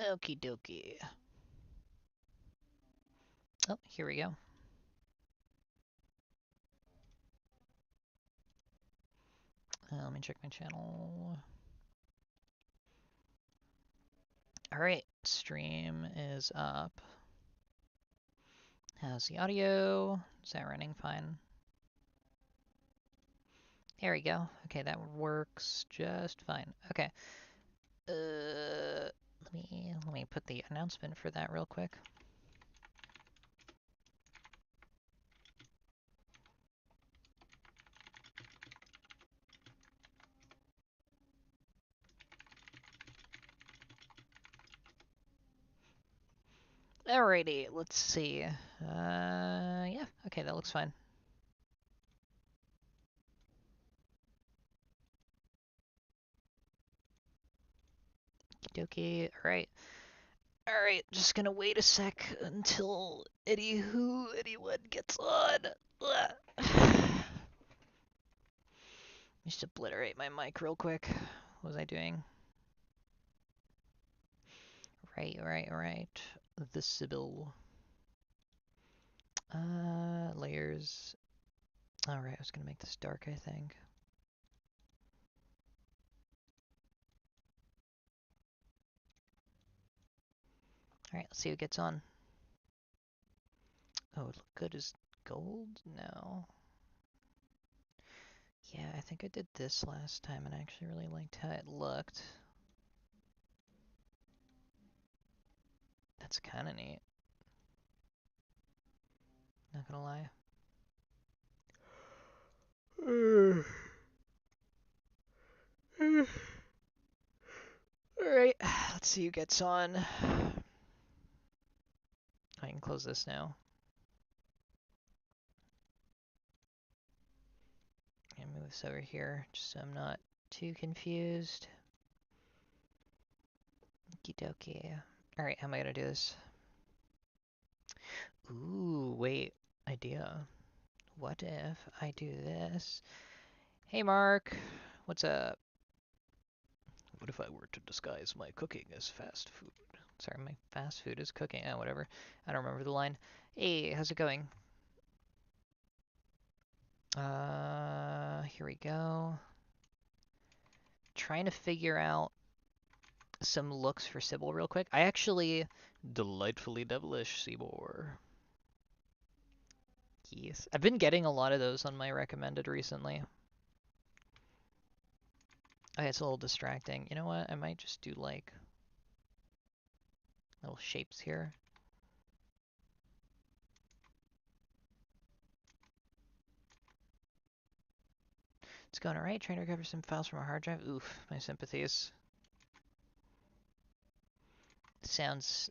Okie dokie. Oh, here we go. Let me check my channel. Alright, stream is up. How's the audio? Is that running fine? There we go. Okay, that works just fine. Okay. Let me put the announcement for that real quick. Alrighty, let's see. Yeah, okay, that looks fine. Okie dokie. Alright. Alright, just gonna wait a sec until anyone gets on. Just obliterate my mic real quick. What was I doing? Right. The Sybil. Layers. Alright, I was gonna make this dark, I think. Alright, let's see who gets on. Oh, it look good as gold? No. Yeah, I think I did this last time and I actually really liked how it looked. That's kinda neat. Not gonna lie. Alright, let's see who gets on. I can close this now. And move this over here just so I'm not too confused. Okie dokie. Alright, how am I gonna do this? Ooh, wait. Idea. What if I do this? Hey Mark, what's up? What if I were to disguise my cooking as fast food? Sorry, my fast food is cooking. Oh, whatever. I don't remember the line. Hey, how's it going? Here we go. Trying to figure out some looks for Sybil real quick. I actually... Delightfully devilish, Seymour. Yes. I've been getting a lot of those on my recommended recently. Okay, it's a little distracting. You know what? I might just do like little shapes here. It's going alright. Trying to recover some files from a hard drive. Oof, my sympathies. Sounds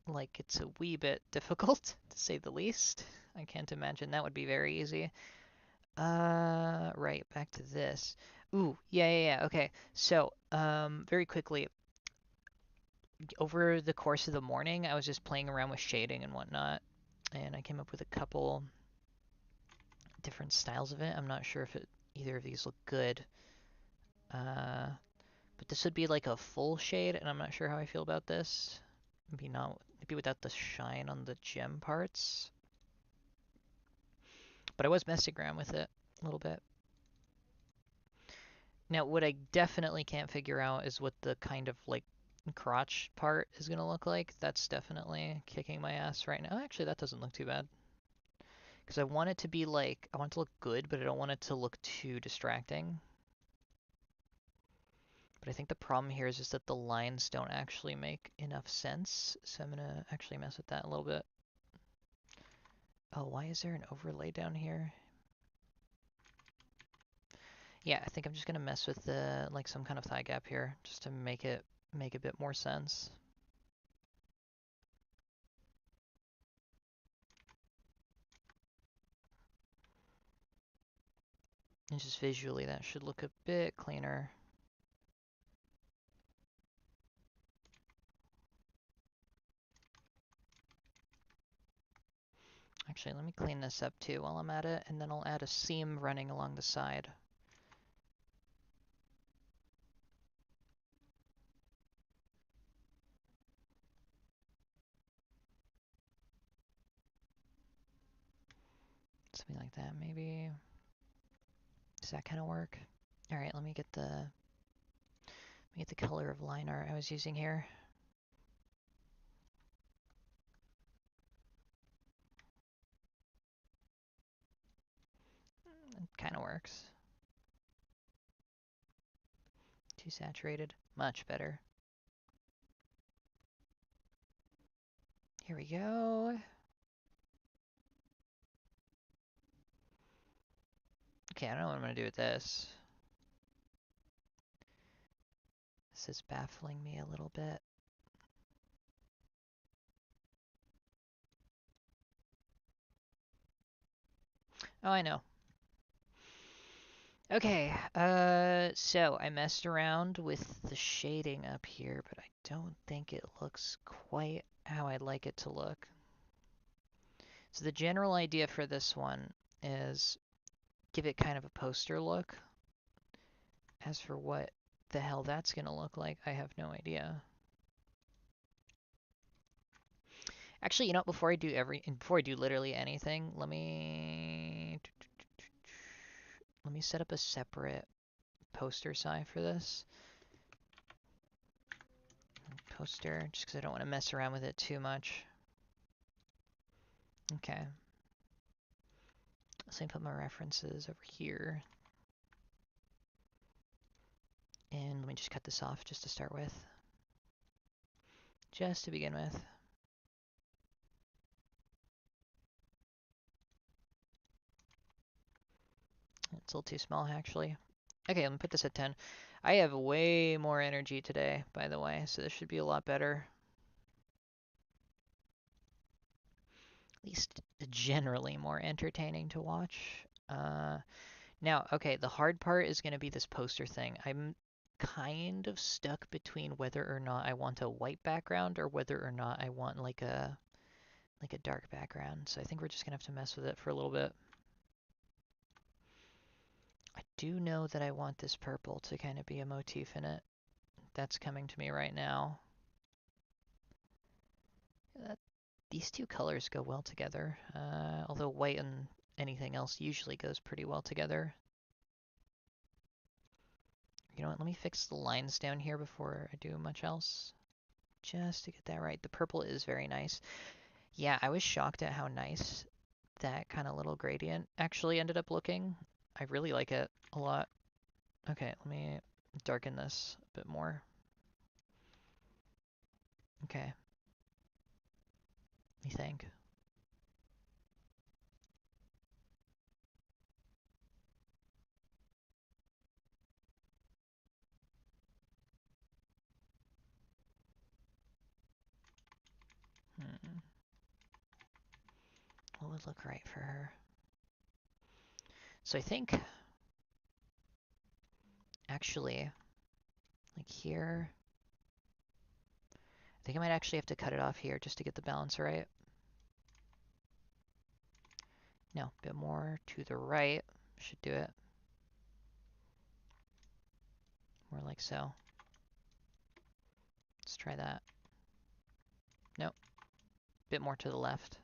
like it's a wee bit difficult, to say the least. I can't imagine that would be very easy. Right, back to this. Ooh, yeah, okay. So, very quickly, over the course of the morning, I was just playing around with shading and whatnot, and I came up with a couple different styles of it. I'm not sure if either of these look good. But this would be like a full shade, and I'm not sure how I feel about this. Maybe without the shine on the gem parts. But I was messing around with it a little bit. Now, what I definitely can't figure out is what the kind of like crotch part is gonna look like. That's definitely kicking my ass right now. Actually, that doesn't look too bad. Because I want it to be like, I want it to look good, but I don't want it to look too distracting. But I think the problem here is just that the lines don't actually make enough sense. So I'm gonna actually mess with that a little bit. Oh, why is there an overlay down here? Yeah, I think I'm just gonna mess with the like some kind of thigh gap here just to make it make a bit more sense. And just visually that should look a bit cleaner. Actually, let me clean this up too while I'm at it, and then I'll add a seam running along the side. Something like that, maybe. Does that kind of work? All right, let me get the color of line art I was using here. It kind of works. Too saturated. Much better. Here we go. Okay, I don't know what I'm going to do with this. This is baffling me a little bit. Oh, I know. Okay, so I messed around with the shading up here, but I don't think it looks quite how I'd like it to look. So the general idea for this one is give it kind of a poster look. As for what the hell that's going to look like, I have no idea. Actually, you know, before I do literally anything, let me set up a separate poster size for this. Poster, just because I don't want to mess around with it too much. Okay. So I put my references over here. And let me just cut this off just to start with. Just to begin with. It's a little too small, actually. Okay, let me put this at 10. I have way more energy today, by the way, so this should be a lot better. At least generally more entertaining to watch. Now, okay, the hard part is going to be this poster thing. I'm kind of stuck between whether or not I want a white background or whether or not I want like a dark background. So I think we're just going to have to mess with it for a little bit. I do know that I want this purple to kind of be a motif in it. That's coming to me right now. These two colors go well together, although white and anything else usually goes pretty well together. You know what, let me fix the lines down here before I do much else. Just to get that right. The purple is very nice. Yeah, I was shocked at how nice that kind of little gradient actually ended up looking. I really like it a lot. Okay, let me darken this a bit more. Okay. Let me think. What would look right for her? So I think, actually, like here, I think I might actually have to cut it off here just to get the balance right. No, a bit more to the right should do it. More like so. Let's try that. Nope. Bit more to the left.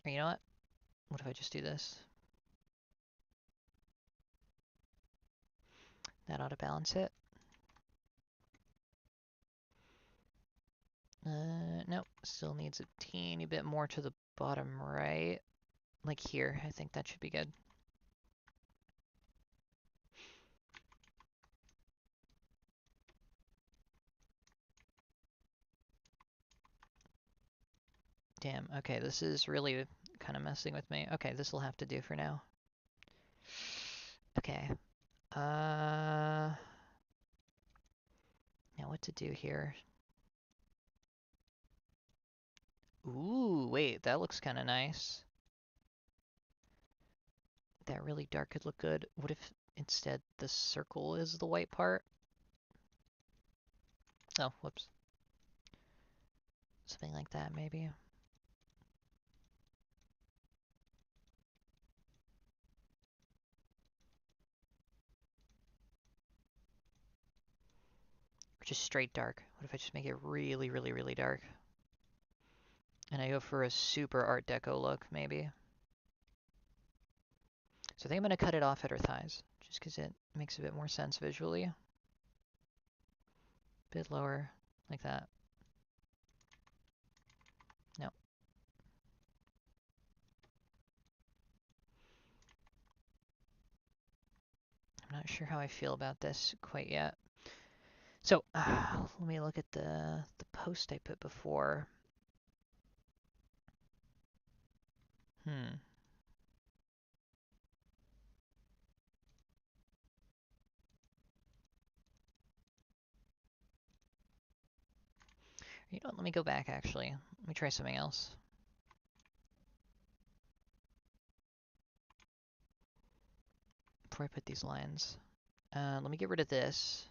Or you know what? What if I just do this? That ought to balance it. Nope. Still needs a teeny bit more to the bottom right. Like here. I think that should be good. Damn. Okay, this is really kind of messing with me. Okay, this will have to do for now. Okay. Now what to do here? Ooh, wait, that looks kind of nice. That really dark could look good. What if instead the circle is the white part? Oh, whoops. Something like that, maybe. Or just straight dark. What if I just make it really, really, really dark? And I go for a super Art Deco look, maybe. So I think I'm going to cut it off at her thighs, just because it makes a bit more sense visually. A bit lower, like that. No. I'm not sure how I feel about this quite yet. So, let me look at the post I put before. Hmm. You know what, let me go back actually. Let me try something else. Before I put these lines. Let me get rid of this.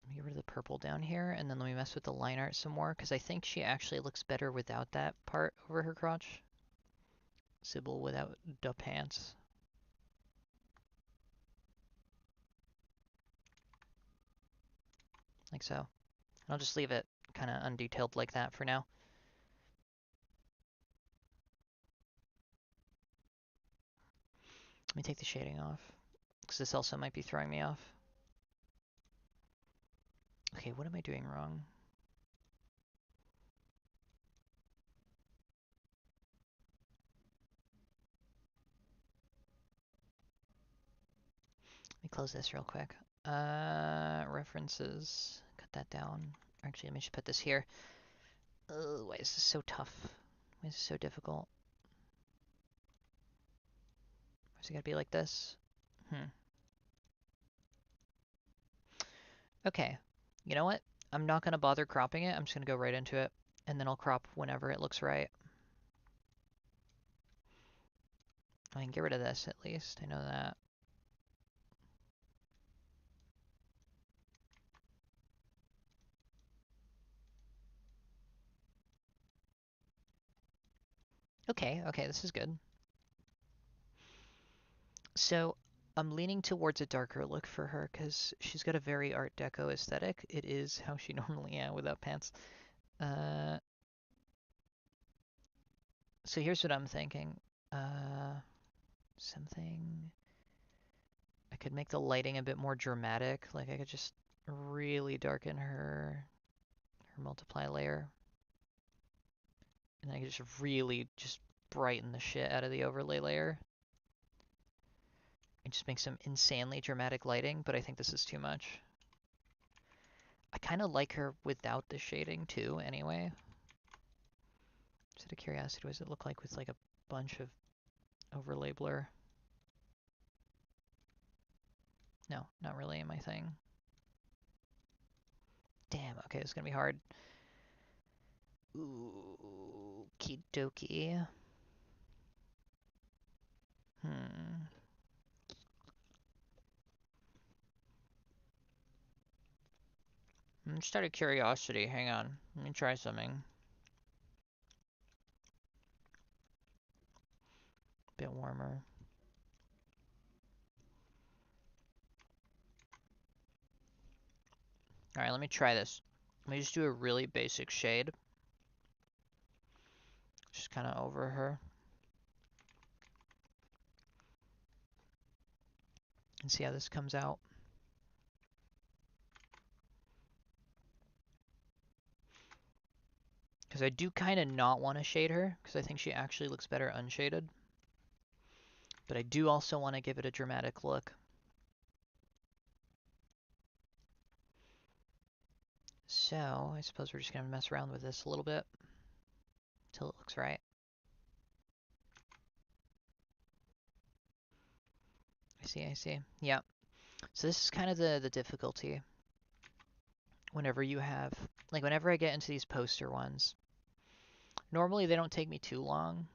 Let me get rid of the purple down here, and then let me mess with the line art some more, because I think she actually looks better without that part over her crotch. Sybil without the pants. Like so. And I'll just leave it kind of undetailed like that for now. Let me take the shading off, because this also might be throwing me off. Okay, what am I doing wrong? Let me close this real quick. References. Cut that down. Actually, let me just put this here. Why is this so tough? Why is this so difficult? Why is it gotta be like this? Okay. You know what? I'm not gonna bother cropping it. I'm just gonna go right into it, and then I'll crop whenever it looks right. I can get rid of this at least. I know that. Okay, okay, this is good. So I'm leaning towards a darker look for her because she's got a very Art Deco aesthetic. It is how she normally is without pants. Uh, so here's what I'm thinking. Something... I could make the lighting a bit more dramatic. Like I could just really darken her multiply layer. And I could just really just brighten the shit out of the overlay layer. And just make some insanely dramatic lighting, but I think this is too much. I kind of like her without the shading too, anyway. Just out of curiosity, what does it look like with like a bunch of overlay blur? No, not really my thing. Damn, okay, this is gonna be hard. Ooh, okie dokie. Just out of curiosity, hang on. Let me try something. Bit warmer. Alright, let me try this. Let me just do a really basic shade. Just kind of over her. And see how this comes out. Because I do kind of not want to shade her, because I think she actually looks better unshaded. But I do also want to give it a dramatic look. So, I suppose we're just going to mess around with this a little bit. Until it looks right. I see. Yeah. So this is kind of the difficulty. Whenever you have... Like, whenever I get into these poster ones, normally they don't take me too long,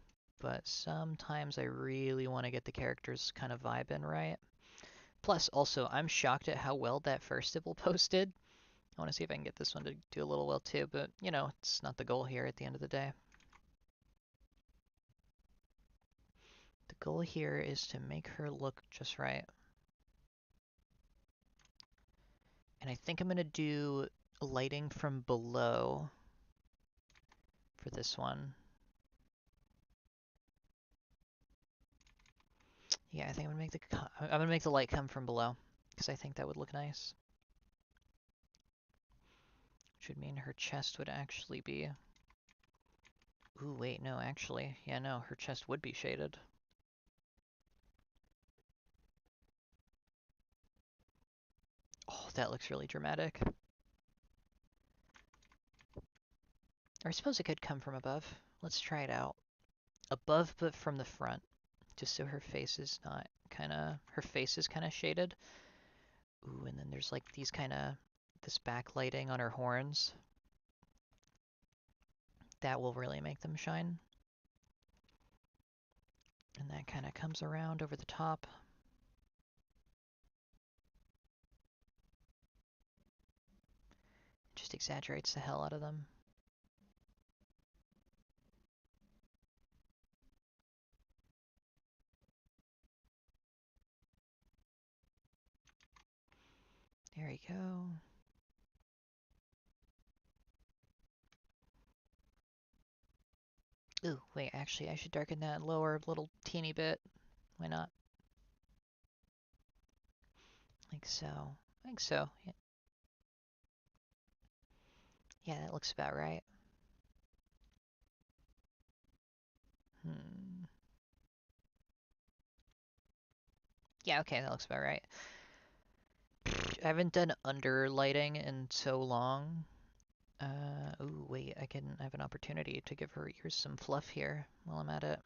but sometimes I really want to get the characters kind of vibing right. Plus, also, I'm shocked at how well that first Sybil posted. I want to see if I can get this one to do a little well too, but, you know, it's not the goal here at the end of the day. The goal here is to make her look just right. And I think I'm going to do lighting from below for this one. Yeah, I think I'm gonna make the light come from below because I think that would look nice. Which would mean her chest would actually be. Ooh, wait, no, actually, yeah, no, her chest would be shaded. Oh, that looks really dramatic. Or I suppose it could come from above. Let's try it out. Above, but from the front, just so her face is not her face is kind of shaded. Ooh, and then there's like these this backlighting on her horns. That will really make them shine. And that kind of comes around over the top. Just exaggerates the hell out of them. There we go. Ooh, wait, actually, I should darken that lower little teeny bit. Why not? Like so. I think so. Yeah. Yeah, that looks about right. Yeah, okay, that looks about right. I haven't done under lighting in so long. Ooh, wait, I have an opportunity to give her ears some fluff here while I'm at it.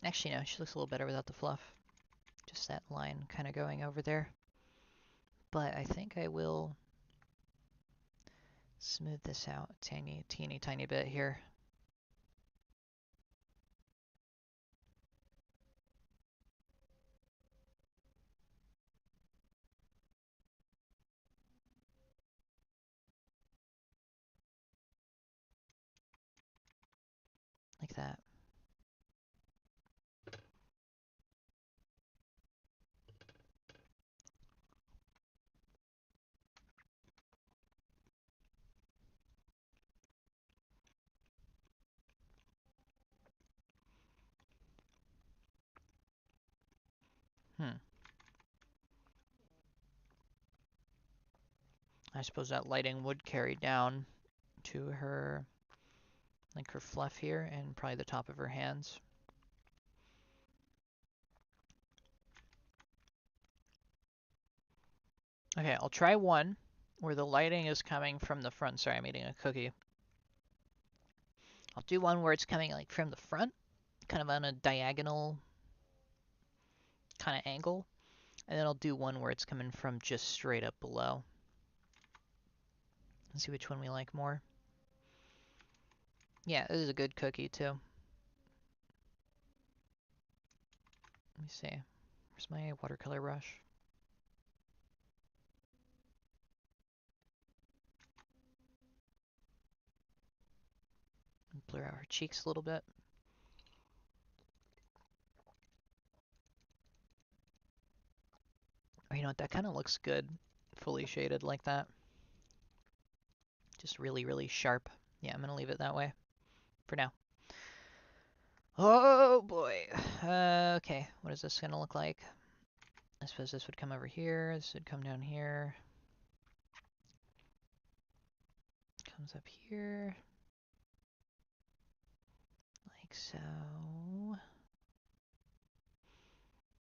Actually, no, she looks a little better without the fluff. Just that line kind of going over there. But I think I will smooth this out a teeny bit here. Like that. I suppose that lighting would carry down to her, like her fluff here, and probably the top of her hands. Okay, I'll try one where the lighting is coming from the front. Sorry, I'm eating a cookie. I'll do one where it's coming like from the front, kind of on a diagonal kind of angle. And then I'll do one where it's coming from just straight up below. Let's see which one we like more. Yeah, this is a good cookie too. Let me see. Where's my watercolor brush? Blur out her cheeks a little bit. Oh, you know what? That kind of looks good, fully shaded like that. Just really, really sharp. Yeah, I'm gonna leave it that way for now. Oh boy. Okay, what is this gonna look like? I suppose this would come over here. This would come down here. Comes up here. Like so.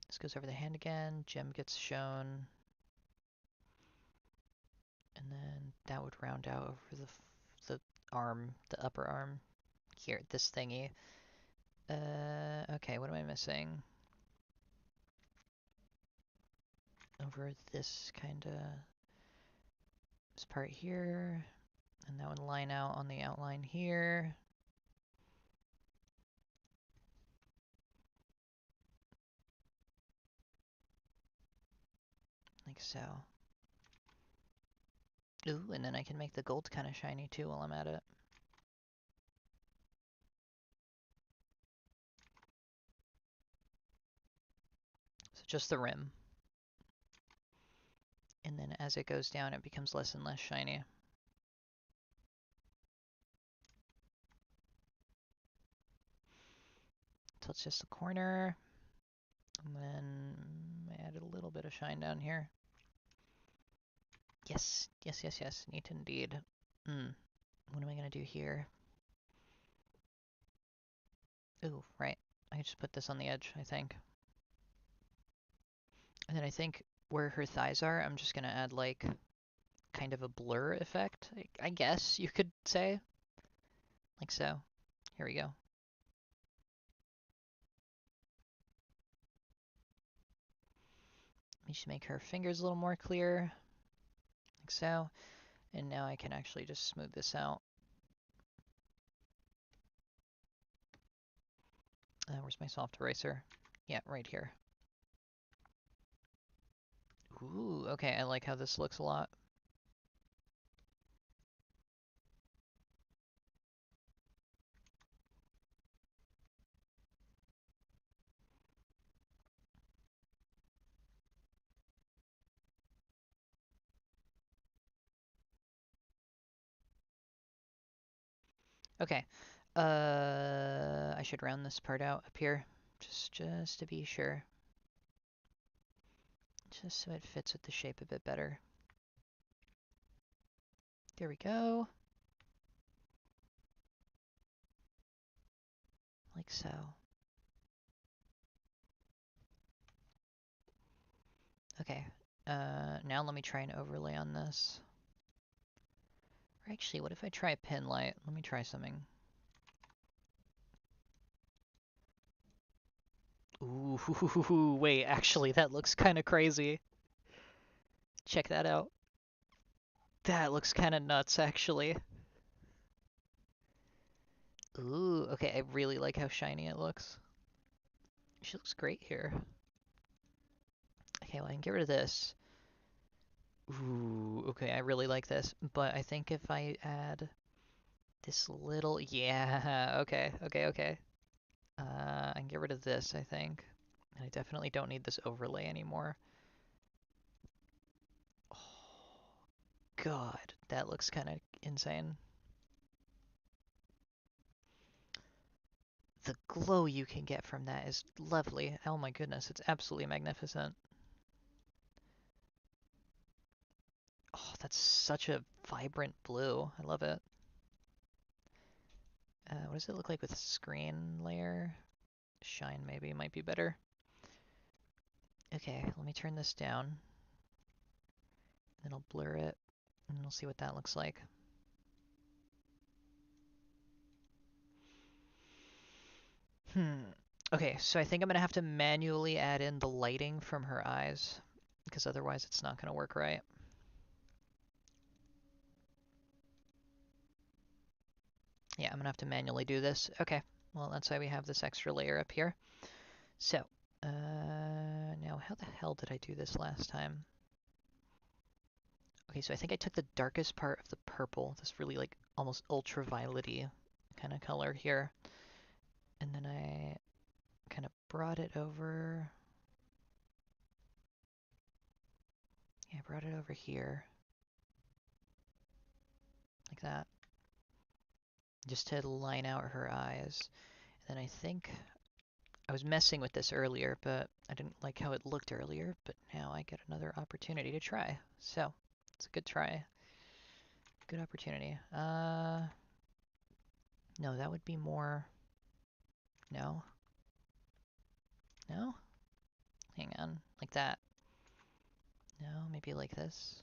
This goes over the hand again. Gem gets shown. And then that would round out over the arm, the upper arm. Here, this thingy. Okay, what am I missing? Over this this part here. And that would line out on the outline here. Like so. Ooh, and then I can make the gold kind of shiny too while I'm at it. just the rim. And then as it goes down, it becomes less and less shiny. So it's just the corner. And then I added a little bit of shine down here. Yes, yes, yes, yes, neat indeed. What am I gonna do here? Ooh, right. I can just put this on the edge, I think. And then I think where her thighs are, I'm just gonna add like kind of a blur effect, I guess you could say. Like so. Here we go. Let me just make her fingers a little more clear. Like so. And now I can actually just smooth this out. Where's my soft eraser? Yeah, right here. Ooh, okay, I like how this looks a lot. Okay, I should round this part out up here, just to be sure. Just so it fits with the shape a bit better. There we go. Like so. Okay, now let me try an overlay on this. Or actually, what if I try a pin light? Let me try something. Ooh, wait, actually, that looks kind of crazy. Check that out. That looks kind of nuts, actually. Ooh, okay, I really like how shiny it looks. She looks great here. Okay, well, I can get rid of this. Ooh, okay, I really like this. But I think if I add this little... Yeah, okay, okay, okay. I can get rid of this, I think. And I definitely don't need this overlay anymore. Oh, God, that looks kind of insane. The glow you can get from that is lovely. Oh my goodness, it's absolutely magnificent. Oh, that's such a vibrant blue. I love it. What does it look like with screen layer? Shine maybe might be better. Okay, let me turn this down. Then I'll blur it, and we'll see what that looks like. Okay, so I think I'm gonna have to manually add in the lighting from her eyes, because otherwise it's not gonna work right. Yeah, I'm gonna have to manually do this. Okay, well that's why we have this extra layer up here. So, now how the hell did I do this last time? Okay, so I think I took the darkest part of the purple, this really like almost ultraviolet-y kind of color here, and then I kind of brought it over. Yeah, I brought it over here, like that, just to line out her eyes. And then I think I was messing with this earlier, but I didn't like how it looked earlier, but now I get another opportunity to try. So, it's a good try. Good opportunity. No, that would be more... No? No? Hang on. Like that. No, maybe like this.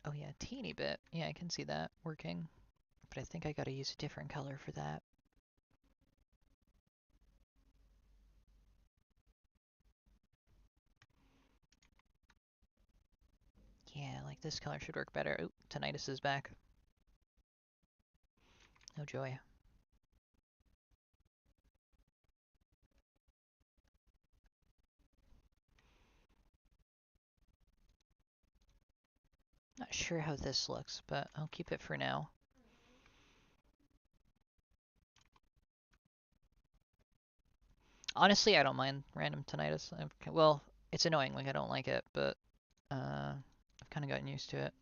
Oh yeah, a teeny bit. Yeah, I can see that working. But I think I gotta use a different color for that. Yeah, like this color should work better. Oop, tinnitus is back. Oh joy. Not sure how this looks, but I'll keep it for now. Honestly, I don't mind random tinnitus. Well, it's annoying. Like I don't like it, but I've kind of gotten used to it.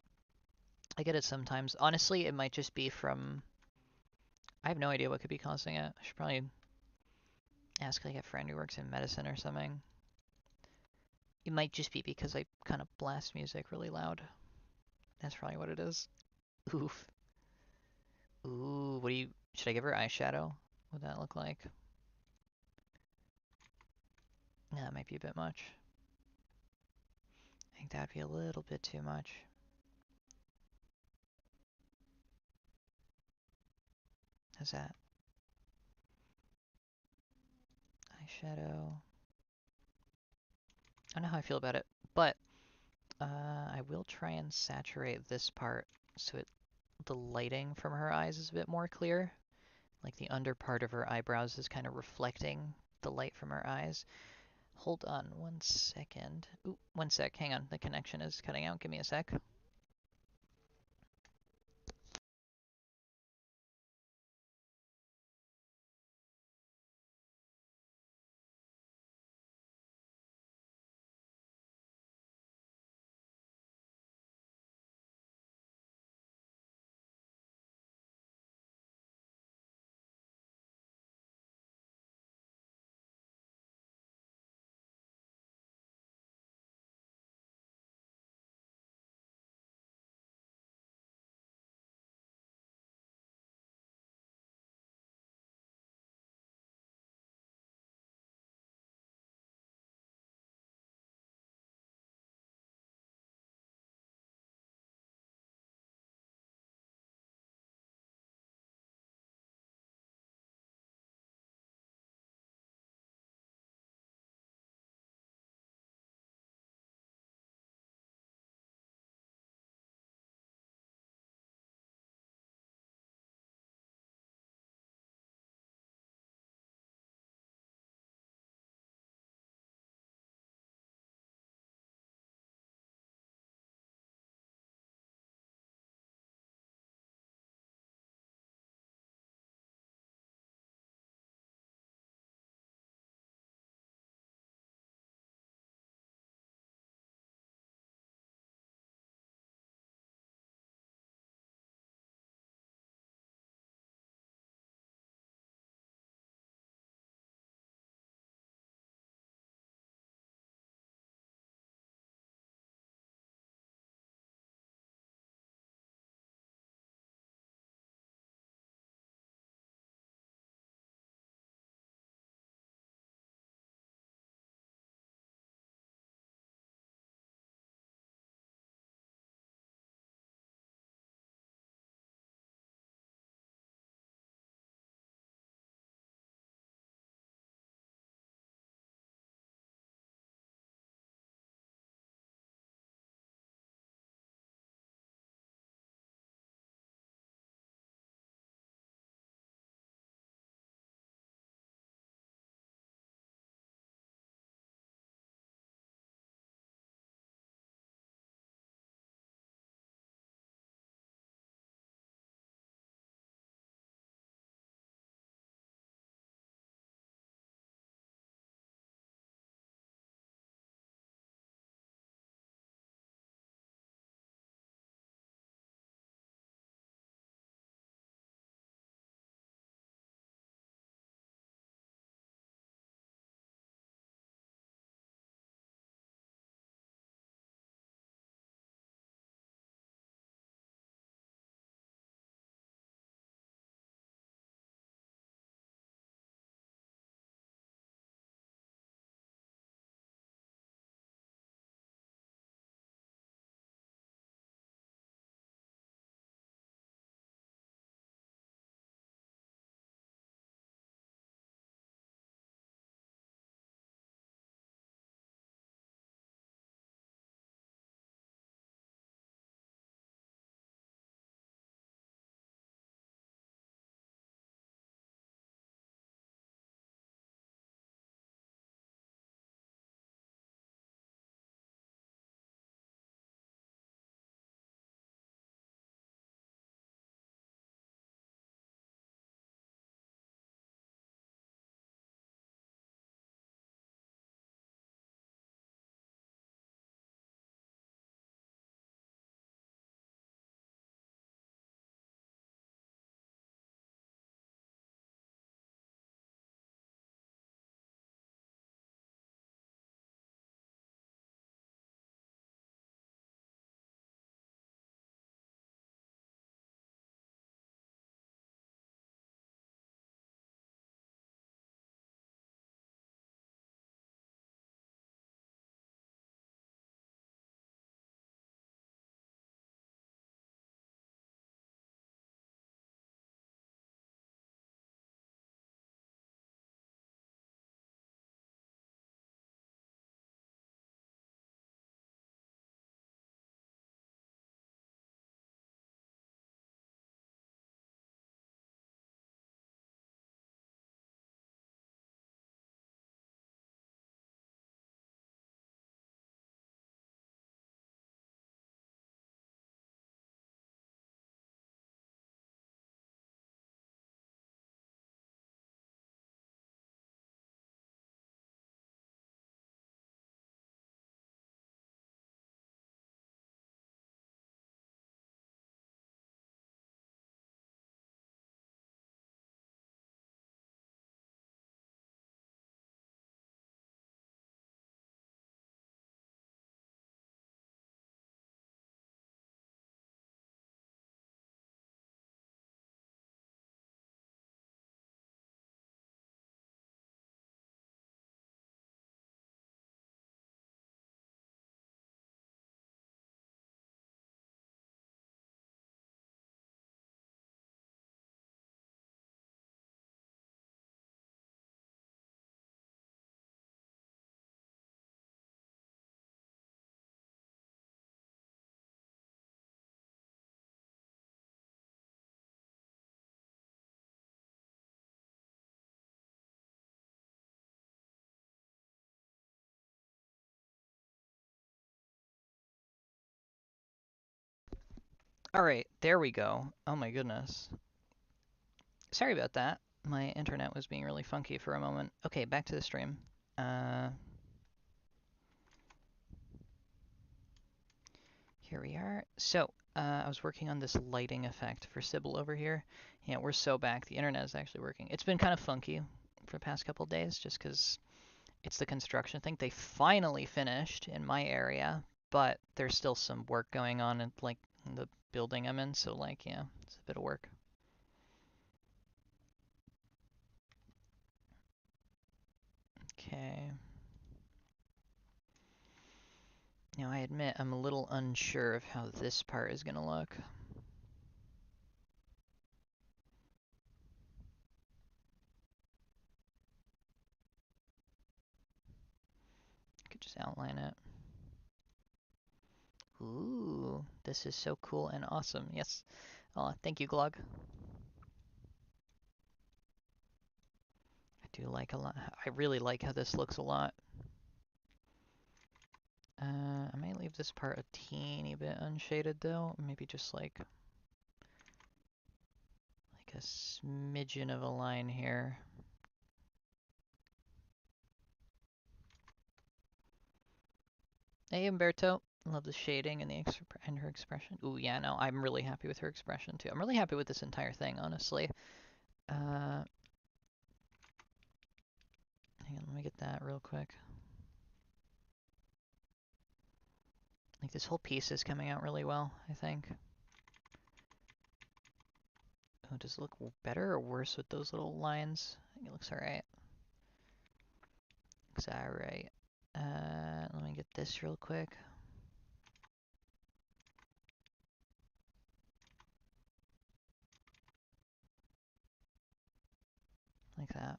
I get it sometimes. Honestly, it might just be from. I have no idea what could be causing it. I should probably ask like a friend who works in medicine or something. It might just be because I kind of blast music really loud. That's probably what it is. Oof. Ooh, what do you... Should I give her eyeshadow? What would that look like? Yeah, that might be a bit much. I think that'd be a little bit too much. How's that? Eyeshadow. I don't know how I feel about it, but I will try and saturate this part so the lighting from her eyes is a bit more clear. Like the under part of her eyebrows is kind of reflecting the light from her eyes. Hold on 1 second. Ooh, 1 sec. Hang on. The connection is cutting out. Give me a sec. Alright, there we go. Oh my goodness. Sorry about that. My internet was being really funky for a moment. Okay, back to the stream. Uh, Here we are. So, I was working on this lighting effect for Sybil over here. Yeah, we're so back. The internet is actually working. It's been kind of funky for the past couple days just because it's the construction thing. They finally finished in my area, but there's still some work going on in like in the building I'm in, so like yeah, it's a bit of work. Okay. Now I admit I'm a little unsure of how this part is gonna look. I could just outline it. Ooh, this is so cool and awesome. Yes. Thank you, Glog. I do like a lot. I really like how this looks a lot. I might leave this part a teeny bit unshaded though. Maybe just like a smidgen of a line here. Hey, Umberto. Love the shading and and her expression. Ooh, yeah, no, I'm really happy with her expression too. I'm really happy with this entire thing, honestly. Hang on, let me get that real quick. Like this whole piece is coming out really well, I think. Oh, does it look better or worse with those little lines? I think it looks alright. Looks alright. Let me get this real quick. Like that.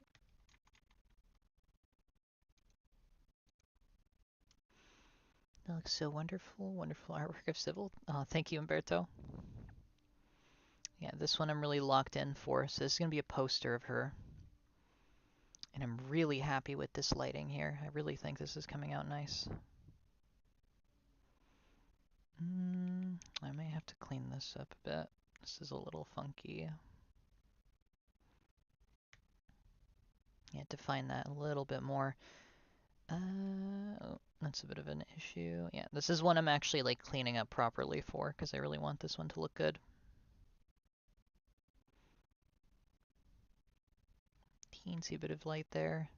That looks so wonderful. Wonderful artwork of Sybil. Thank you, Umberto. Yeah, this one I'm really locked in for. So this is going to be a poster of her. And I'm really happy with this lighting here. I really think this is coming out nice. I may have to clean this up a bit. This is a little funky. Yeah, define that a little bit more. Oh, that's a bit of an issue. Yeah, this is one I'm actually like cleaning up properly for because I really want this one to look good. Teensy bit of light there.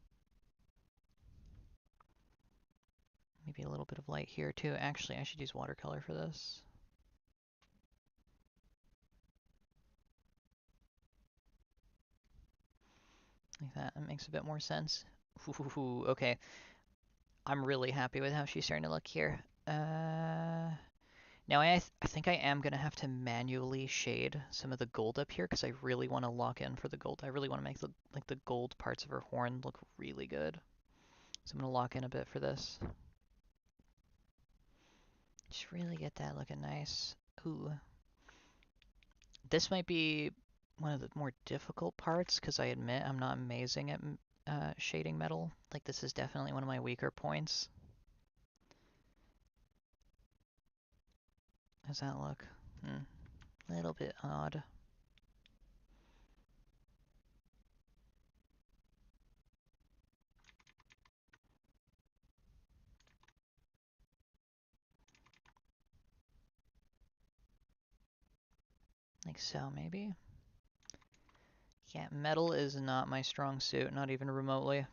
Maybe a little bit of light here too. Actually, I should use watercolor for this. Like that. That makes a bit more sense. Ooh, okay. I'm really happy with how she's starting to look here. Now I think I am going to have to manually shade some of the gold up here because I really want to lock in for the gold. I really want to make the gold parts of her horn look really good. So I'm going to lock in a bit for this. Just really get that looking nice. Ooh. This might be one of the more difficult parts because I admit I'm not amazing at shading metal. Like this is definitely one of my weaker points. How's that look? A little bit odd. Like so, maybe? Yeah, metal is not my strong suit, not even remotely.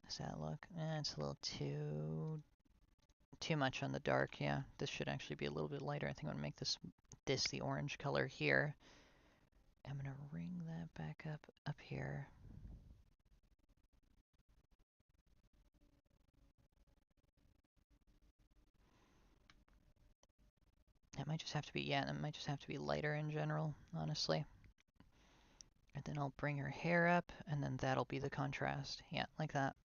Does that look? It's a little too much on the dark. Yeah, this should actually be a little bit lighter. I think I'm gonna make this the orange color here. I'm gonna ring that back up here. That might just have to be, yeah, that might just have to be lighter in general, honestly. And then I'll bring her hair up, and then that'll be the contrast. Yeah, like that.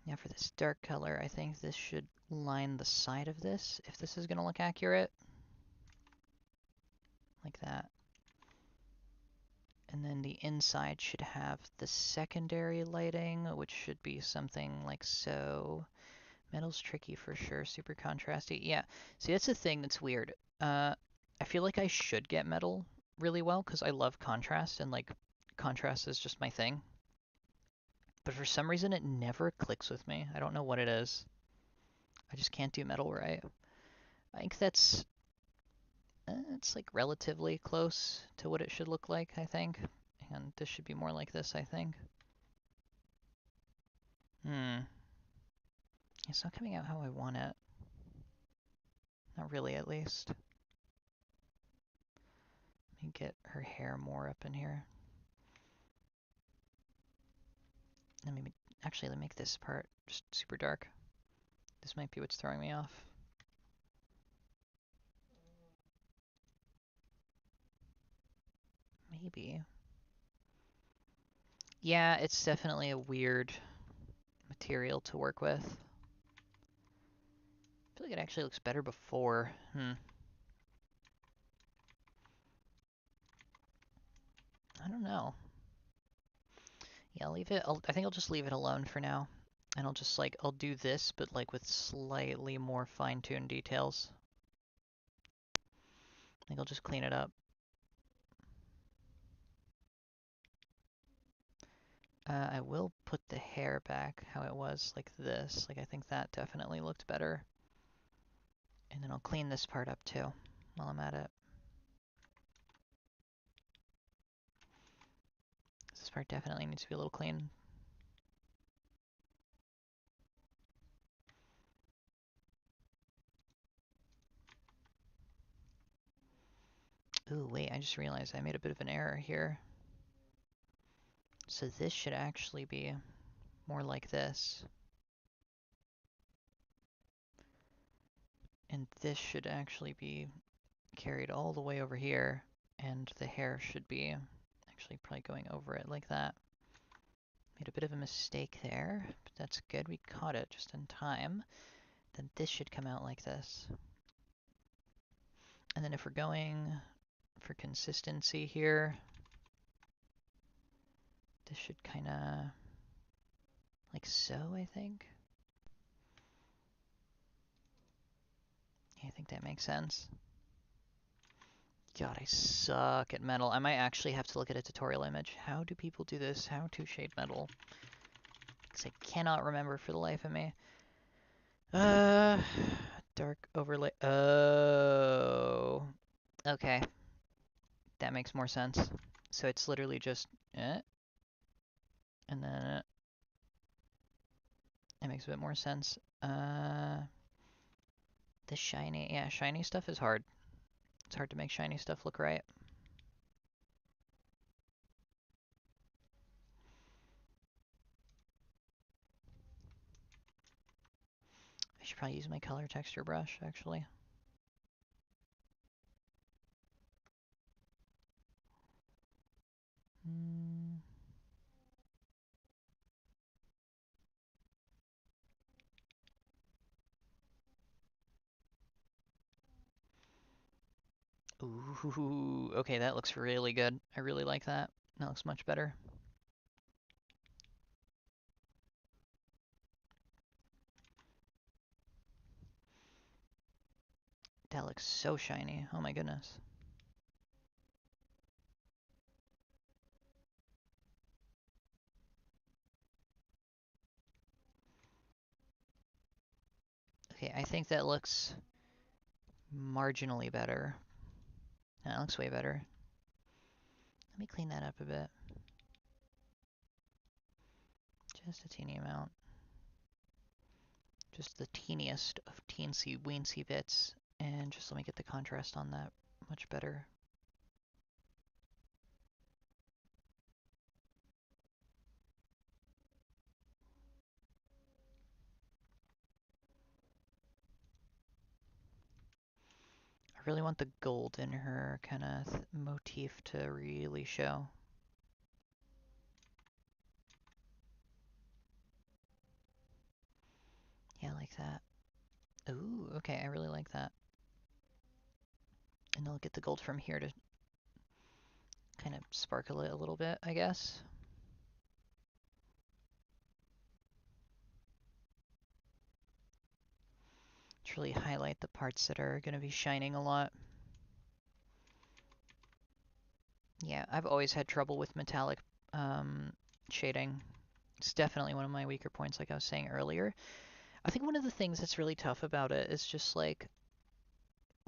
Now for this dark color, I think this should line the side of this, if this is gonna look accurate. like that. And then the inside should have the secondary lighting, which should be something like so. Metal's tricky for sure, super contrasty. Yeah, see, that's the thing that's weird. I feel like I should get metal really well because I love contrast and like contrast is just my thing. But for some reason it never clicks with me. I don't know what it is. I just can't do metal right. I think that's it's like relatively close to what it should look like, I think. And this should be more like this, I think. It's not coming out how I want it. Not really, at least. Let me get her hair more up in here. Let me actually let me make this part just super dark. This might be what's throwing me off. Maybe. Yeah, it's definitely a weird material to work with. I feel like it actually looks better before. I don't know. Yeah, I'll leave it. I think I'll just leave it alone for now. And I'll just like, I'll do this, but like with slightly more fine-tuned details. I think I'll just clean it up. I will put the hair back how it was, like this. Like I think that definitely looked better. And then I'll clean this part up too while I'm at it. This part definitely needs to be a little clean. Ooh, wait, I just realized I made a bit of an error here. So this should actually be more like this. And this should actually be carried all the way over here. And the hair should be actually probably going over it like that. Made a bit of a mistake there, but that's good. We caught it just in time. Then this should come out like this. And then if we're going for consistency here, this should kind of like so, I think. Yeah, I think that makes sense. God, I suck at metal. I might actually have to look at a tutorial image. How do people do this? How to shade metal? Because I cannot remember for the life of me. Dark overlay. Oh. Okay. That makes more sense. So it's literally just, and then it makes a bit more sense. The shiny, yeah, shiny stuff is hard. It's hard to make shiny stuff look right. I should probably use my color texture brush, actually. Ooh, okay, that looks really good. I really like that. That looks much better. That looks so shiny. Oh my goodness. Okay, I think that looks marginally better. That looks way better. Let me clean that up a bit. Just a teeny amount. Just the teeniest of teensy weensy bits. And just let me get the contrast on that much better. I really want the gold in her kind of motif to really show. Yeah, like that. Ooh, okay, I really like that. And I'll get the gold from here to kind of sparkle it a little bit, I guess. To really highlight the parts that are going to be shining a lot. Yeah, I've always had trouble with metallic shading. It's definitely one of my weaker points, like I was saying earlier. I think one of the things that's really tough about it is just like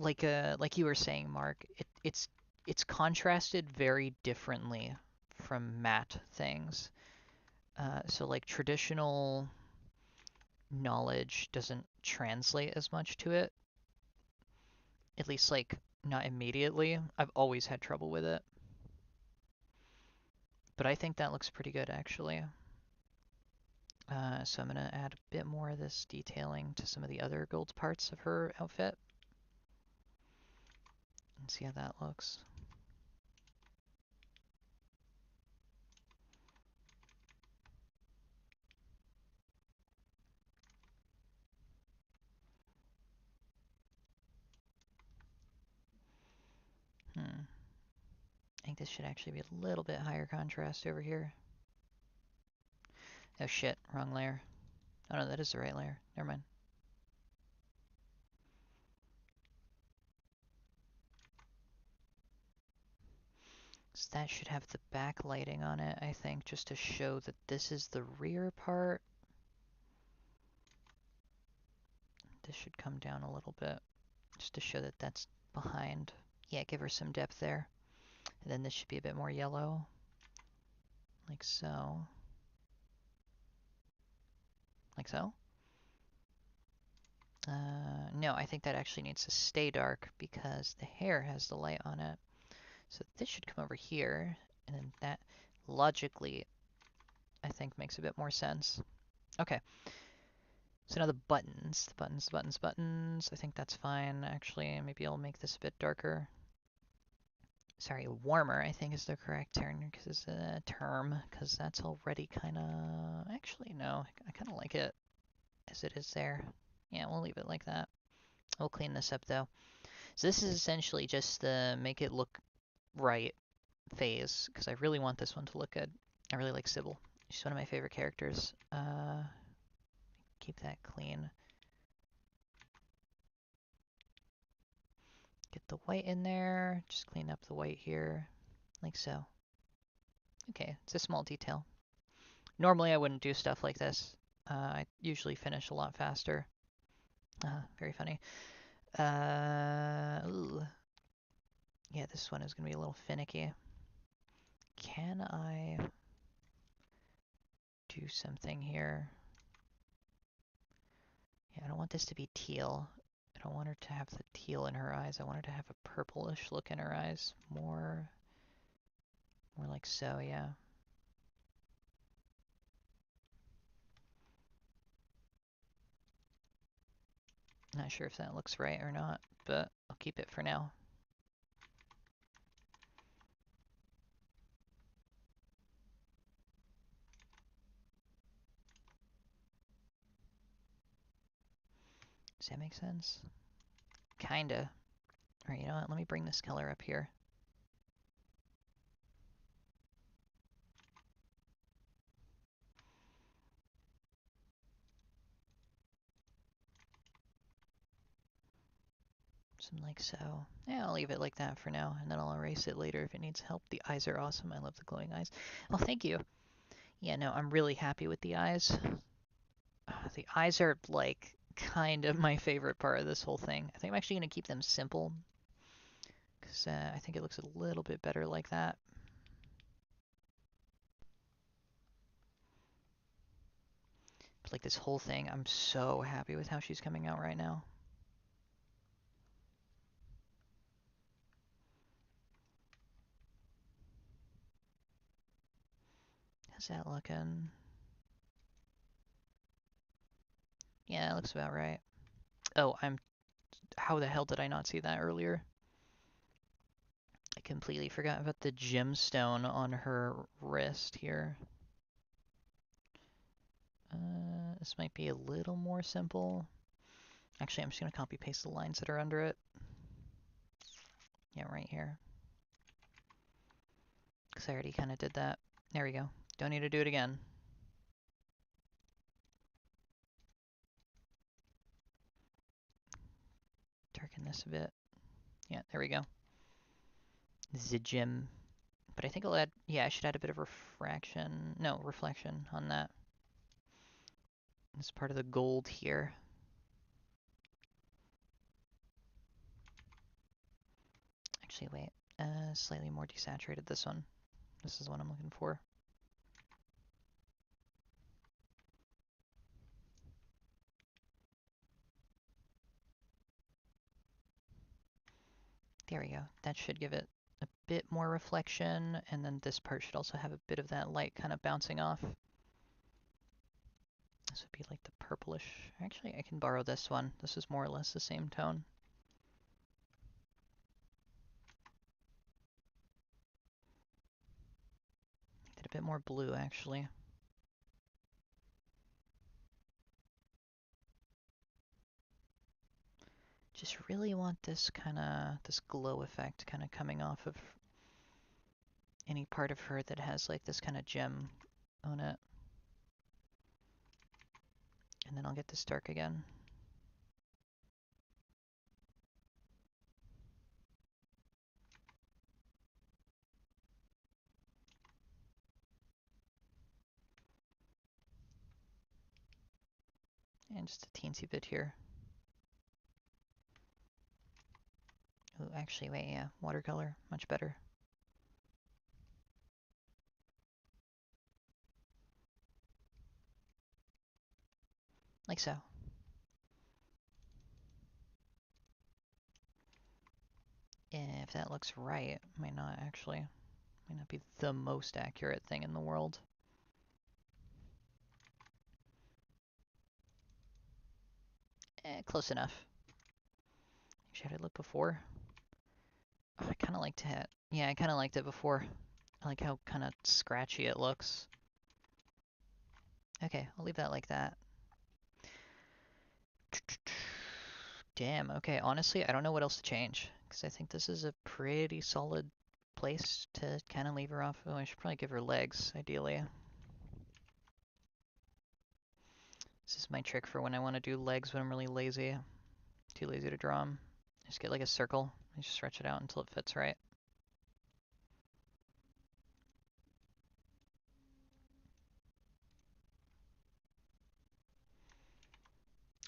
you were saying, Mark. It's contrasted very differently from matte things. So like traditional knowledge doesn't translate as much to it. At least like not immediately. I've always had trouble with it. But I think that looks pretty good actually. So I'm going to add a bit more of this detailing to some of the other gold parts of her outfit. And see how that looks. I think this should actually be a little bit higher contrast over here. Oh shit, wrong layer. Oh no, that is the right layer. Never mind. So that should have the backlighting on it, I think, just to show that this is the rear part. This should come down a little bit, just to show that that's behind. Yeah, give her some depth there. And then this should be a bit more yellow, like so. Like so. No, I think that actually needs to stay dark because the hair has the light on it. So this should come over here, and then that logically, I think, makes a bit more sense. Okay. So now the buttons, buttons. I think that's fine. Actually, maybe I'll make this a bit darker. Sorry, warmer, I think is the correct term, because that's already kind of... Actually, no, I kind of like it as it is there. Yeah, we'll leave it like that. We'll clean this up, though. So this is essentially just the make it look right phase, because I really want this one to look good. I really like Sybil. She's one of my favorite characters. Keep that clean. Get the white in there. Just clean up the white here, like so. Okay, it's a small detail. Normally I wouldn't do stuff like this. I usually finish a lot faster. Very funny. Ooh. Yeah, this one is going to be a little finicky. Can I do something here? Yeah, I don't want this to be teal. I don't want her to have the teal in her eyes. I want her to have a purplish look in her eyes. More like so, yeah. Not sure if that looks right or not, but I'll keep it for now. Does that make sense? Kinda. Alright, you know what? Let me bring this color up here. Something like so. Yeah, I'll leave it like that for now, and then I'll erase it later if it needs help. The eyes are awesome. I love the glowing eyes. Oh, thank you. Yeah, no, I'm really happy with the eyes. The eyes are, like, kind of my favorite part of this whole thing. I think I'm actually going to keep them simple, because I think it looks a little bit better like that. But, like, this whole thing, I'm so happy with how she's coming out right now. How's that looking? Yeah, it looks about right. Oh, how the hell did I not see that earlier? I completely forgot about the gemstone on her wrist here. This might be a little more simple. Actually, I'm just going to copy paste the lines that are under it. Yeah, right here. because I already kind of did that. There we go. Don't need to do it again. Darken this a bit. Yeah, there we go. The gem. But I think I'll add, yeah, I should add a bit of refraction. No, reflection on that. This is part of the gold here. Actually, wait. Slightly more desaturated, this one. This is what I'm looking for. There we go. That should give it a bit more reflection, and then this part should also have a bit of that light kind of bouncing off. This would be like the purplish. Actually, I can borrow this one. This is more or less the same tone. Did a bit more blue, actually. Just really want this this glow effect kind of coming off of any part of her that has like this kind of gem on it. And then I'll get this dark again. And just a teensy bit here. Ooh, actually, wait, yeah, watercolor, much better. Like so. If that looks right, might not actually. Might not be the most accurate thing in the world. Close enough. Actually, had I looked before? Oh, I kind of liked it. Yeah, I kind of liked it before. I like how kind of scratchy it looks. Okay, I'll leave that like that. Damn, okay, honestly, I don't know what else to change, because I think this is a pretty solid place to kind of leave her off. Oh, I should probably give her legs, ideally. This is my trick for when I want to do legs when I'm really lazy. Too lazy to draw them. Just get like a circle and just stretch it out until it fits right.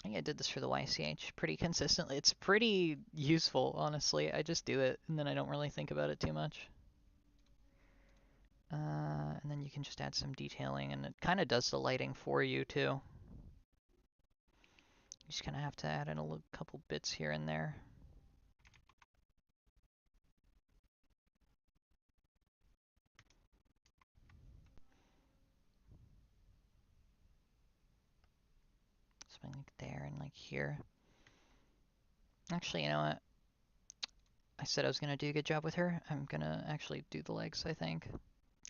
I think I did this for the YCH pretty consistently. It's pretty useful, honestly. I just do it, and then I don't really think about it too much. And then you can just add some detailing, and it kind of does the lighting for you, too. You just kind of have to add in a couple bits here and there. Something like there and like here. Actually, you know what? I said I was going to do a good job with her. I'm going to actually do the legs, I think.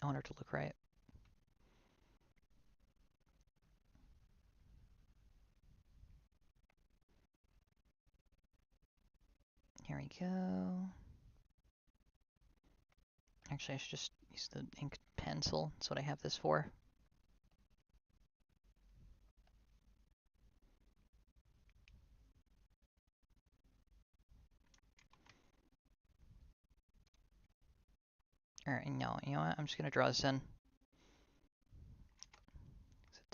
I want her to look right. Here we go. Actually, I should just use the ink pencil. That's what I have this for. Alright, no, you know what? I'm just going to draw this in. It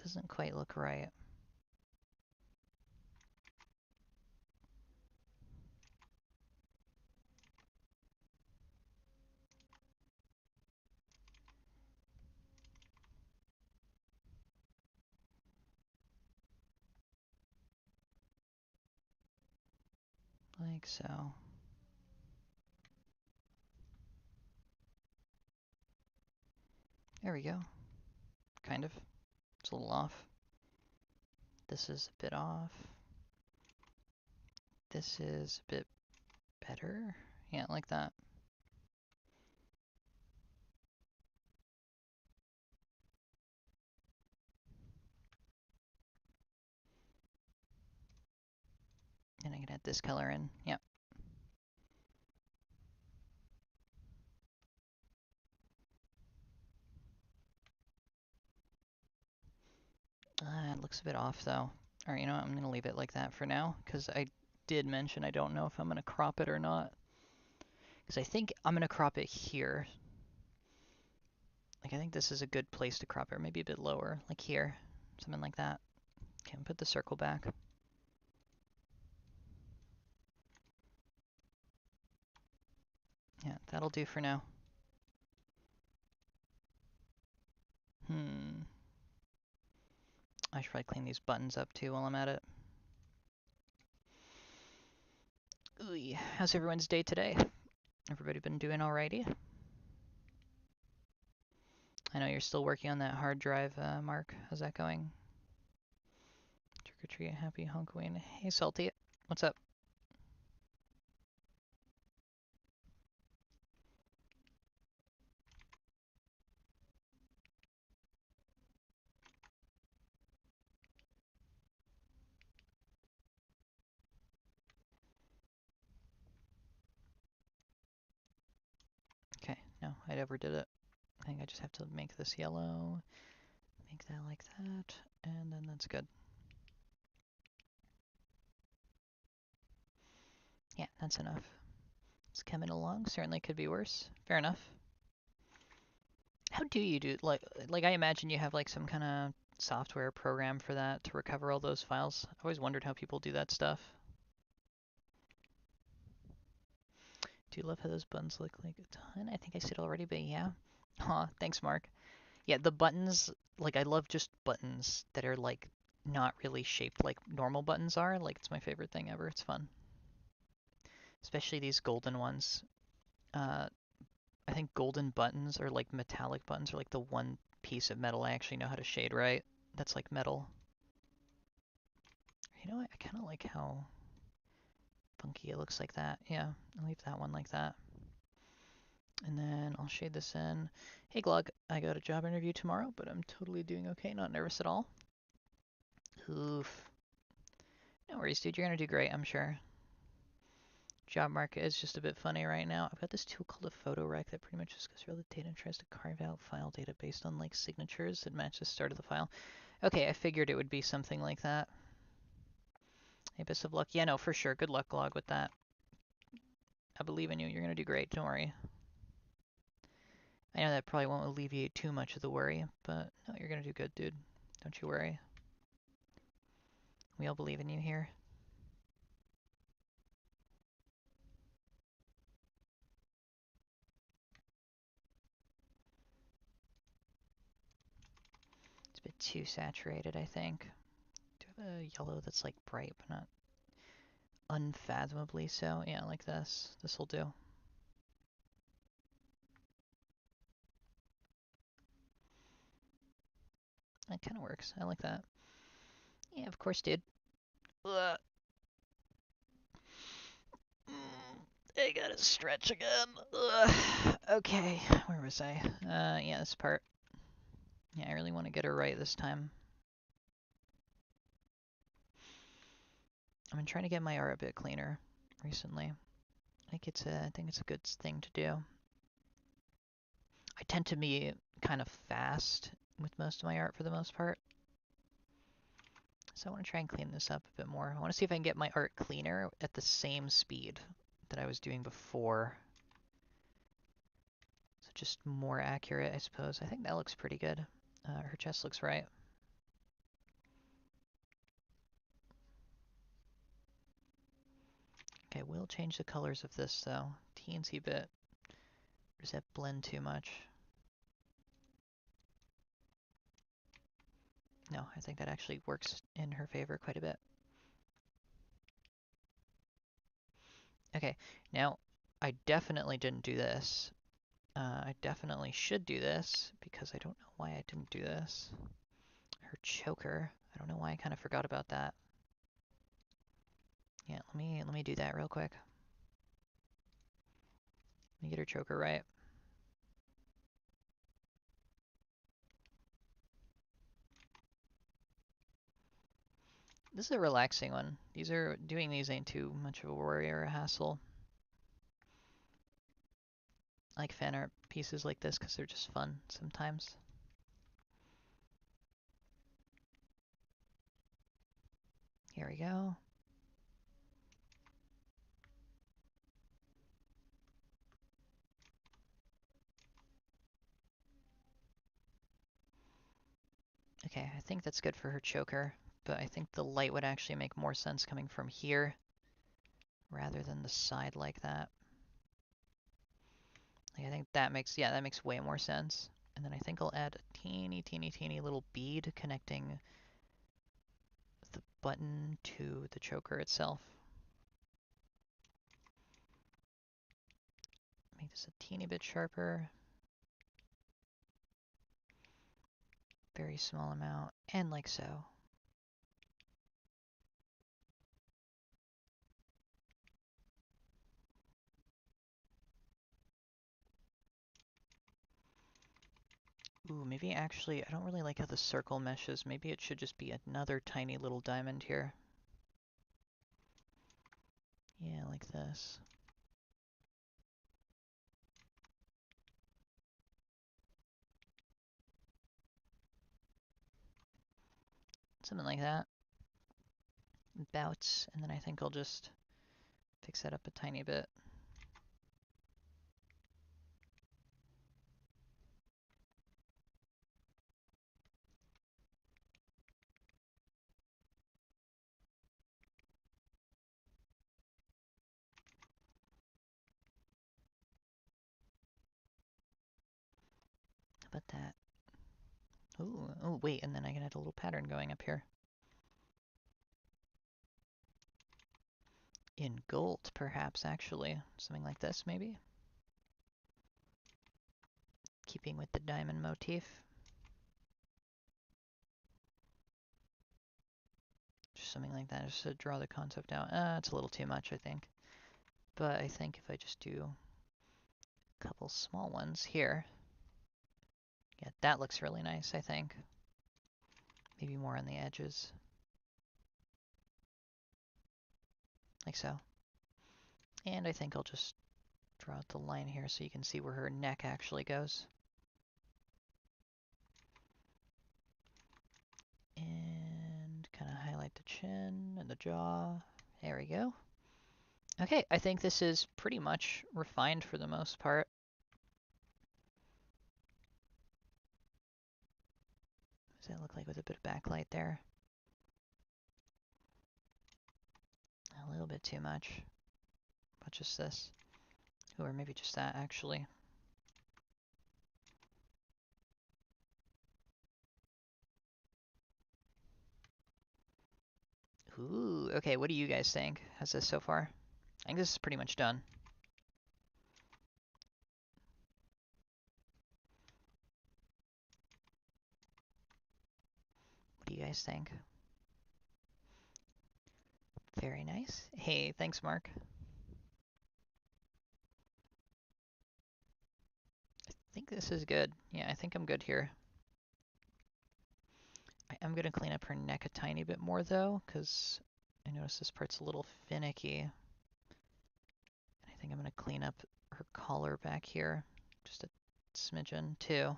doesn't quite look right. Like so. There we go. Kind of. It's a little off. This is a bit off. This is a bit better. Yeah, like that. And I can add this color in. Yep. It looks a bit off though. Alright, you know what? I'm gonna leave it like that for now, because I did mention I don't know if I'm gonna crop it or not. Because I think I'm gonna crop it here. Like, I think this is a good place to crop it, or maybe a bit lower, like here. Something like that. Okay, put the circle back. Yeah, that'll do for now. I should probably clean these buttons up too while I'm at it. Ooh, how's everyone's day today? Everybody been doing alrighty? I know you're still working on that hard drive, Mark. How's that going? Trick or treat, happy Halloween. Hey, Salty. What's up? Okay, no, I never did it. I think I just have to make this yellow, make that like that, and then that's good. Yeah, that's enough. It's coming along. Certainly could be worse. Fair enough. How do you do like I imagine you have like some kind of software program for that to recover all those files. I always wondered how people do that stuff. Do you love how those buttons look like a ton? I think I said already, but yeah. Aw, thanks, Mark. Yeah, the buttons, like I love just buttons that are like not really shaped like normal buttons are. Like it's my favorite thing ever. It's fun. Especially these golden ones. Uh, I think golden buttons or like metallic buttons are like the one piece of metal I actually know how to shade right. That's like metal. You know what? I kind of like how funky it looks like that. Yeah, I'll leave that one like that. And then I'll shade this in. Hey Glug, I got a job interview tomorrow, but I'm totally doing okay, not nervous at all. Oof. No worries, dude, you're gonna do great, I'm sure. Job market is just a bit funny right now. I've got this tool called a photo rec that pretty much just goes through all the data and tries to carve out file data based on like signatures that match the start of the file. Okay, I figured it would be something like that. Hey, best of luck. Yeah, no, for sure. Good luck, Glog, with that. I believe in you. You're gonna do great. Don't worry. I know that probably won't alleviate too much of the worry, but no, you're gonna do good, dude. Don't you worry. We all believe in you here. It's a bit too saturated, I think. Do you have a yellow that's like bright, but not unfathomably so? Yeah, like this. This'll do. That kind of works. I like that. Yeah, of course, dude. Ugh. I gotta stretch again. Ugh. Okay, where was I? Yeah, this part. Yeah, I really want to get her right this time. I've been trying to get my art a bit cleaner recently. I think it's a good thing to do. I tend to be kind of fast with most of my art for the most part. So I want to try and clean this up a bit more. I want to see if I can get my art cleaner at the same speed that I was doing before. So just more accurate, I suppose. I think that looks pretty good. Her chest looks right. Okay, we'll change the colors of this though. Teensy bit. Or does that blend too much? No, I think that actually works in her favor quite a bit. Okay, now I definitely didn't do this. I definitely should do this because I don't know why I didn't do this. Her choker. I don't know why I kind of forgot about that. Yeah, let me do that real quick. Let me get her choker right. This is a relaxing one. Doing these ain't too much of a worry or a hassle. I like fan art pieces like this because they're just fun sometimes. Here we go. Okay, I think that's good for her choker, but I think the light would actually make more sense coming from here rather than the side like that. Like, I think that makes, yeah, that makes way more sense. And then I think I'll add a teeny little bead connecting the button to the choker itself. Make this a teeny bit sharper. Very small amount, and like so. Ooh, maybe actually, I don't really like how the circle meshes. Maybe it should just be another tiny little diamond here. Yeah, like this. Something like that. About, and then I think I'll just fix that up a tiny bit. How about that? Ooh, oh wait, and then I can add a little pattern going up here. In gold, perhaps, actually. Something like this, maybe? Keeping with the diamond motif. Just something like that, just to draw the concept out. It's a little too much, I think. But I think if I just do a couple small ones here, yeah, that looks really nice, I think. Maybe more on the edges. Like so. And I think I'll just draw out the line here so you can see where her neck actually goes. And kind of highlight the chin and the jaw. There we go. Okay, I think this is pretty much refined for the most part. What does that look like with a bit of backlight there? A little bit too much. But just this. Ooh, or maybe just that, actually. Ooh, okay, what do you guys think? How's this so far? I think this is pretty much done. What do you guys think? Very nice. Hey, thanks, Mark. I think this is good. Yeah, I think I'm good here. I am going to clean up her neck a tiny bit more, though, because I notice this part's a little finicky. And I think I'm going to clean up her collar back here just a smidgen, too.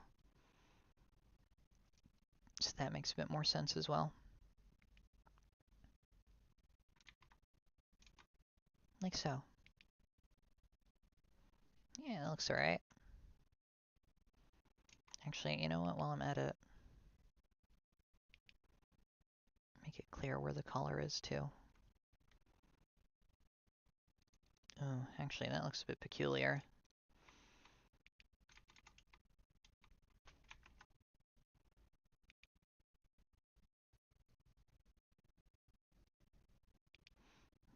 So that makes a bit more sense as well. Like so. Yeah, that looks alright. Actually, you know what? While I'm at it, make it clear where the collar is, too. Oh, actually, that looks a bit peculiar.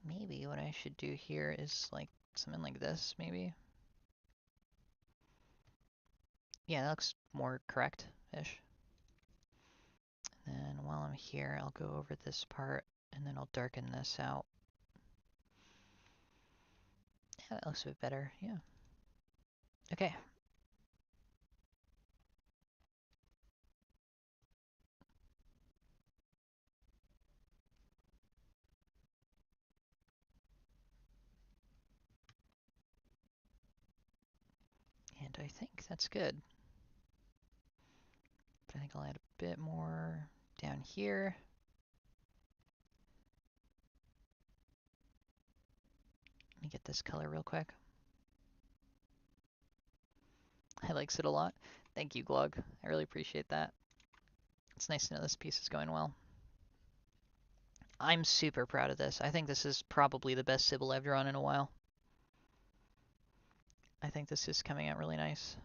Maybe what I should do here is like something like this, maybe. Yeah, that looks more correct-ish. And then while I'm here, I'll go over this part, and then I'll darken this out. Yeah, that looks a bit better, yeah. Okay. And I think that's good. But I think I'll add a bit more down here. me get this color real quick. I likes it a lot. Thank you, Glug. I really appreciate that. It's nice to know this piece is going well. I'm super proud of this. I think this is probably the best Sybil I've drawn in a while. I think this is coming out really nice.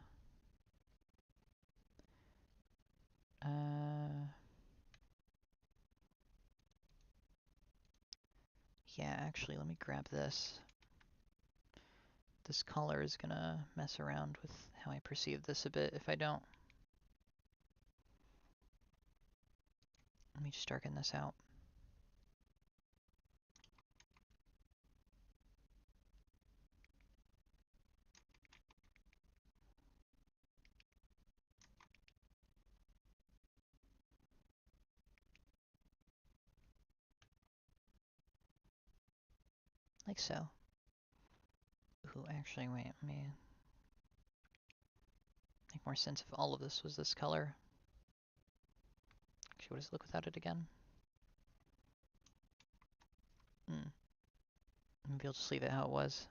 Yeah, actually, let me grab this. This color is gonna mess around with how I perceive this a bit if I don't. Let me just darken this out. Like so. Ooh, actually, wait, let me make more sense if all of this was this color. Actually, what does it look without it again? Maybe I'll just leave it how it was.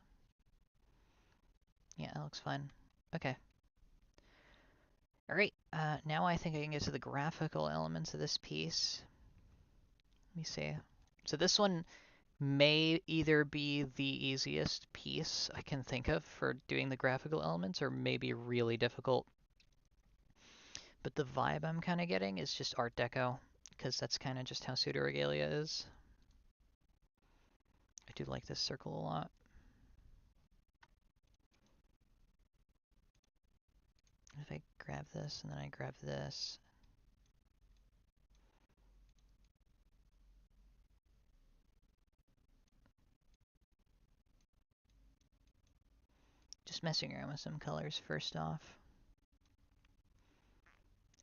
Yeah, that looks fine. Okay. Alright, now I think I can get to the graphical elements of this piece. Let me see. So this one may either be the easiest piece I can think of for doing the graphical elements, or maybe really difficult. But the vibe I'm kind of getting is just Art Deco, because that's kind of just how pseudo-regalia is. I do like this circle a lot. If I grab this, and then I grab this. Just messing around with some colors first off.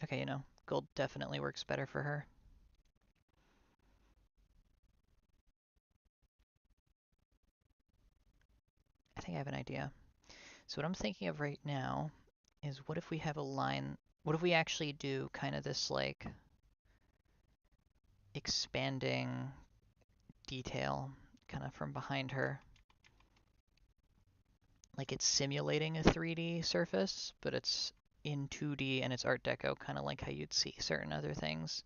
Okay, you know, gold definitely works better for her. I think I have an idea. So what I'm thinking of right now is, what if we have a line, what if we actually do kind of this like expanding detail kind of from behind her. Like it's simulating a 3D surface, but it's in 2D and it's Art Deco, kind of like how you'd see certain other things.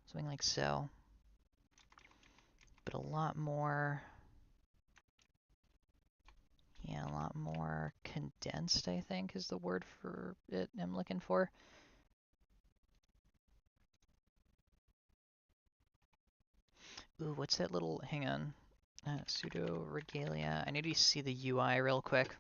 Something like so. But a lot more, yeah, a lot more condensed, I think is the word for it I'm looking for. Ooh, what's that little, hang on. Pseudo regalia. I need to see the UI real quick.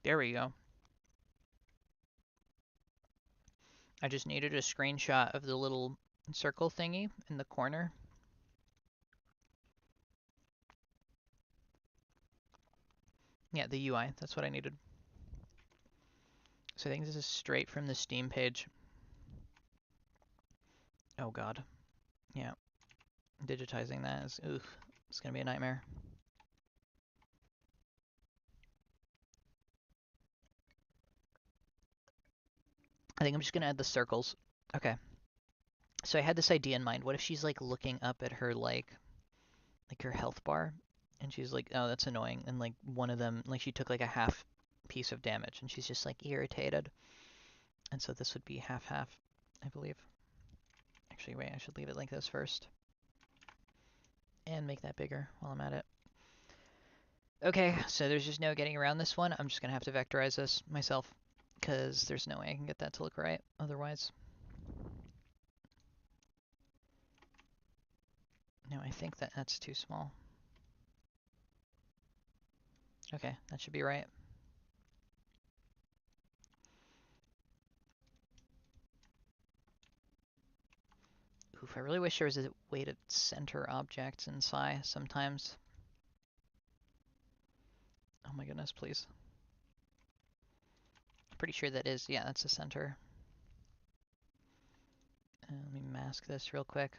There we go. I just needed a screenshot of the little circle thingy in the corner. Yeah, the UI, that's what I needed. So I think this is straight from the Steam page. Oh god. Yeah. Digitizing that is, oof, it's gonna be a nightmare. I think I'm just gonna add the circles. Okay. So I had this idea in mind. What if she's like looking up at her like her health bar, and she's like, oh, that's annoying, and like one of them, like she took like a half piece of damage, and she's just like irritated. And so this would be half-half, I believe. Actually, wait, I should leave it like this first. And make that bigger while I'm at it. Okay, so there's just no getting around this one. I'm just gonna have to vectorize this myself, because there's no way I can get that to look right otherwise. No, I think that that's too small. Okay, that should be right. Oof, I really wish there was a way to center objects in Psi sometimes. Oh my goodness, please. I'm pretty sure that is, yeah, that's the center. Let me mask this real quick.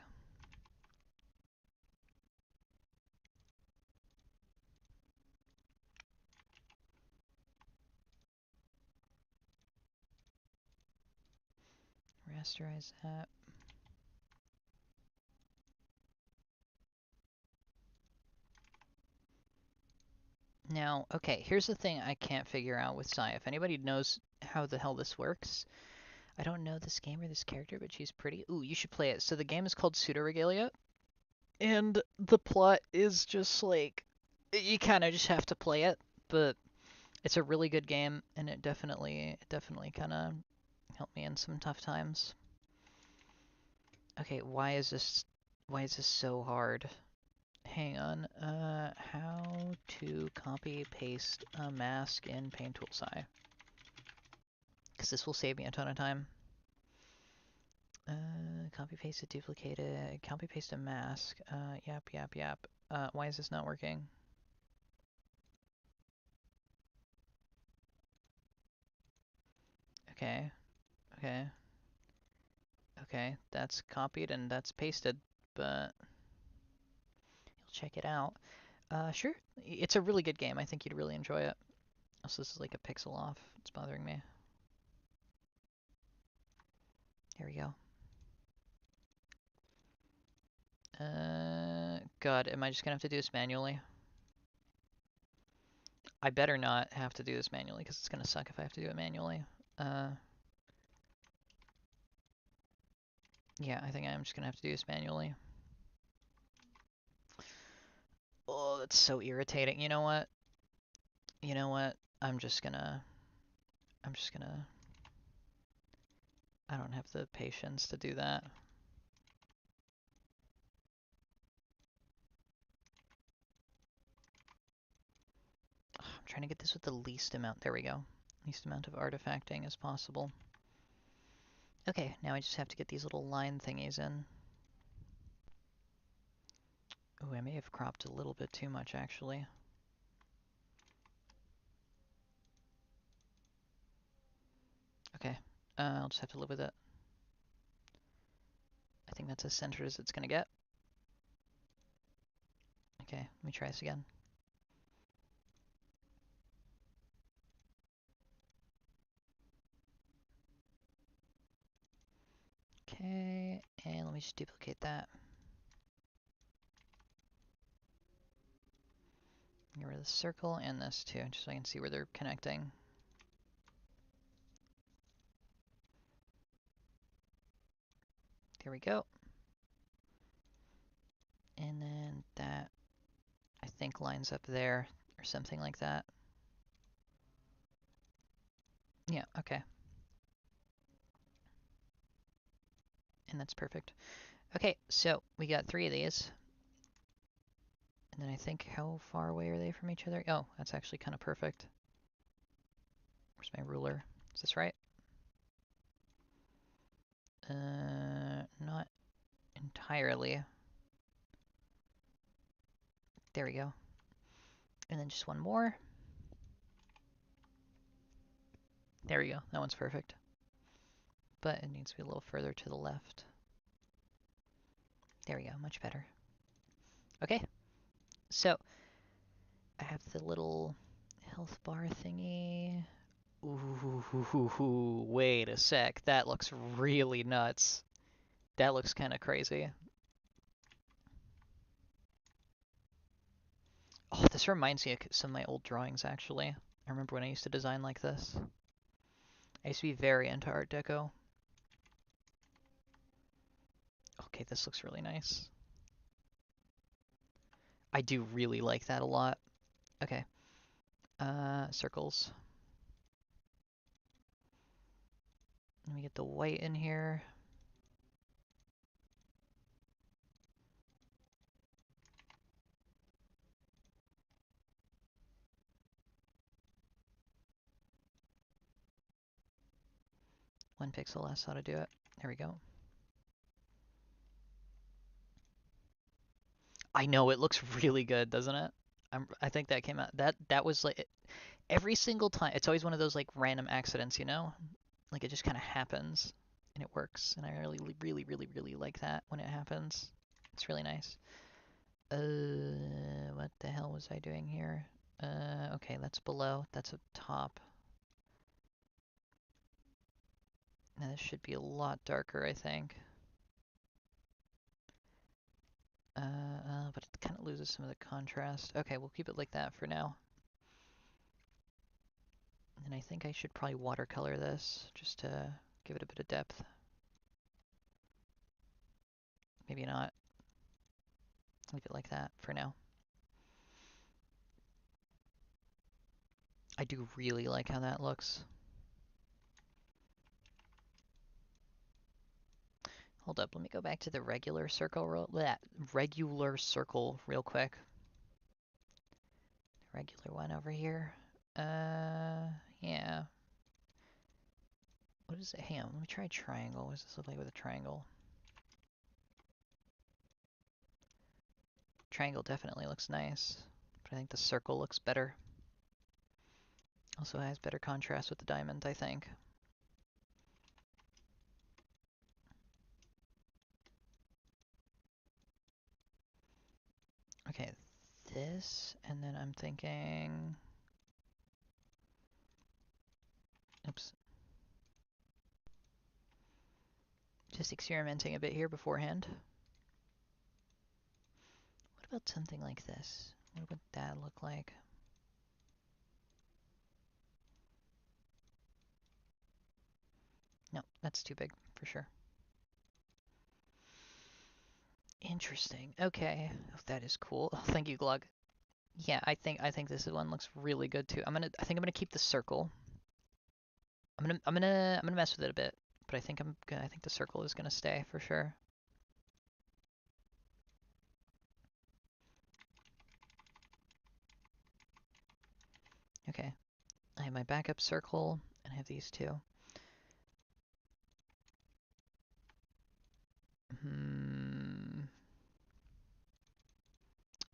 rasterize that. Now, okay, here's the thing I can't figure out with Sai. If anybody knows how the hell this works, I don't know this game or this character, but she's pretty. Ooh, you should play it. So the game is called Pseudo-Regalia, and the plot is just like, you kind of just have to play it, but it's a really good game, and it definitely kind of helped me in some tough times. Okay, why is this so hard? Hang on. How to copy paste a mask in Paint Tool Sai? Because this will save me a ton of time. Copy paste a duplicated. Copy paste a mask. Yap. Why is this not working? Okay. Okay, that's copied and that's pasted, but you'll check it out. Sure. It's a really good game. I think you'd really enjoy it. Also, this is like a pixel off. It's bothering me. There we go. God, am I just gonna have to do this manually? I better not have to do this manually, because it's gonna suck if I have to do it manually. Yeah, I think I'm just gonna have to do this manually. Oh, that's so irritating. You know what? I'm just gonna... I don't have the patience to do that. I'm trying to get this with the least amount. There we go. Least amount of artifacting as possible. Okay, now I just have to get these little line thingies in. Oh, I may have cropped a little bit too much, actually. Okay, I'll just have to live with it. I think that's as centered as it's gonna get. Okay, let me try this again. Okay, and let me just duplicate that. Get rid of the circle and this too, just so I can see where they're connecting. There we go. And then that, I think, lines up there, or something like that. Yeah, okay. And that's perfect. Okay, so we got 3 of these. And then I think, how far away are they from each other? Oh, that's actually kind of perfect. Where's my ruler? Is this right? Not entirely. There we go. And then just one more. There we go. That one's perfect. But it needs to be a little further to the left. There we go. Much better. Okay. So, I have the little health bar thingy. Ooh, wait a sec. That looks really nuts. That looks kind of crazy. Oh, this reminds me of some of my old drawings, actually. I remember when I used to design like this. I used to be very into Art Deco. Okay, this looks really nice. I do really like that a lot. Okay. Circles. Let me get the white in here. One pixel less, how to do it. There we go. I know, it looks really good, doesn't it? I think that came out. That was like every single time. It's always one of those like random accidents, you know? Like it just kind of happens and it works. And I really like that when it happens. It's really nice. What the hell was I doing here? Okay, that's below. That's up top. Now this should be a lot darker, I think. But it kind of loses some of the contrast. Okay, we'll keep it like that for now. And I think I should probably watercolor this just to give it a bit of depth. Maybe not. Leave it like that for now. I do really like how that looks. Hold up, let me go back to the regular circle real quick. Regular one over here. Yeah. What is it? Hang on, let me try triangle. What does this look like with a triangle? Triangle definitely looks nice, but I think the circle looks better. Also has better contrast with the diamond, I think. Okay, this, and then I'm thinking... Oops. Just experimenting a bit here beforehand. What about something like this? What would that look like? No, that's too big for sure. Interesting. Okay, oh, that is cool. Oh, thank you, Glug. Yeah, I think this one looks really good too. I think I'm gonna keep the circle. I'm gonna mess with it a bit, but I think the circle is gonna stay for sure. Okay, I have my backup circle, and I have these two.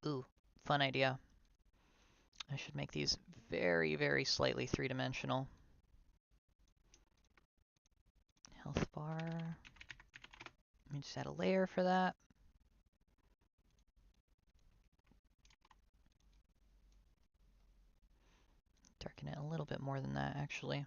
Ooh, fun idea. I should make these very, very slightly three-dimensional. Health bar. Let me just add a layer for that. Darken it a little bit more than that, actually.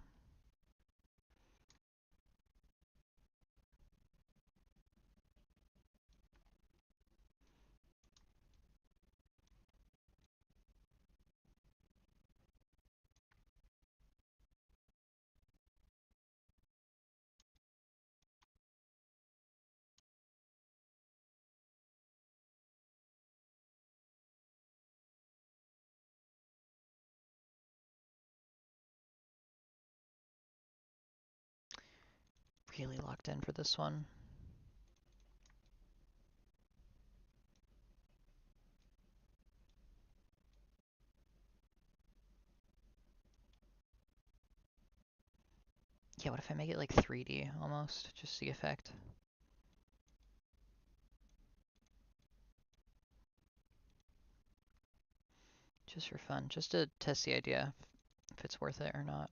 Really locked in for this one. Yeah, what if I make it like 3D almost? Just the effect. Just for fun. Just to test the idea if it's worth it or not.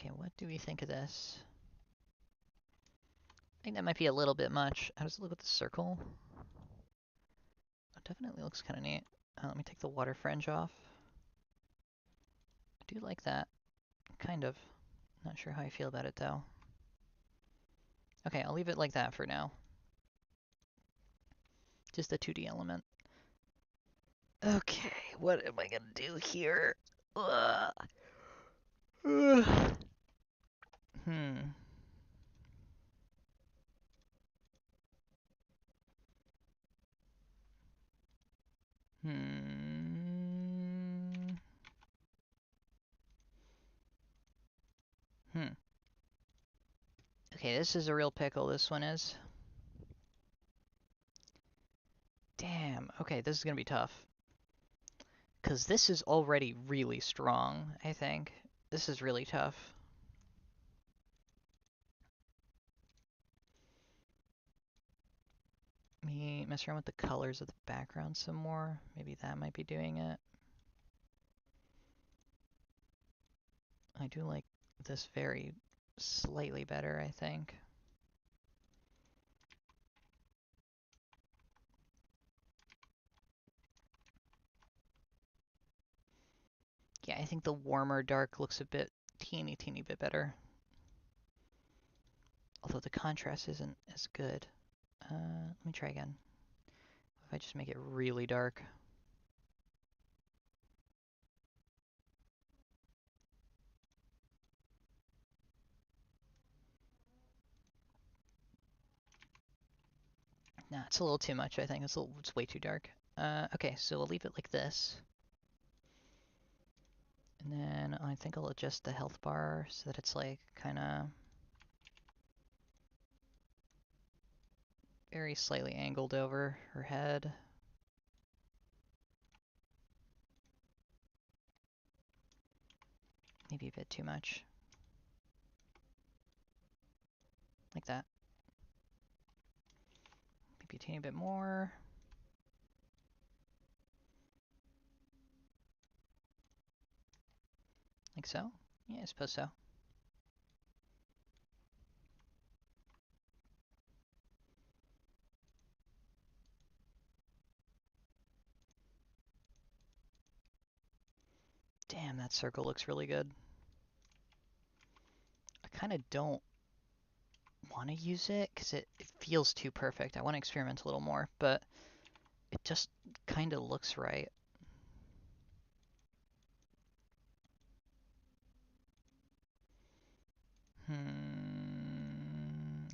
Okay, what do we think of this? I think that might be a little bit much. How does it look with the circle? It definitely looks kind of neat. Let me take the water fringe off. I do like that. Kind of. Not sure how I feel about it though. Okay, I'll leave it like that for now. Just a 2D element. Okay, what am I gonna do here? Ugh. Ugh. Hmm. Hmm. Hmm. Okay, this is a real pickle, this one is. Damn, okay, this is gonna be tough. Because this is already really strong, I think. This is really tough. Me mess around with the colors of the background some more. Maybe that might be doing it. I do like this very slightly better, I think. Yeah, I think the warmer dark looks a bit teeny bit better. Although the contrast isn't as good. Let me try again. If I just make it really dark. Nah, it's a little too much, I think. It's way too dark. Okay, so we'll leave it like this. And then I think I'll adjust the health bar so that it's like kinda very slightly angled over her head. Maybe a bit too much. Like that. Maybe a teeny bit more. Like so? Yeah, I suppose so. Damn, that circle looks really good. I kind of don't want to use it because it feels too perfect. I want to experiment a little more, but it just kind of looks right. I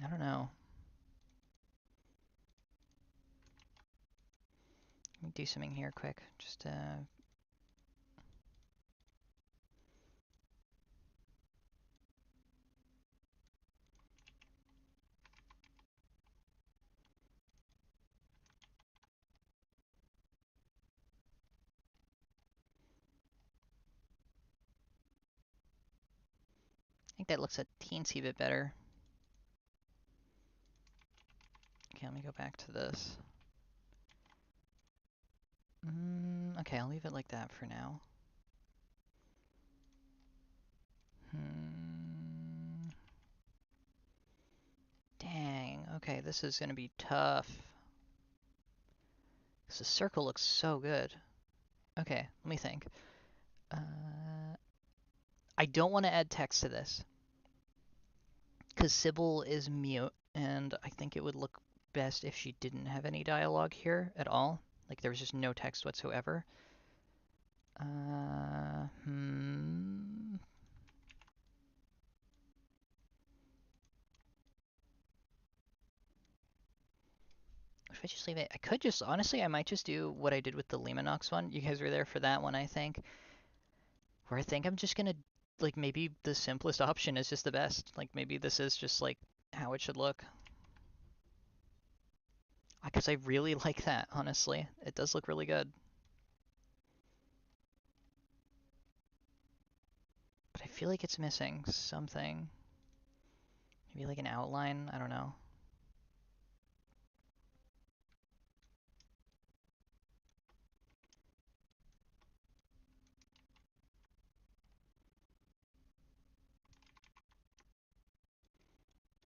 don't know. Let me do something here quick. Just I think that looks a teensy bit better. Okay, let me go back to this. Okay, I'll leave it like that for now. Dang, okay, this is gonna be tough. Because the circle looks so good. Okay, let me think. I don't want to add text to this. Because Sybil is mute, and I think it would look best if she didn't have any dialogue here at all. Like, there was just no text whatsoever. If I just leave it, I could just, honestly, I might just do what I did with the Lemanox one. You guys were there for that one, I think. Where I think I'm just gonna, like, maybe the simplest option is just the best. Like, maybe this is just, like, how it should look. Because I really like that, honestly. It does look really good. But I feel like it's missing something. Maybe like an outline? I don't know.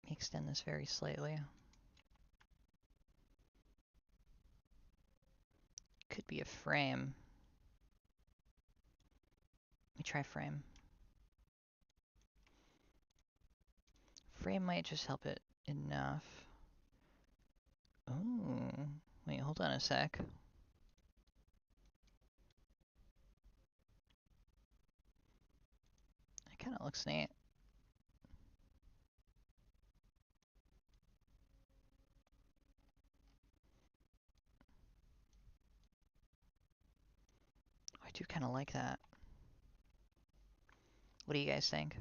Let me extend this very slightly. Could be a frame. Let me try frame. Frame might just help it enough. Oh, wait, hold on a sec. It kind of looks neat. I do kind of like that. What do you guys think?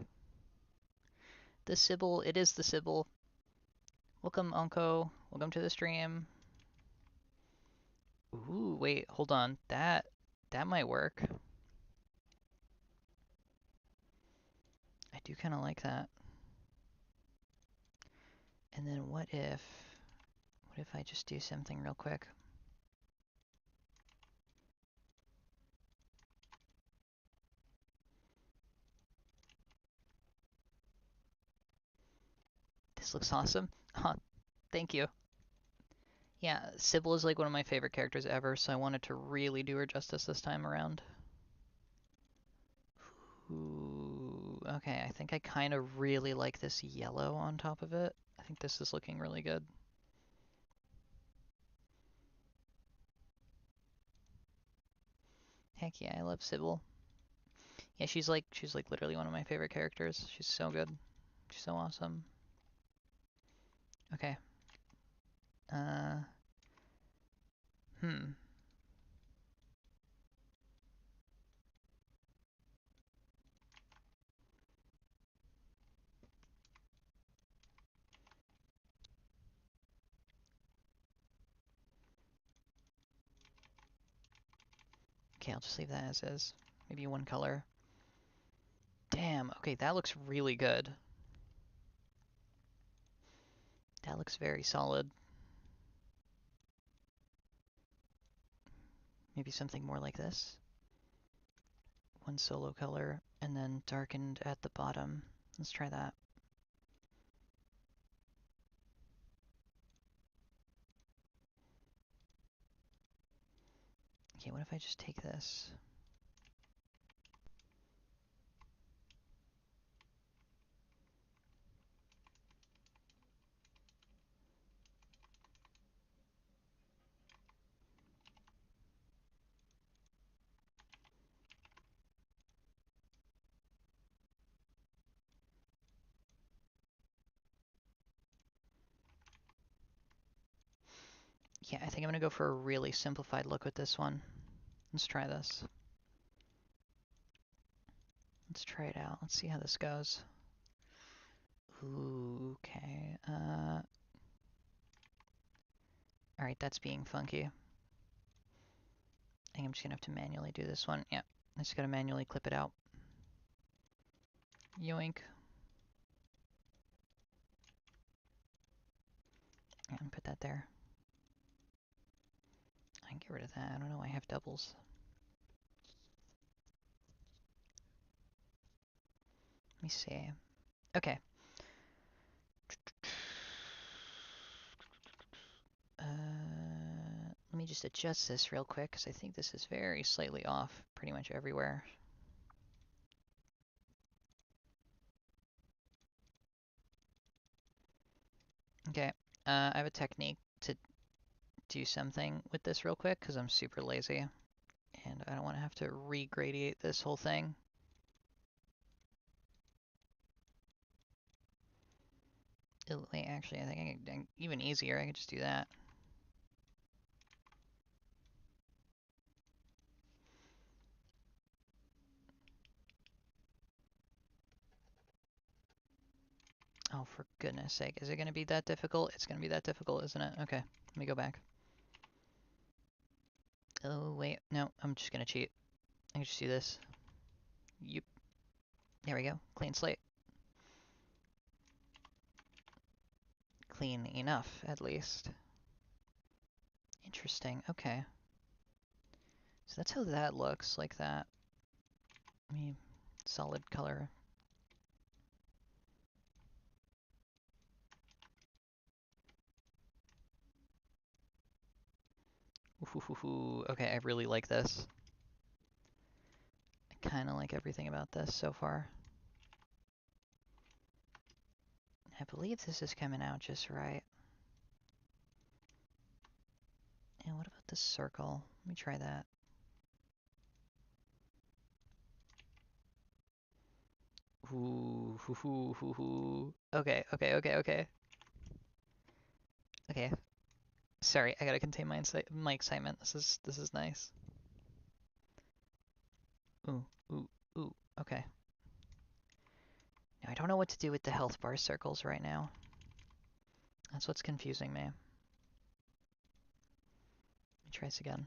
The Sybil, it is the Sybil. Welcome, Unko. Welcome to the stream. Ooh, wait, hold on. That might work. I do kind of like that. And then what if I just do something real quick? This looks awesome. Huh, thank you. Yeah, Sybil is like one of my favorite characters ever, so I wanted to really do her justice this time around. Okay, I think I kind of really like this yellow on top of it. I think this is looking really good. Heck yeah, I love Sybil. Yeah, she's like literally one of my favorite characters. She's so good. She's so awesome. Okay. Uh, hmm. Okay, I'll just leave that as is. Maybe one color. Damn, okay, that looks really good. That looks very solid. Maybe something more like this. One solo color, and then darkened at the bottom. Let's try that. Okay, what if I just take this? Yeah, I think I'm gonna go for a really simplified look with this one. Let's try this. Let's try it out. Let's see how this goes. Ooh, okay. Alright, that's being funky. I think I'm just gonna have to manually do this one. Yeah, I just gotta manually clip it out. Yoink. And put that there. I can get rid of that. I don't know, I have doubles. Let me see. Okay. Let me just adjust this real quick, because I think this is very slightly off pretty much everywhere. Okay, I have a technique to do something with this real quick, because I'm super lazy, and I don't want to have to re-gradiate this whole thing. Wait, actually, I think I can, even easier, I can just do that. Oh, for goodness sake. Is it going to be that difficult? It's going to be that difficult, isn't it? Okay, let me go back. Oh, wait. No, I'm just going to cheat. I can just do this. Yep. There we go. Clean slate. Clean enough, at least. Interesting. Okay. So that's how that looks, like that. I mean, solid color. Ooh, okay, I really like this. I kind of like everything about this so far. I believe this is coming out just right. And what about the circle? Let me try that. Ooh. Okay. Okay. Sorry, I gotta contain my excitement. This is nice. Ooh, ooh, ooh. Okay. Now I don't know what to do with the health bar circles right now. That's what's confusing me. Let me try this again.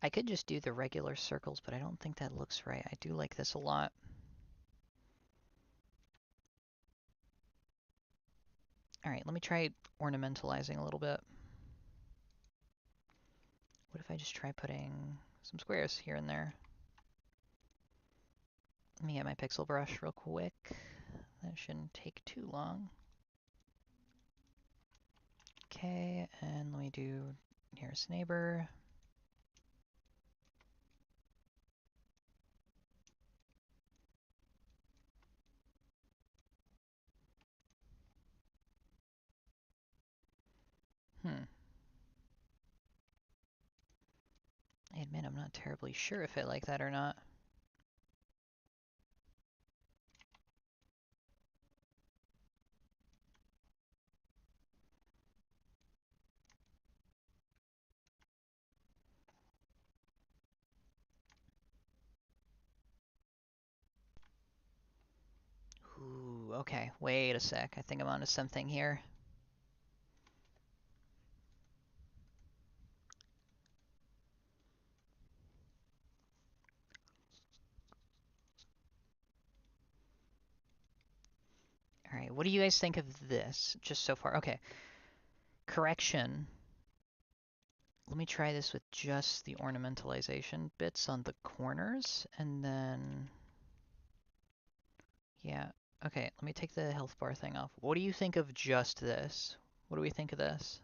I could just do the regular circles, but I don't think that looks right. I do like this a lot. Alright, let me try ornamentalizing a little bit. What if I just try putting some squares here and there? Let me get my pixel brush real quick. That shouldn't take too long. Okay, and let me do Nearest neighbor. I admit I'm not terribly sure if I like that or not. Ooh, okay, wait a sec. I think I'm onto something here. All right, what do you guys think of this, just so far? Okay, correction. Let me try this with just the ornamentalization bits on the corners, and then... Yeah, okay, let me take the health bar thing off. What do you think of just this? What do we think of this?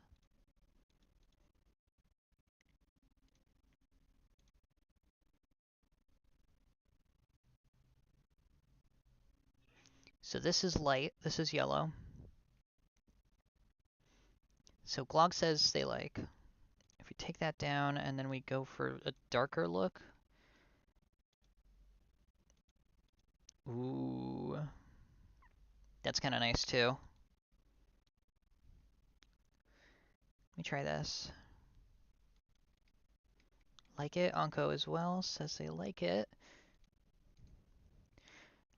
So this is light, this is yellow. So Glog says they like, if we take that down and then we go for a darker look. Ooh. That's kind of nice too. Let me try this. Like it. Onko as well says they like it.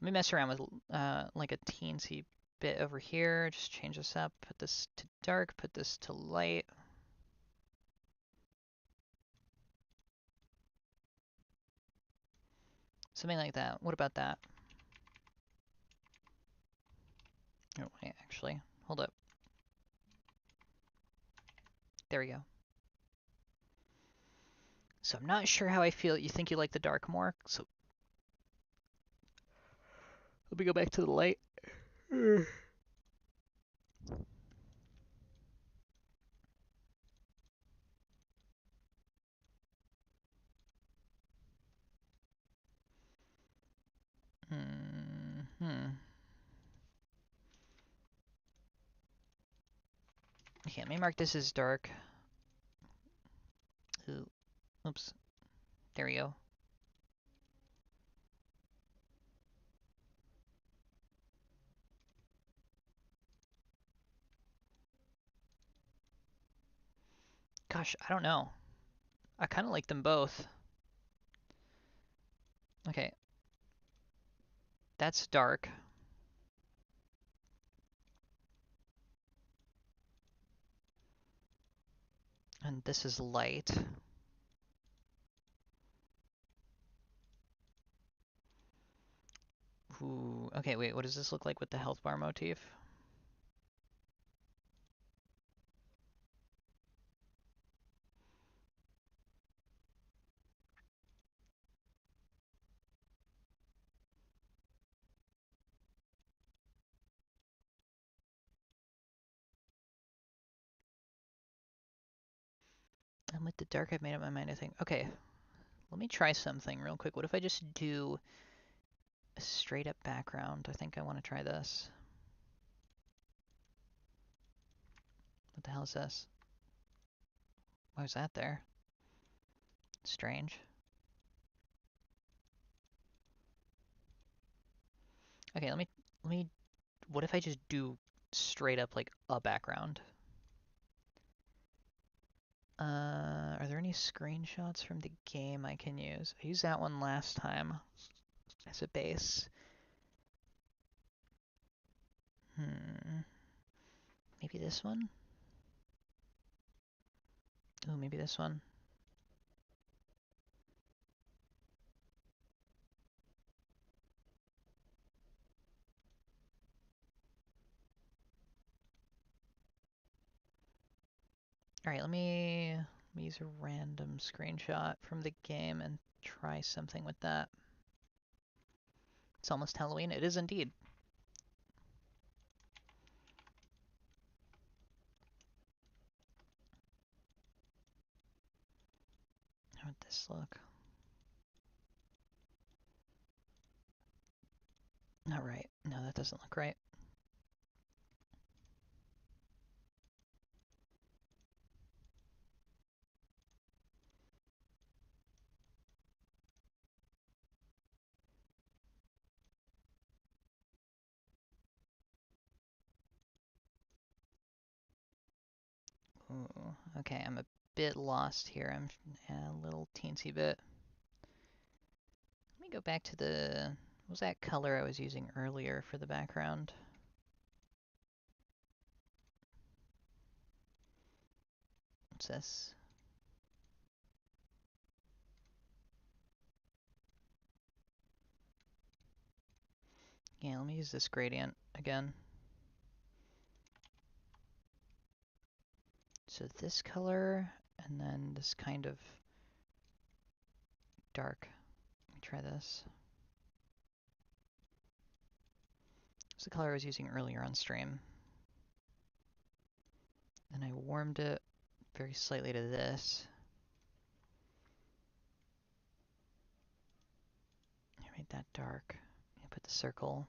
Let me mess around with like a teensy bit over here. Just change this up. Put this to dark. Put this to light. Something like that. What about that? Oh, wait, actually. Hold up. There we go. So I'm not sure how I feel. You think you like the dark more? So let me go back to the light. Okay, let me mark this as dark. Ooh, oops. There we go. Gosh, I don't know. I kind of like them both. Okay. That's dark. And this is light. Ooh, okay, wait, what does this look like with the health bar motif? And with the dark, I've made up my mind, I think. Okay, let me try something real quick. What if I just do a straight up background? I think I want to try this. What the hell is this? Why was that there? Strange. Okay, let me, what if I just do straight up like a background? Are there any screenshots from the game I can use? I used that one last time as a base. Maybe this one? Ooh, maybe this one. Alright, let me use a random screenshot from the game and try something with that. It's almost Halloween. It is indeed. How'd this look? Not right. No, that doesn't look right. Ooh, okay, I'm a bit lost here. I'm a little teensy bit. Let me go back to what was that color I was using earlier for the background? What's this? Yeah, let me use this gradient again. So this color, and then this kind of dark. Let me try this. It's the color I was using earlier on stream. Then I warmed it very slightly to this. I made that dark. I put the circle.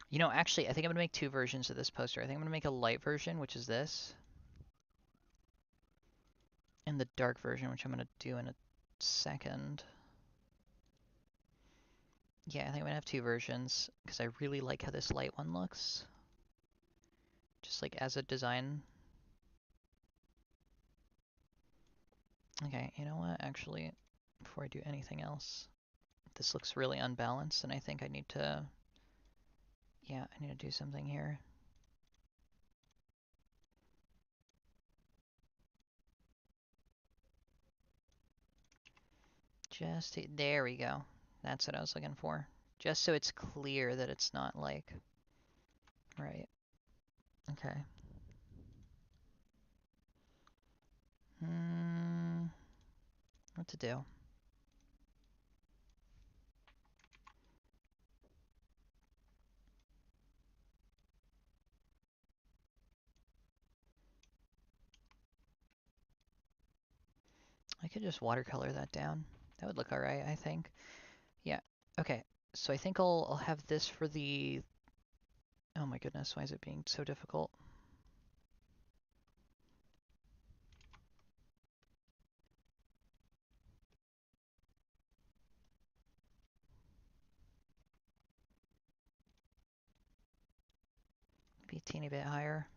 You know, actually, I think I'm going to make two versions of this poster. I think I'm going to make a light version, which is this, and the dark version, which I'm going to do in a second. Yeah, I think I'm going to have two versions, because I really like how this light one looks. Just like as a design. Okay, you know what? Actually, before I do anything else, this looks really unbalanced, and I think I need to, yeah, I need to do something here. Just, there we go. That's what I was looking for. Just so it's clear that it's not like, right. Okay. What to do? I could just watercolor that down. That would look alright, I think. Yeah, okay. So I think I'll have this for the... Oh my goodness, why is it being so difficult? Maybe a teeny bit higher.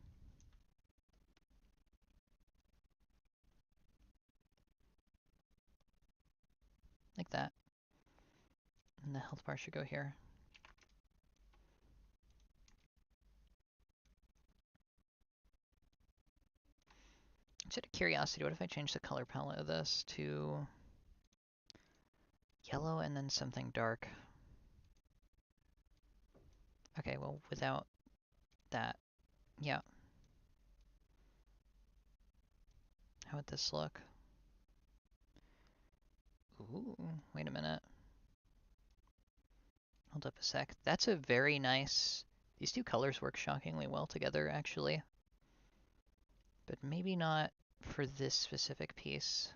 Like that. And the health bar should go here. Just out of curiosity, what if I change the color palette of this to yellow and then something dark? Okay, well, without that, yeah. How would this look? Ooh, wait a minute. Hold up a sec. That's a very nice... These two colors work shockingly well together, actually. But maybe not for this specific piece.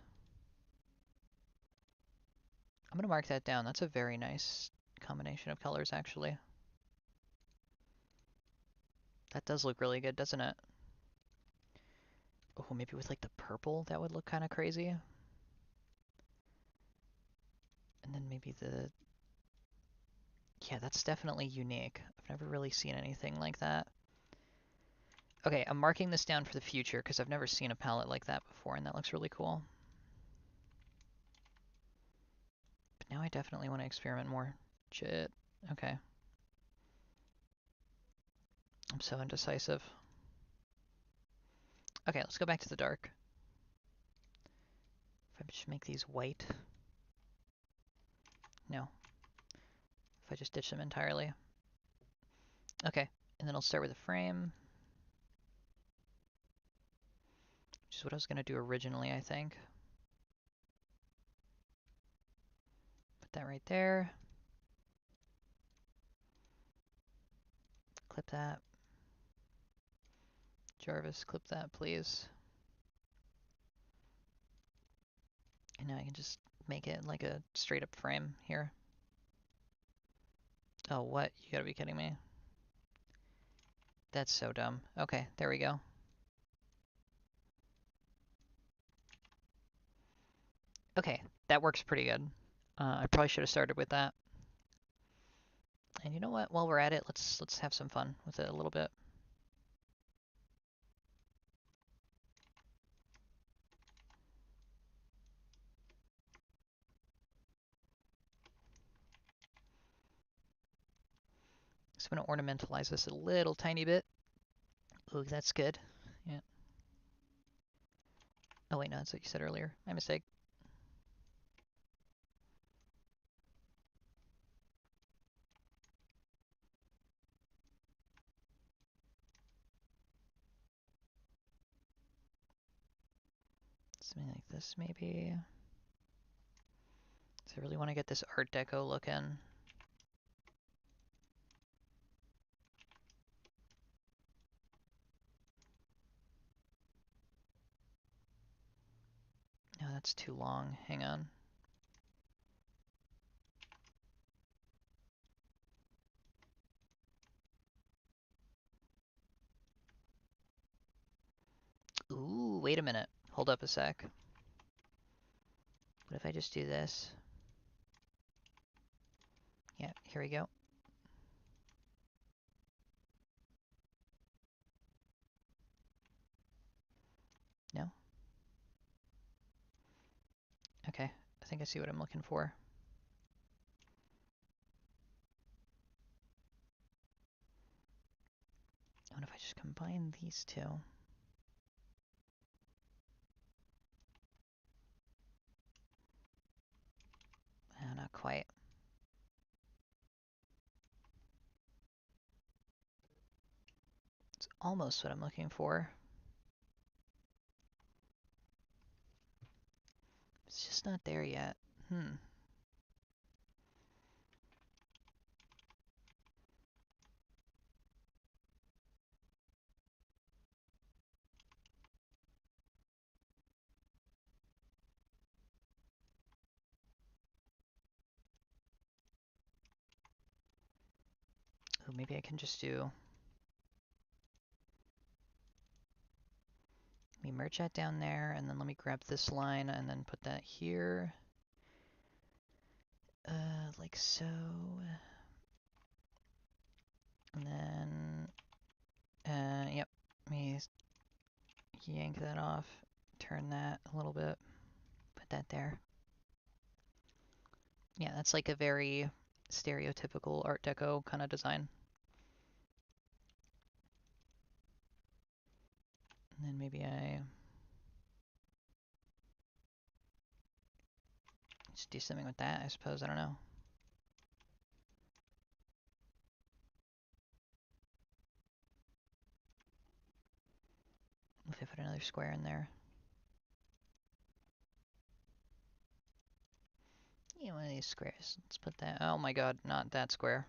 I'm going to mark that down. That's a very nice combination of colors, actually. That does look really good, doesn't it? Oh, maybe with like the purple, that would look kind of crazy. And then maybe the... Yeah, that's definitely unique. I've never really seen anything like that. Okay, I'm marking this down for the future because I've never seen a palette like that before, and that looks really cool. But now I definitely want to experiment more. Shit. Okay. I'm so indecisive. Okay, let's go back to the dark. If I just make these white. No. If I just ditch them entirely. Okay, and then I'll start with a frame. Which is what I was going to do originally, I think. Put that right there. Clip that. Jarvis, clip that, please. And now I can just make it like a straight up frame here. Oh, what? You gotta be kidding me. That's so dumb. Okay, there we go. Okay, that works pretty good. I probably should have started with that. And you know what? While we're at it, let's have some fun with it a little bit. So I'm going to ornamentalize this a little tiny bit. Ooh, that's good. Yeah. Oh wait, no, that's what you said earlier. My mistake. Something like this, maybe. So I really want to get this Art Deco look in. No, that's too long. Hang on. Ooh, wait a minute. Hold up a sec. What if I just do this? Yeah, here we go. No? Okay, I think I see what I'm looking for. What if I just combine these two? Oh, not quite. It's almost what I'm looking for. It's just not there yet. Hmm. Ooh, maybe I can just do... Let me merge that down there, and then let me grab this line and then put that here. Like so. And then, yep, let me yank that off, turn that a little bit, put that there. Yeah, that's like a very stereotypical Art Deco kind of design. And then maybe I just do something with that, I suppose, I don't know. If I put another square in there. Yeah, one of these squares. Let's put that. Oh my god, not that square.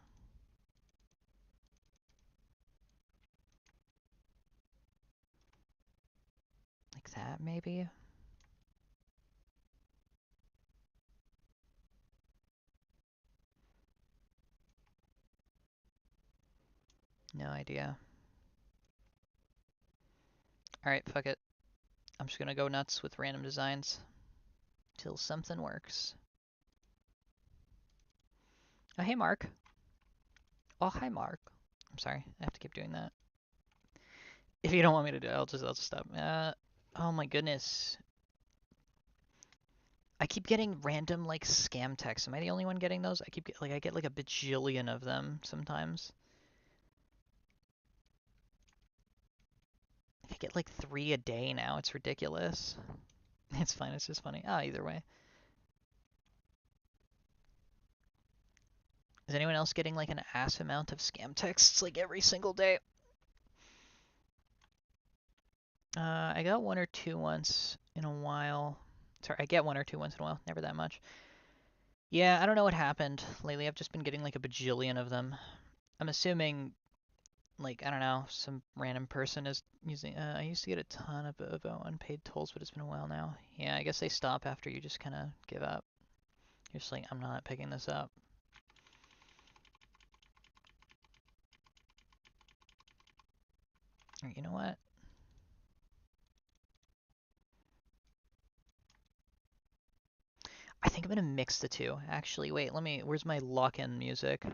Like that, maybe? No idea. Alright, fuck it. I'm just gonna go nuts with random designs till something works. Oh, hey, Mark. Oh, hi, Mark. I'm sorry, I have to keep doing that. If you don't want me to do it, I'll just stop. Oh my goodness. I keep getting random like scam texts. Am I the only one getting those? I get like a bajillion of them sometimes. I get like 3 a day now. It's ridiculous. It's fine. It's just funny. Either way. Is anyone else getting like an ass amount of scam texts like every single day? I got 1 or 2 once in a while. Sorry, I get 1 or 2 once in a while. Never that much. Yeah, I don't know what happened lately. I've just been getting like a bajillion of them. I'm assuming like, I don't know, some random person is using. I used to get a ton of unpaid tolls, but it's been a while now. Yeah, I guess they stop after you just kind of give up. You're just like, I'm not picking this up. Or, you know what? I think I'm gonna mix the two. Actually, wait, let me. Where's my lock-in music? I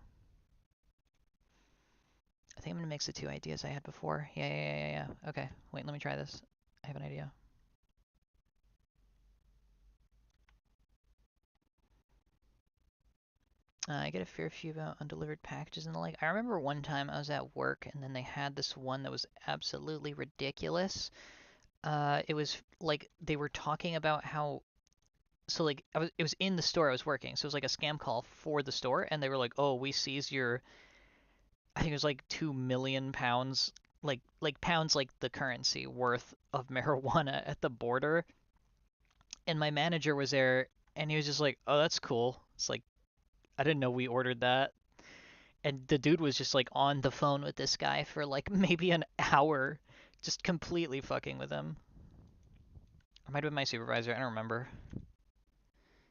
think I'm gonna mix the two ideas I had before. Yeah. Okay, wait, let me try this. I have an idea. I get a fair few about undelivered packages and the like. I remember one time I was at work and then they had this one that was absolutely ridiculous. It was like they were talking about how so like it was in the store I was working, so it was like a scam call for the store, and they were like, "Oh, we seized your I think it was like 2 million pounds, like pounds like the currency worth of marijuana at the border." And my manager was there, and he was just like, "Oh, that's cool." It's like I didn't know we ordered that. And the dude was just like on the phone with this guy for like maybe an hour, just completely fucking with him. Or might have been my supervisor. I don't remember.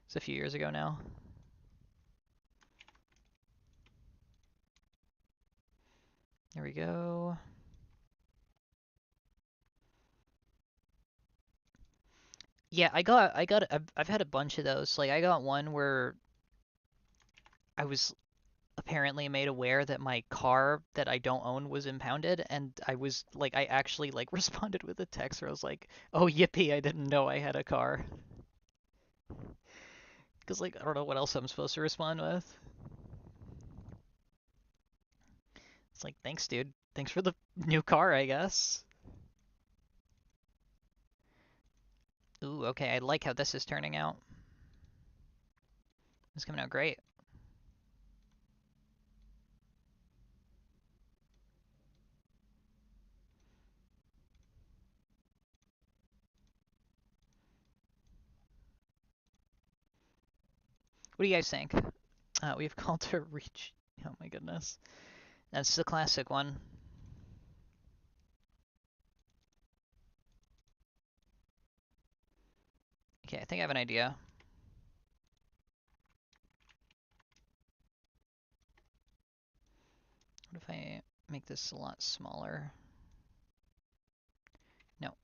It's a few years ago now. There we go. Yeah, I've had a bunch of those. Like I got one where I was apparently made aware that my car that I don't own was impounded, and I was like, I actually like responded with a text where I was like, "Oh yippee, I didn't know I had a car." Because like I don't know what else I'm supposed to respond with. It's like, thanks, dude. Thanks for the new car, I guess. Ooh, okay. I like how this is turning out. It's coming out great. What do you guys think? We've called to reach. Oh my goodness. That's the classic one. Okay, I think I have an idea. What if I make this a lot smaller? No.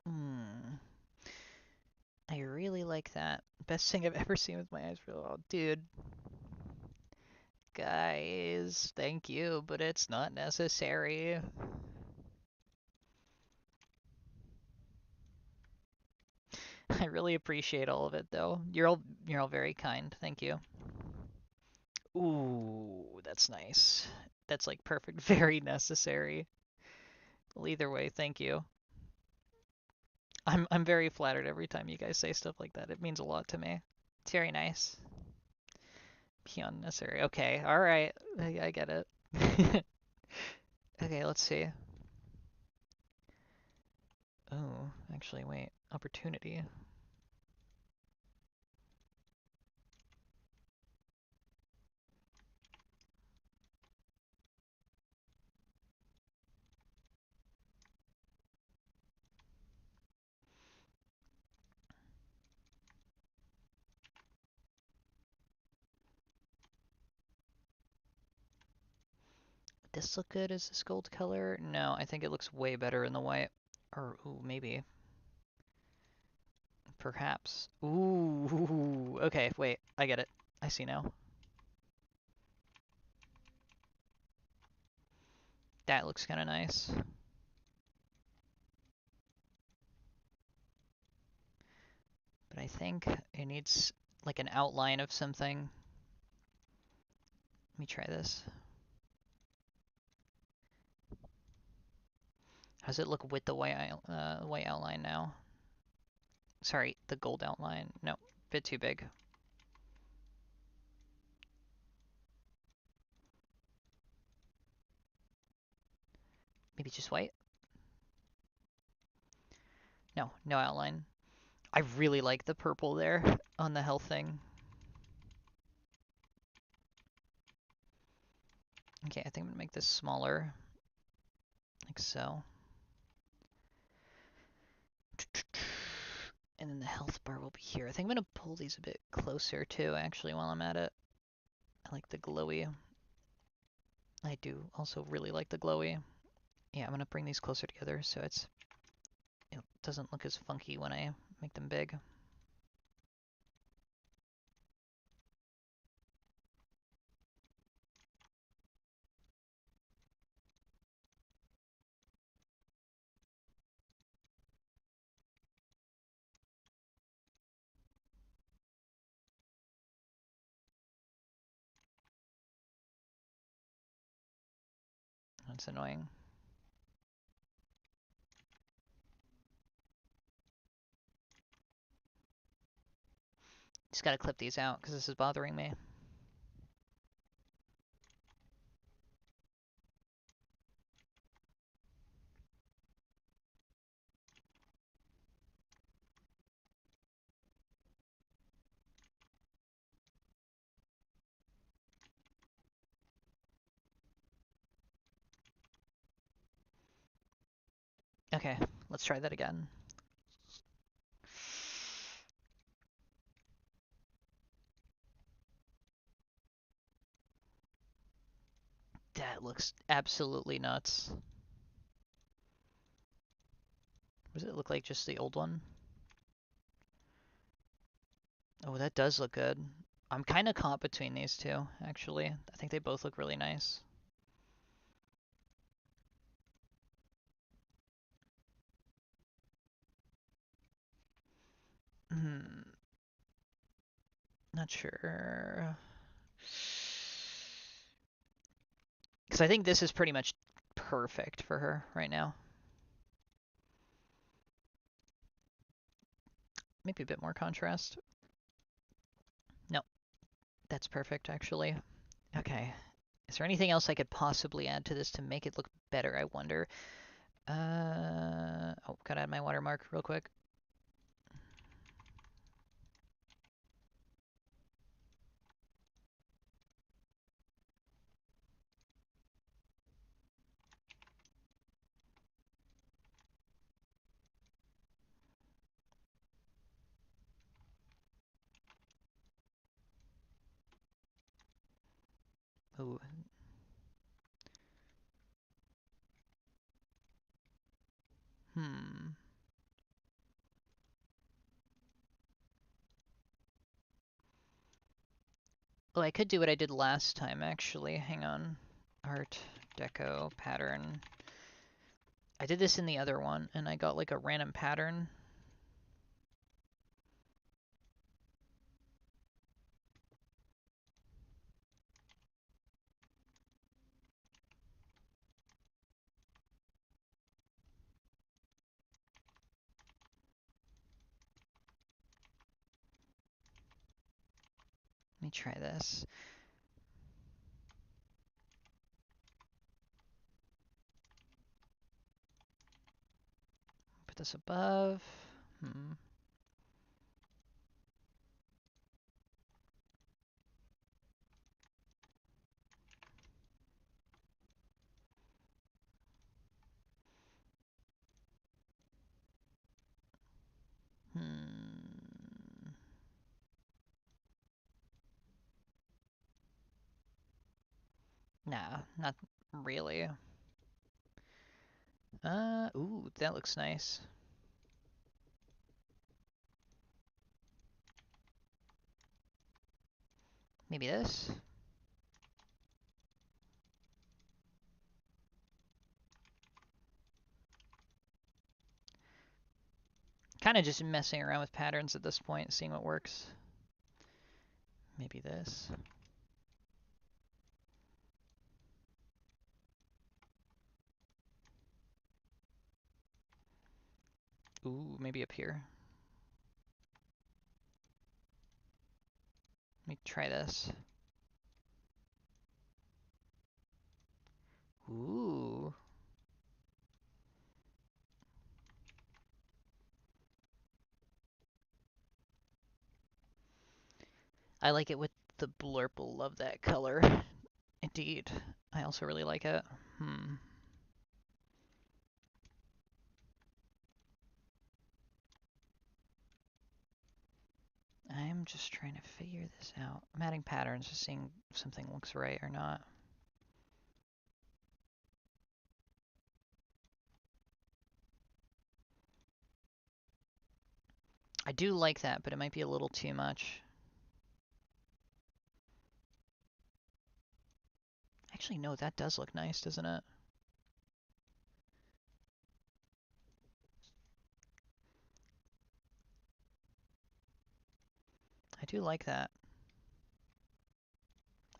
Hmm. I really like that. Best thing I've ever seen with my eyes for oh, dude. Guys, thank you, but it's not necessary. I really appreciate all of it though. You're all very kind. Thank you. Ooh, that's nice. That's like perfect. Very necessary. Well, either way, thank you. I'm very flattered every time you guys say stuff like that. It means a lot to me. It's very nice. Beyond necessary. Okay, all right. I get it. Okay, let's see. Oh, actually, wait. Opportunity. Would this look good as this gold color? No, I think it looks way better in the white. Or, ooh, maybe. Perhaps. Ooh, okay, wait. I get it. I see now. That looks kind of nice. But I think it needs like an outline of something. Let me try this. How does it look with the white outline now? Sorry, the gold outline. No, bit too big. Maybe just white? No, no outline. I really like the purple there on the health thing. Okay, I think I'm gonna make this smaller, like so. And then the health bar will be here. I think I'm gonna pull these a bit closer too, actually, while I'm at it. I like the glowy. I do also really like the glowy. Yeah, I'm gonna bring these closer together so it doesn't look as funky when I make them big. That's annoying. Just gotta clip these out because this is bothering me. Okay, let's try that again. That looks absolutely nuts. Does it look like just the old one? Oh, that does look good. I'm kind of caught between these two, actually. I think they both look really nice. Hmm. Not sure. Because I think this is pretty much perfect for her right now. Maybe a bit more contrast. No, that's perfect, actually. Okay. Is there anything else I could possibly add to this to make it look better, I wonder? Oh, gotta add my watermark real quick. Ooh. Hmm. Well, I could do what I did last time, actually. Hang on. Art, deco, pattern. I did this in the other one, and I got like a random pattern. Let me try this. Put this above. Hmm. Hmm. Nah, not really. Ooh, that looks nice. Maybe this? Kind of just messing around with patterns at this point, seeing what works. Maybe this. Ooh, maybe up here. Let me try this. Ooh. I like it with the blurple. Love that color. Indeed. I also really like it. I'm just trying to figure this out. I'm adding patterns, just seeing if something looks right or not. I do like that, but it might be a little too much. Actually, no, that does look nice, doesn't it? I do like that.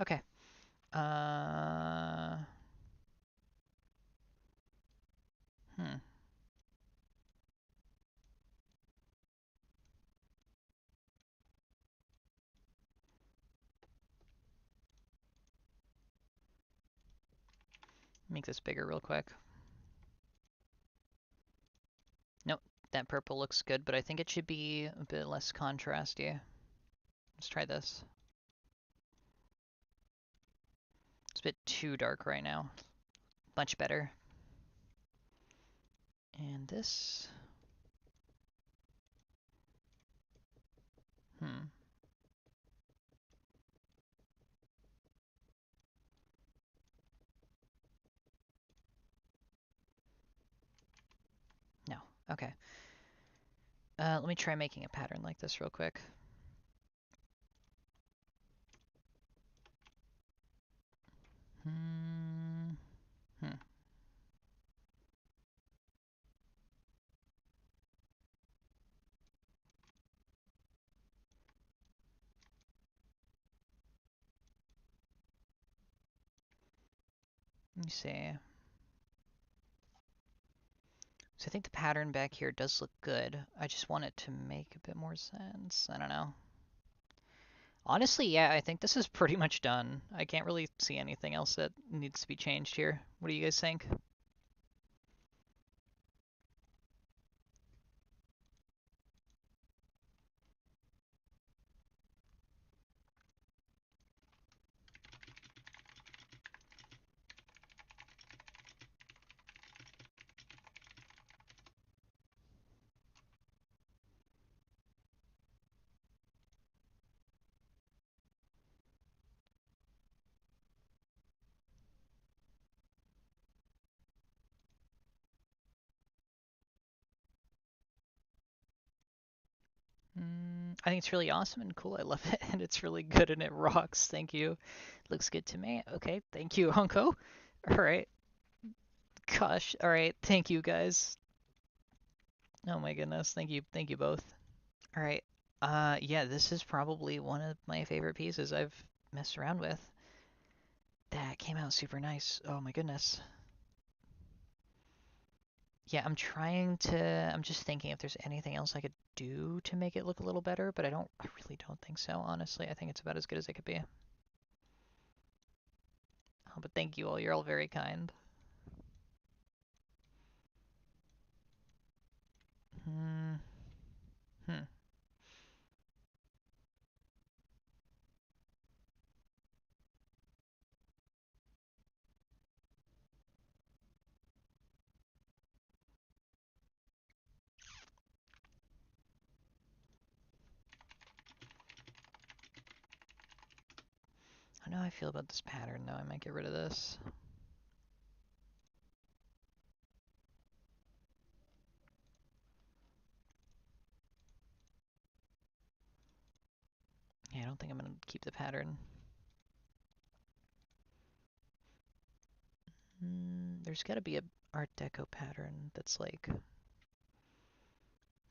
Okay. Uh, hmm. Make this bigger real quick. Nope, that purple looks good, but I think it should be a bit less contrasty. Let's try this. It's a bit too dark right now. Much better. And this. No. Okay. Let me try making a pattern like this real quick. Hmm. Let me see. So I think the pattern back here does look good. I just want it to make a bit more sense. I don't know. Honestly, yeah, I think this is pretty much done. I can't really see anything else that needs to be changed here. What do you guys think? I think it's really awesome and cool. I love it, and it's really good and it rocks. Thank you. Looks good to me. Okay, thank you, Honko. All right. Gosh. All right. Thank you, guys. Oh my goodness. Thank you both. All right. Yeah, this is probably one of my favorite pieces I've messed around with. That came out super nice. Oh my goodness. Yeah, I'm just thinking if there's anything else I could do to make it look a little better, but I really don't think so, honestly. I think it's about as good as it could be. Oh, but thank you all. You're all very kind. Hmm. Hmm. I know how I feel about this pattern, though. I might get rid of this. Yeah, I don't think I'm gonna keep the pattern. There's gotta be a Art Deco pattern that's like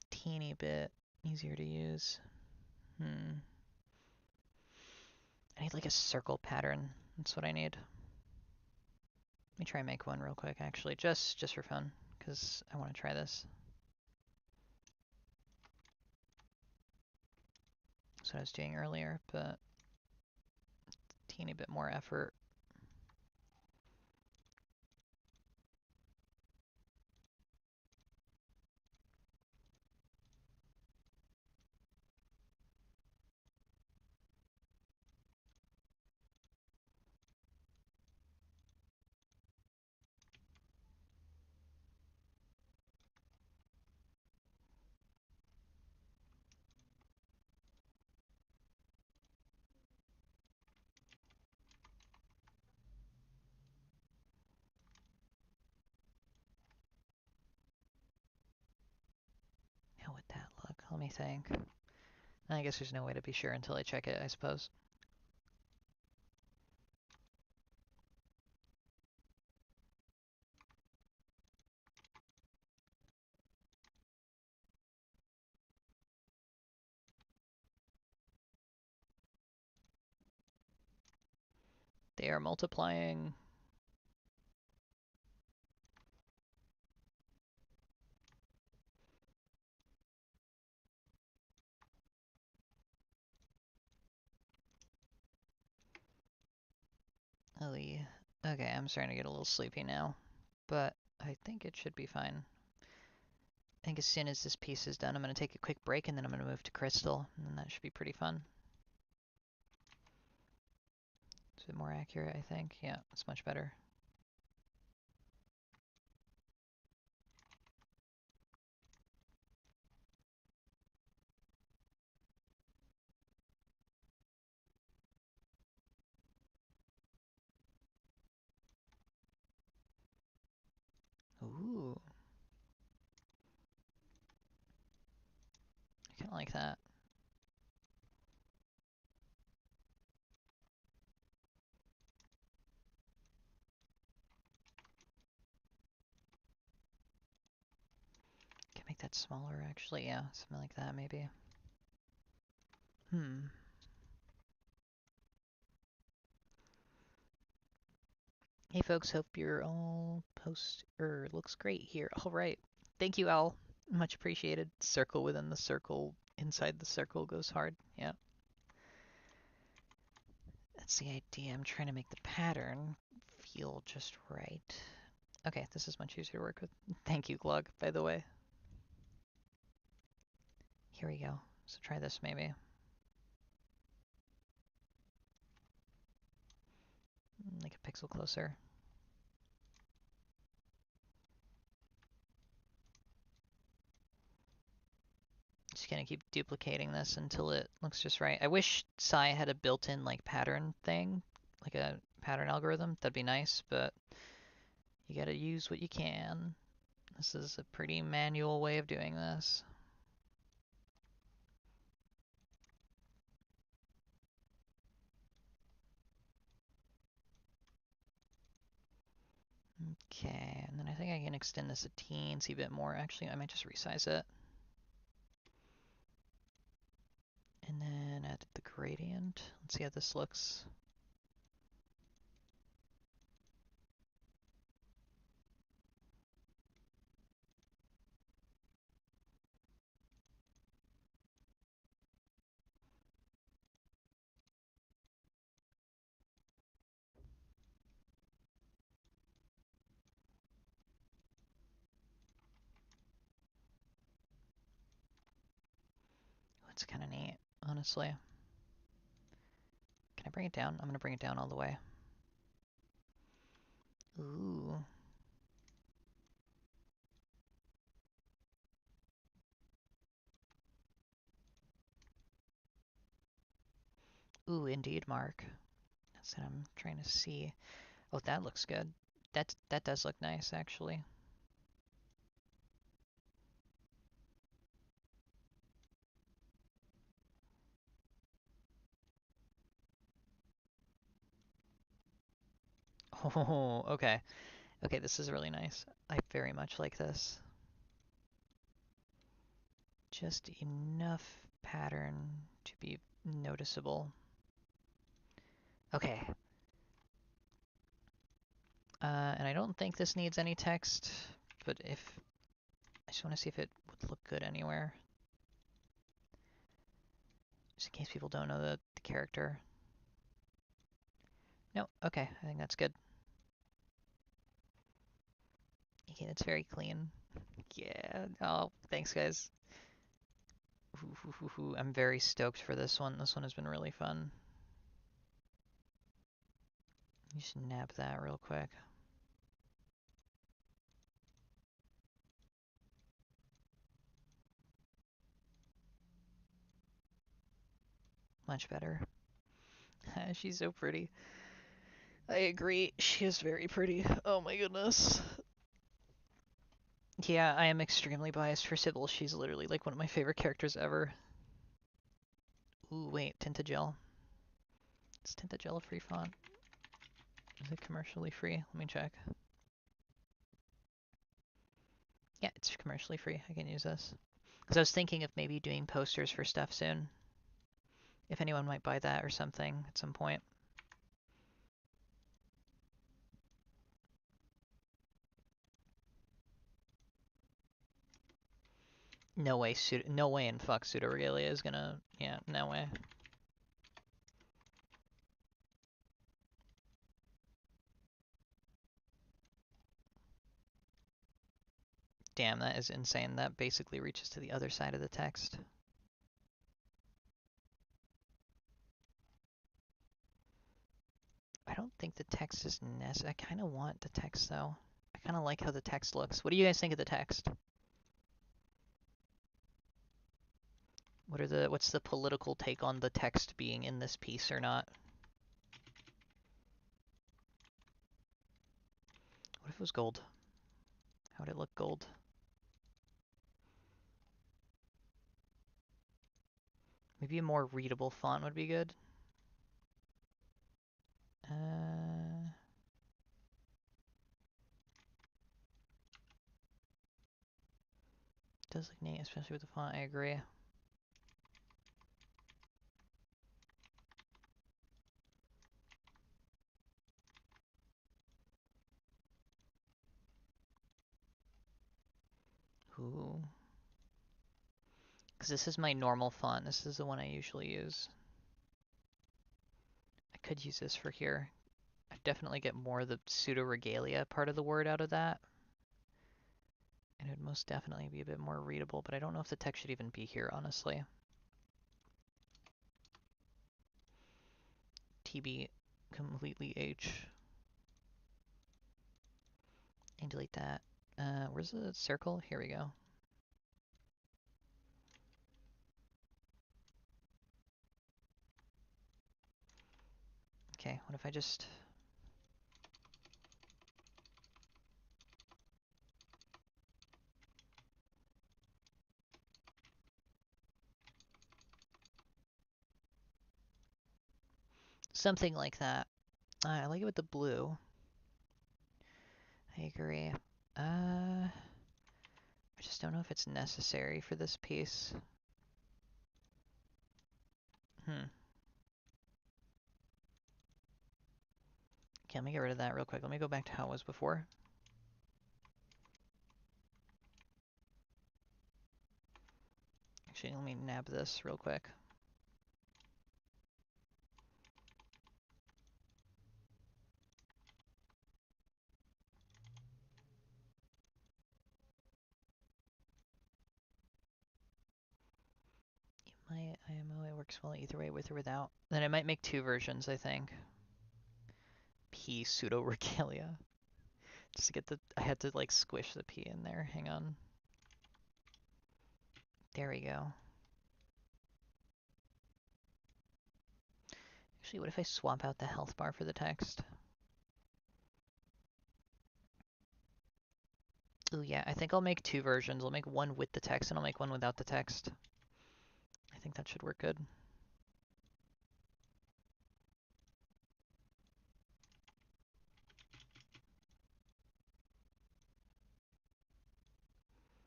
teeny bit easier to use. I need like a circle pattern. That's what I need. Let me try and make one real quick, actually, just for fun, because I want to try this. That's what I was doing earlier, but teeny bit more effort. Let me think. I guess there's no way to be sure until I check it, I suppose. They are multiplying. Oh, yeah. Okay, I'm starting to get a little sleepy now, but I think it should be fine. I think as soon as this piece is done, I'm going to take a quick break and then I'm going to move to Krystal, and that should be pretty fun. Is it more accurate, I think? Yeah, it's much better. Ooh. I kind of like that. Can make that smaller, actually. Yeah, something like that, maybe. Hey folks, hope your all looks great here. All right. Thank you, Al. Much appreciated. Circle within the circle, inside the circle goes hard. Yeah. That's the idea. I'm trying to make the pattern feel just right. Okay, this is much easier to work with. Thank you, Glug, by the way. Here we go. So try this maybe. Like a pixel closer. Just gonna keep duplicating this until it looks just right. I wish Sai had a built-in like pattern thing, like a pattern algorithm. That'd be nice, but you gotta use what you can. This is a pretty manual way of doing this. Okay, and then I think I can extend this a teensy bit more. Actually, I might just resize it. And then add the gradient. Let's see how this looks. It's kind of neat, honestly. Can I bring it down? I'm gonna bring it down all the way. Ooh. Ooh, indeed, Mark. That's what I'm trying to see. Oh, that looks good. That does look nice, actually. Oh, okay. Okay, this is really nice. I very much like this. Just enough pattern to be noticeable. Okay. And I don't think this needs any text, but if I just want to see if it would look good anywhere. Just in case people don't know the character. No, okay, I think that's good. Okay, that's very clean. Yeah, oh, thanks guys. I'm very stoked for this one. This one has been really fun. Just nab that real quick. Much better. She's so pretty. I agree. She is very pretty. Oh my goodness. Yeah, I am extremely biased for Sybil. She's literally like one of my favorite characters ever. Ooh, wait, Tintagel. Is Tintagel a free font? Is it commercially free? Let me check. Yeah, it's commercially free. I can use this. Because I was thinking of maybe doing posters for stuff soon. If anyone might buy that or something at some point. No way, no way in fuck Pseudo Regalia is gonna. Yeah, no way. Damn, that is insane. That basically reaches to the other side of the text. I don't think the text is necessary. I kind of want the text though. I kind of like how the text looks. What do you guys think of the text? What's the political take on the text being in this piece or not? What if it was gold? How would it look gold? Maybe a more readable font would be good. Designate, especially with the font, I agree. Ooh. Because this is my normal font. This is the one I usually use. I could use this for here. I definitely get more of the pseudo-regalia part of the word out of that. And it would most definitely be a bit more readable, but I don't know if the text should even be here, honestly. TB completely H. And delete that. Where's the circle? Here we go. Okay, what if I just... Something like that. I like it with the blue. I agree. I just don't know if it's necessary for this piece. Okay, let me get rid of that real quick. Let me go back to how it was before. Actually, let me nab this real quick. My IMO, it works well either way, with or without. Then I might make two versions, I think. P pseudo regalia. Just to get the, I had to like squish the P in there. Hang on. There we go. Actually, what if I swap out the health bar for the text? Ooh, yeah, I think I'll make two versions. I'll make one with the text and I'll make one without the text. I think that should work good.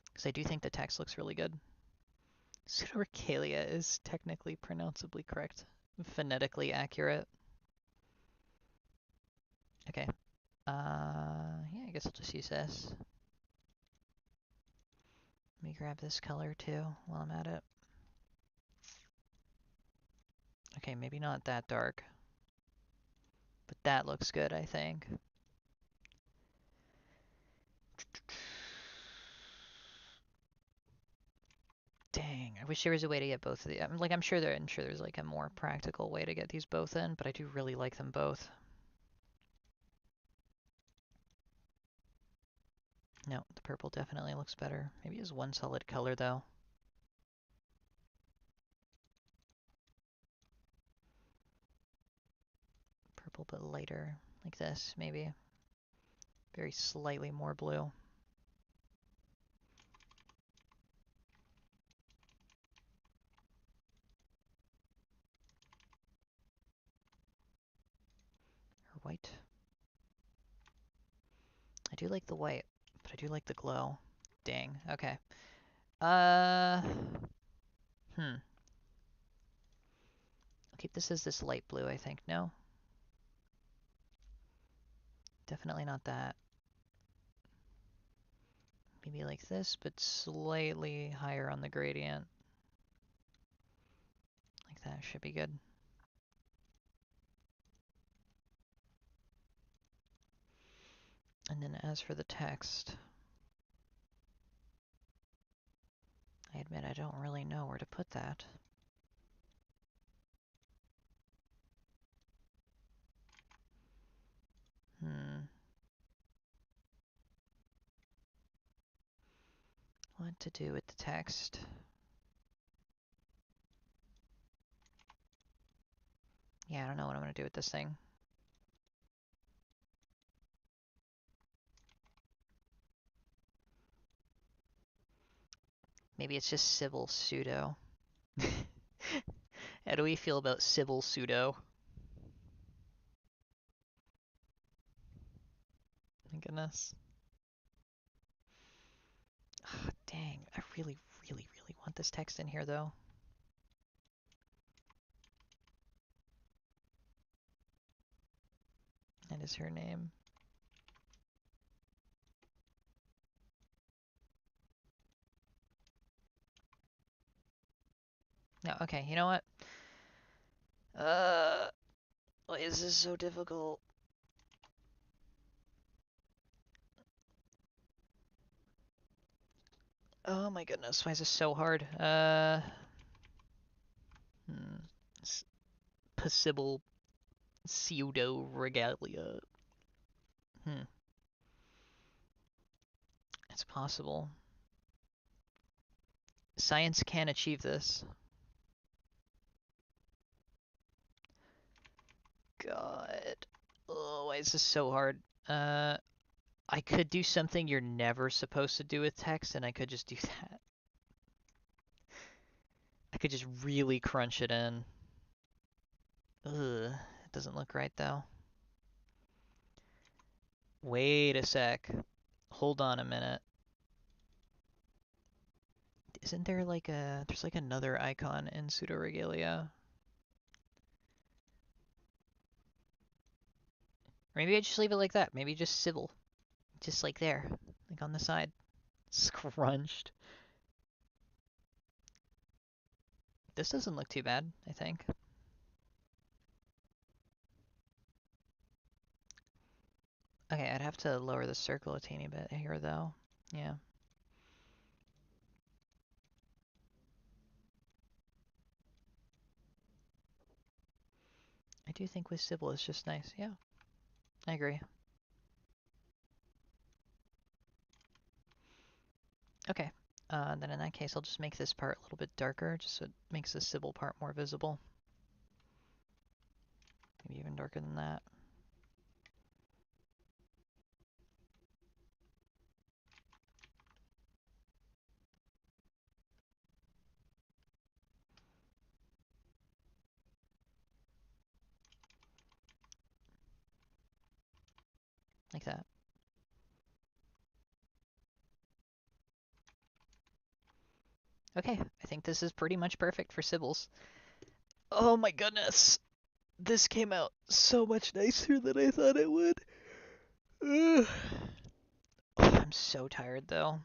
Because I do think the text looks really good. Pseudo-regalia is technically pronounceably correct. Phonetically accurate. Okay. Yeah, I guess I'll just use this. Let me grab this color too while I'm at it. Okay, maybe not that dark. But that looks good, I think. Dang, I wish there was a way to get both of the. I'm sure there's like a more practical way to get these both in, but I do really like them both. No, the purple definitely looks better. Maybe it's one solid color though. Purple but lighter, like this, maybe. Very slightly more blue. white? I do like the white, but I do like the glow. Dang. Okay. I'll keep this as this light blue, I think. No? Definitely not that. Maybe like this, but slightly higher on the gradient. Like that should be good. And then as for the text, I admit I don't really know where to put that. What to do with the text? Yeah, I don't know what I'm going to do with this thing. Maybe it's just Sybil pseudo. How do we feel about Sybil pseudo? My goodness. Oh, dang, I really, really, really want this text in here, though. That is her name. No, okay, you know what? Why is this so difficult? Oh my goodness, why is this so hard? Possible pseudo regalia. It's possible. Science can achieve this. God. Oh, why is this so hard? I could do something you're never supposed to do with text, and I could just do that. I could just really crunch it in. Ugh, it doesn't look right though. Wait a sec. Hold on a minute. Isn't there like there's like another icon in pseudoregalia? Or maybe I just leave it like that. Maybe just Sybil. Just like there. Like on the side. Scrunched. This doesn't look too bad, I think. Okay, I'd have to lower the circle a teeny bit here though. Yeah. I do think with Sybil it's just nice. Yeah, I agree. Okay, then in that case I'll just make this part a little bit darker, just so it makes the Sybil part more visible. Maybe even darker than that. Like that. Okay, I think this is pretty much perfect for Sybil's. Oh my goodness! This came out so much nicer than I thought it would. Ugh. Oh, I'm so tired though.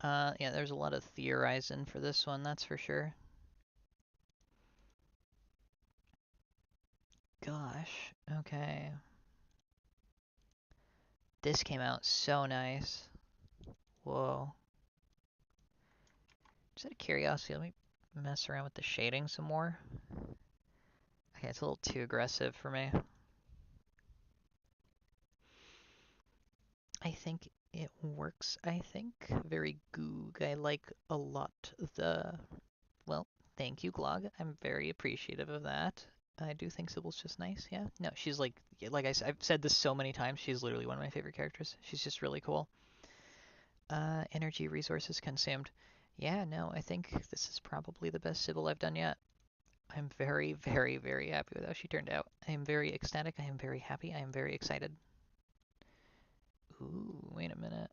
Yeah, there's a lot of theorizing for this one, that's for sure. Gosh, okay. This came out so nice. Whoa. Just out of curiosity, let me mess around with the shading some more. Okay, it's a little too aggressive for me. I think it works, I think. Very goog. I like a lot the... Well, thank you, Glog. I'm very appreciative of that. I do think Sybil's just nice, yeah. No, she's like I've said this so many times, she's literally one of my favorite characters. She's just really cool. Energy resources consumed. Yeah, no, I think this is probably the best Sybil I've done yet. I'm very, very, very happy with how she turned out. I am very ecstatic. I am very happy. I am very excited. Ooh, wait a minute.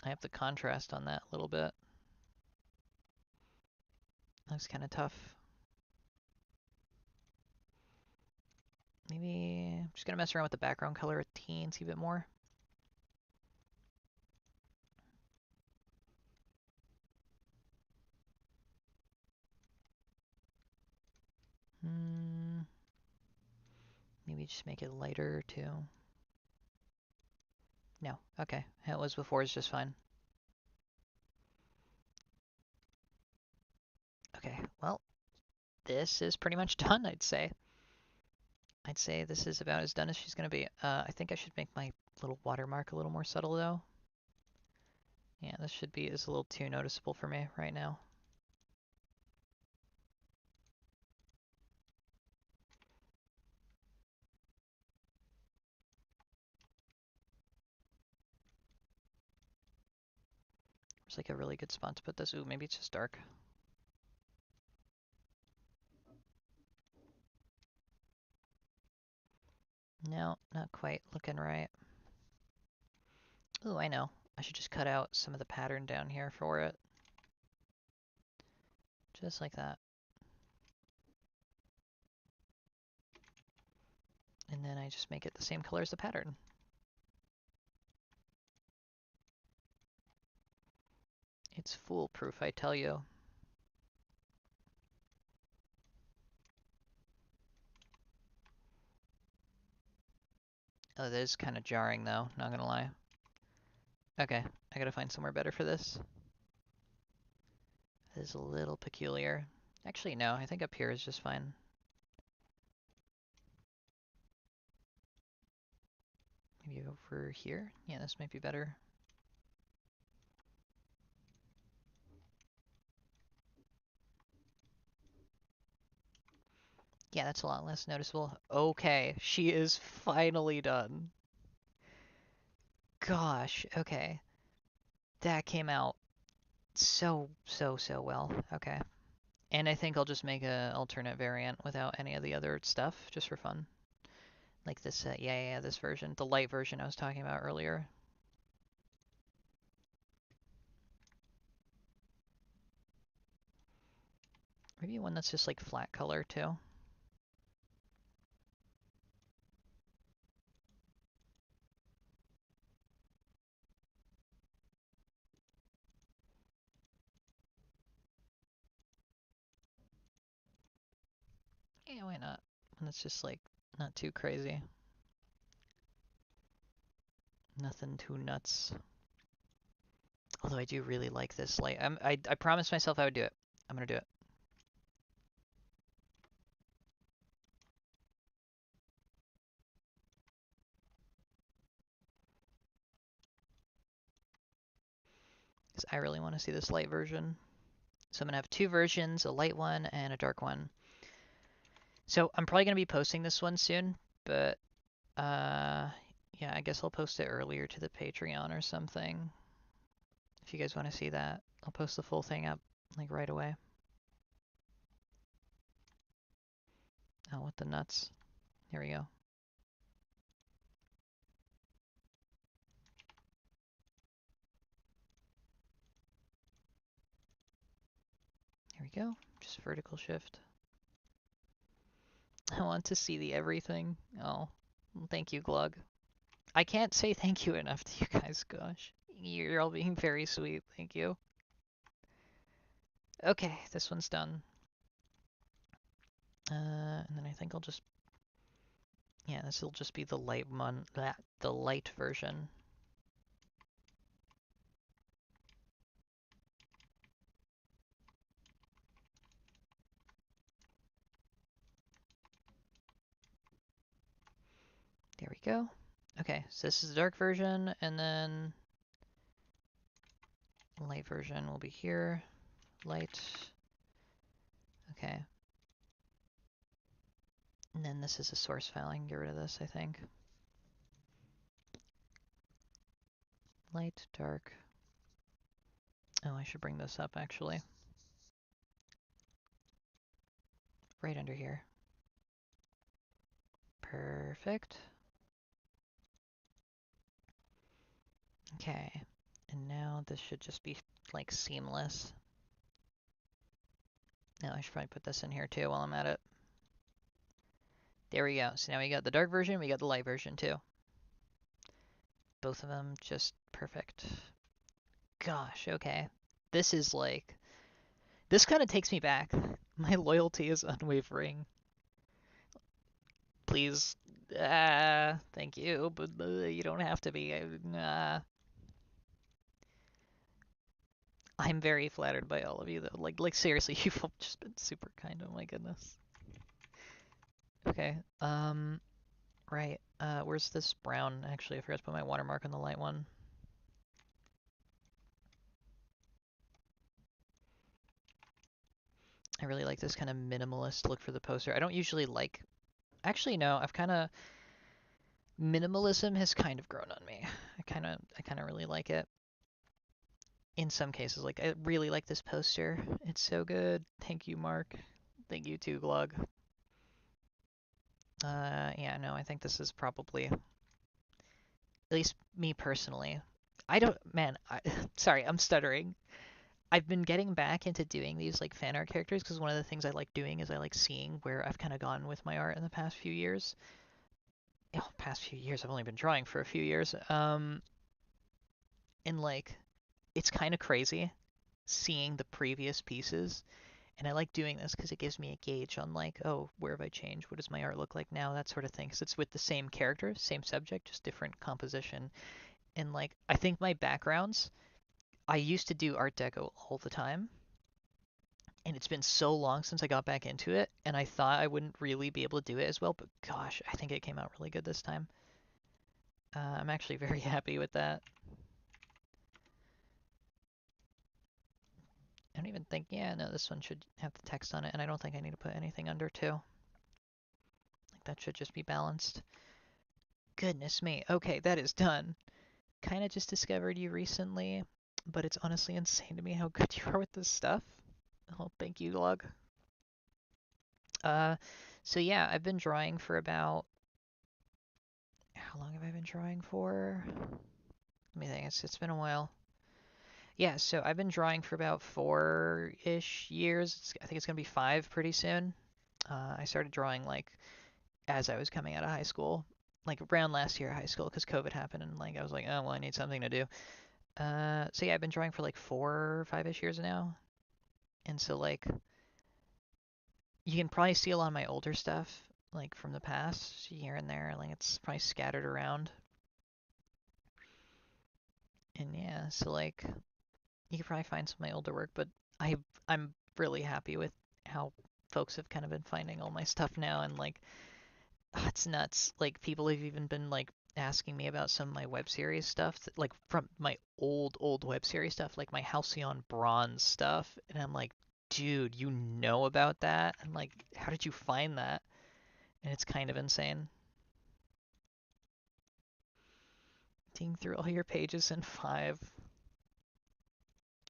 I have the contrast on that a little bit. Looks kind of tough. Maybe I'm just gonna mess around with the background color a teensy bit more. Maybe just make it lighter too. No, okay. How it was before is just fine. Okay, well, this is pretty much done, I'd say. I'd say this is about as done as she's gonna be. I think I should make my little watermark a little more subtle though. Yeah, this should be is a little too noticeable for me right now. It's like a really good spot to put this. Ooh, maybe it's just dark. No, not quite looking right. Ooh, I know. I should just cut out some of the pattern down here for it. Just like that. And then I just make it the same color as the pattern. It's foolproof, I tell you. Oh, that is kind of jarring though, not gonna lie. Okay, I gotta find somewhere better for this. It is a little peculiar. Actually, no, I think up here is just fine. Maybe over here? Yeah, this might be better. Yeah, that's a lot less noticeable. Okay, she is finally done. Gosh, okay. That came out so well. Okay. And I think I'll just make a alternate variant without any of the other stuff, just for fun. Like this, yeah, this version. The light version I was talking about earlier. Maybe one that's just like flat color too. Yeah, why not? One that's just like not too crazy. Nothing too nuts. Although I do really like this light. I promised myself I would do it. I'm gonna do it. Because I really want to see this light version. So I'm gonna have two versions, a light one and a dark one. So I'm probably gonna be posting this one soon, but yeah, I guess I'll post it earlier to the Patreon or something. If you guys want to see that, I'll post the full thing up like right away. Oh, what the nuts. Here we go. Here we go. Just vertical shift. I want to see the everything. Oh, thank you, Glug. I can't say thank you enough to you guys, gosh. You're all being very sweet. Thank you. Okay, this one's done. And then I think I'll just... Yeah, this will just be the light one, the light version. There we go. Okay, so this is the dark version, and then the light version will be here. Light. Okay. And then this is a source file. I can get rid of this, I think. Light, dark. Oh, I should bring this up, actually. right under here. Perfect. Okay, and now this should just be like seamless. Now I should probably put this in here too while I'm at it. There we go. So now we got the dark version, we got the light version too. Both of them just perfect. Gosh, okay. This is like, this kind of takes me back. My loyalty is unwavering. Please, thank you, but you don't have to be. I'm very flattered by all of you, though. Like seriously, you've all just been super kind. Oh my goodness. Okay. Right. Where's this brown? Actually, I forgot to put my watermark on the light one. I really like this kind of minimalist look for the poster. I don't usually like. Actually, no. I've kind of minimalism has kind of grown on me. I kind of really like it. In some cases, like I really like this poster. It's so good. Thank you, Mark. Thank you too, Glug. Yeah, no, I think this is probably, at least me personally. I don't, man, sorry, I'm stuttering. I've been getting back into doing these like fan art characters because one of the things I like doing is I like seeing where I've kind of gone with my art in the past few years. Oh, past few years, I've only been drawing for a few years. And like, it's kind of crazy seeing the previous pieces. And I like doing this because it gives me a gauge on like, oh, where have I changed? What does my art look like now? That sort of thing. Because it's with the same character, same subject, just different composition. And like, I think my backgrounds, I used to do Art Deco all the time. And it's been so long since I got back into it. And I thought I wouldn't really be able to do it as well. But gosh, I think it came out really good this time. I'm actually very happy with that. I don't even think, yeah, no, this one should have the text on it. And I don't think I need to put anything under too. Like that should just be balanced. Goodness me. Okay, that is done. Kind of just discovered you recently, but it's honestly insane to me how good you are with this stuff. Oh, thank you, Log. Uh, so yeah, I've been drawing for about, how long have I been drawing for? Let me think, it's been a while. Yeah, so I've been drawing for about 4-ish years. I think it's gonna be 5 pretty soon. I started drawing like as I was coming out of high school, like around last year of high school, because COVID happened, and like I was like, oh well, I need something to do. So yeah, I've been drawing for like 4 or 5-ish years now, and so like you can probably see a lot of my older stuff, like from the past here and there. Like it's probably scattered around, and yeah, so like you could probably find some of my older work, but I'm really happy with how folks have kind of been finding all my stuff now, and like it's nuts. Like people have even been like asking me about some of my web series stuff, like from my old web series stuff, like my Halcyon Bronze stuff, and I'm like, dude, you know about that? And like, how did you find that? And it's kind of insane. Digging through all your pages in 5.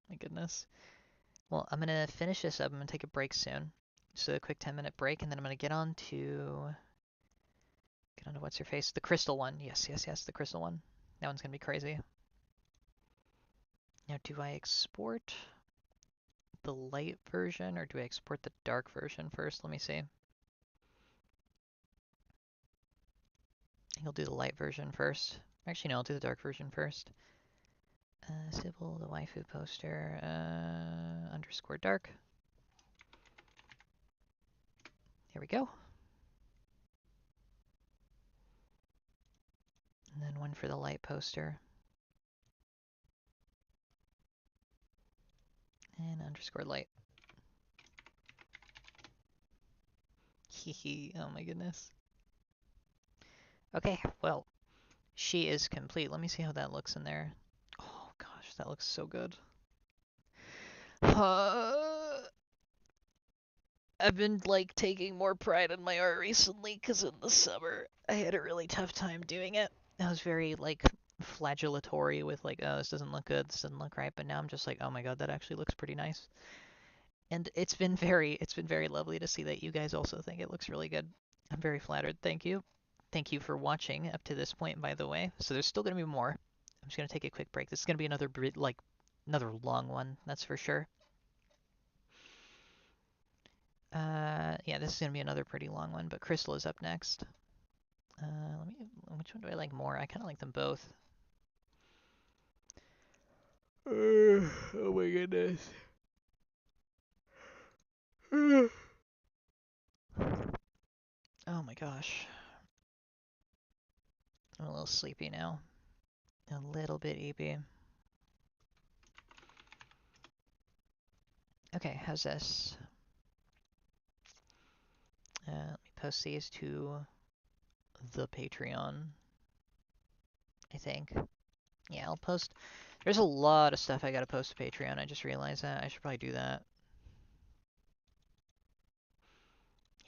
My goodness. Well, I'm gonna finish this up. I'm gonna take a break soon. Just a quick 10-minute break, and then I'm gonna get on to what's your face? The Krystal one. Yes, yes, yes, the Krystal one. That one's gonna be crazy. Now, do I export the light version or do I export the dark version first? Let me see. I think I'll do the light version first. Actually, no, I'll do the dark version first. Sybil, the waifu poster, underscore dark. Here we go. And then one for the light poster. And underscore light. Hehe, oh my goodness. Okay, well, she is complete. Let me see how that looks in there. Oh gosh, that looks so good. I've been like taking more pride in my art recently because in the summer I had a really tough time doing it. I was very like flagellatory with like, oh, this doesn't look good, this doesn't look right. But now I'm just like, oh my god, that actually looks pretty nice. And it's been very lovely to see that you guys also think it looks really good. I'm very flattered. Thank you. Thank you for watching up to this point, by the way. So there's still going to be more. I'm just going to take a quick break. This is going to be another another long one, that's for sure. Yeah, this is going to be another pretty long one, but Krystal is up next. Which one do I like more? I kind of like them both. Oh my goodness. Oh my gosh. I'm a little sleepy now. A little bit eepy. Okay, how's this? Let me post these to the Patreon, I think. Yeah, I'll post. There's a lot of stuff I gotta post to Patreon. I just realized that. I should probably do that.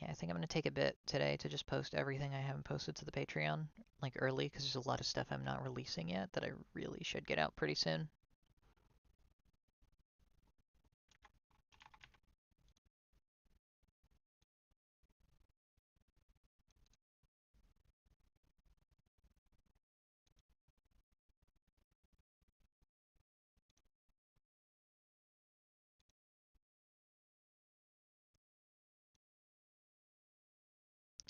Yeah, I think I'm gonna take a bit today to just post everything I haven't posted to the Patreon, like early, because there's a lot of stuff I'm not releasing yet that I really should get out pretty soon.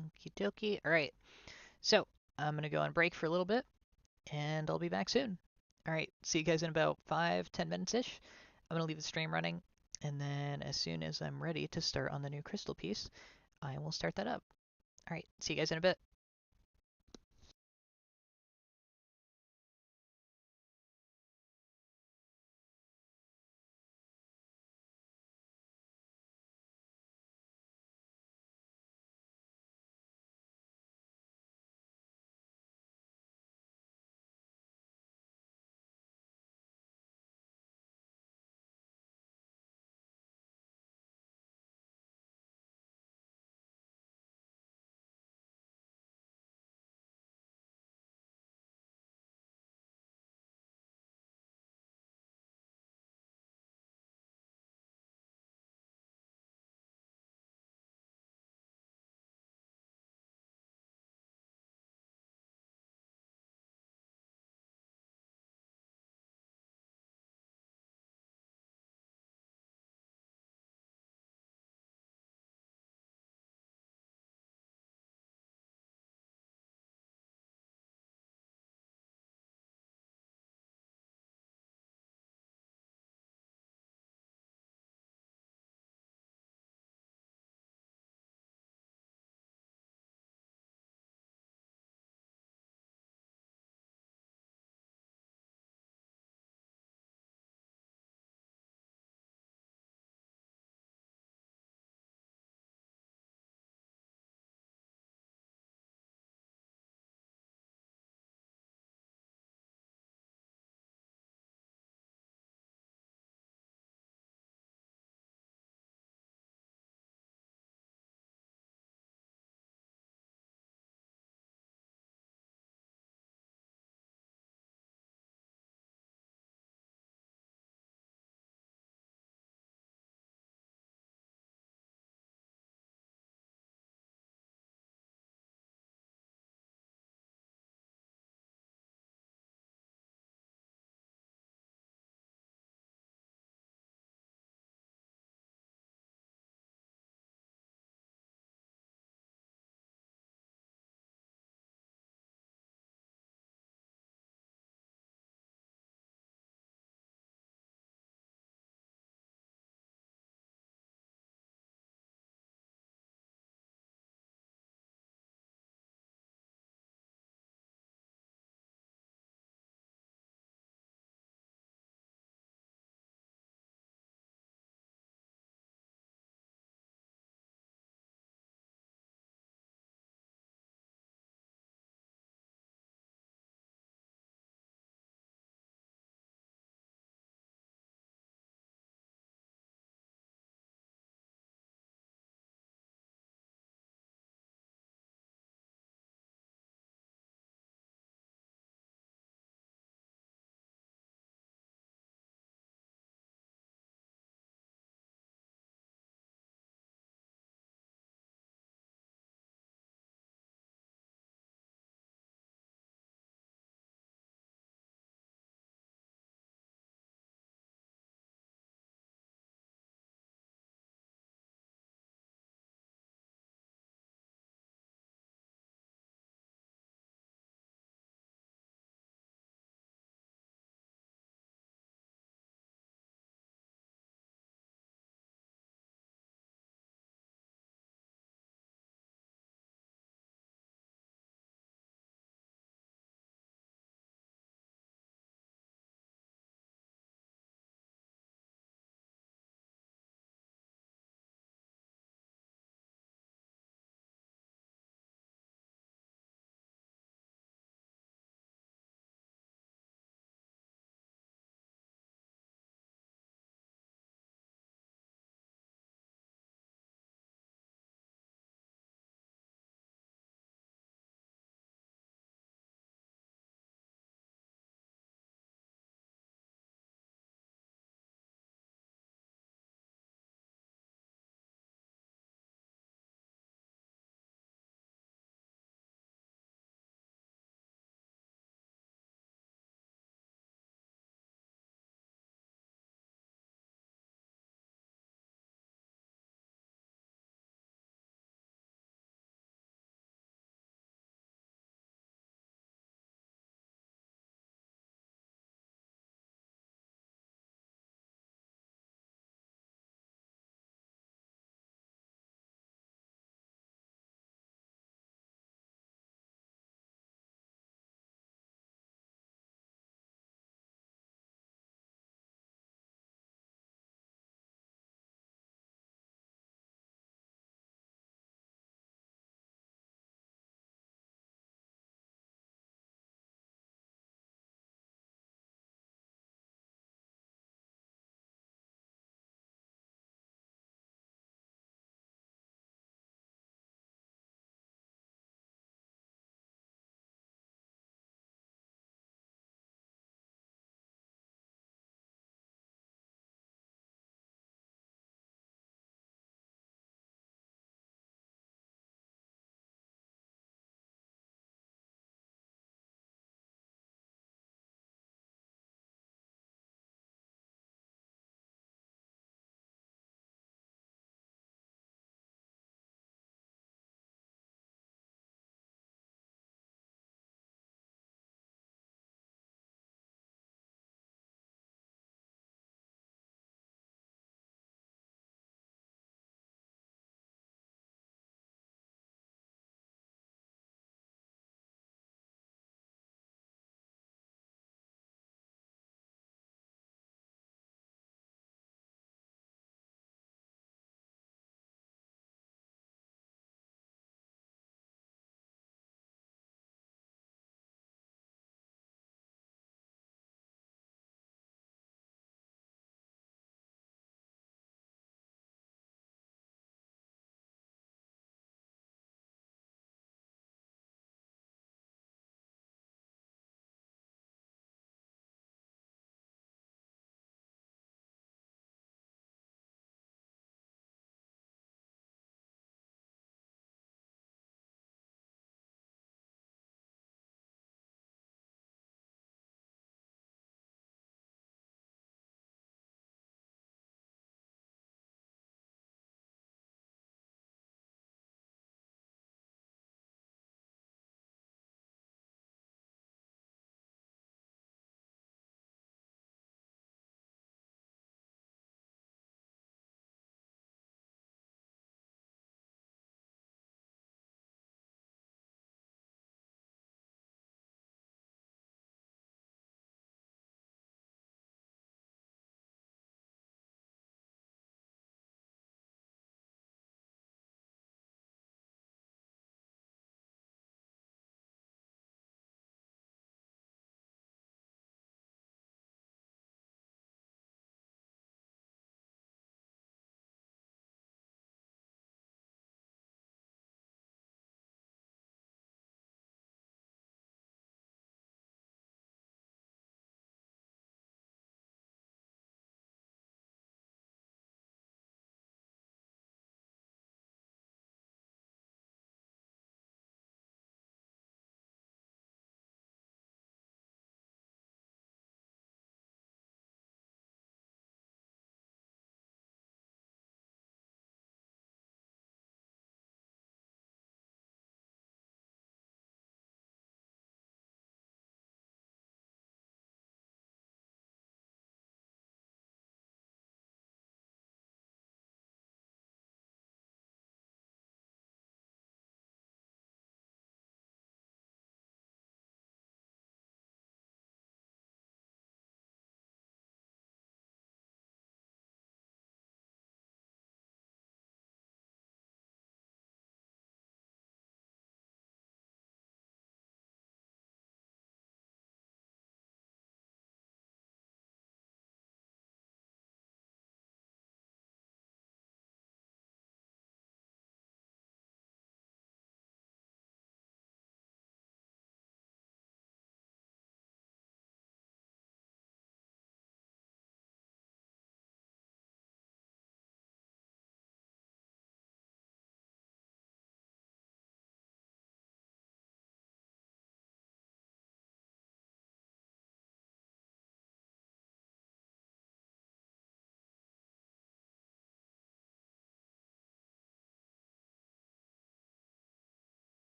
Okie dokie. Alright, so I'm gonna go on break for a little bit, and I'll be back soon. Alright, see you guys in about 5-10 minutes-ish. I'm gonna leave the stream running, and then as soon as I'm ready to start on the new Krystal piece, I will start that up. Alright, see you guys in a bit.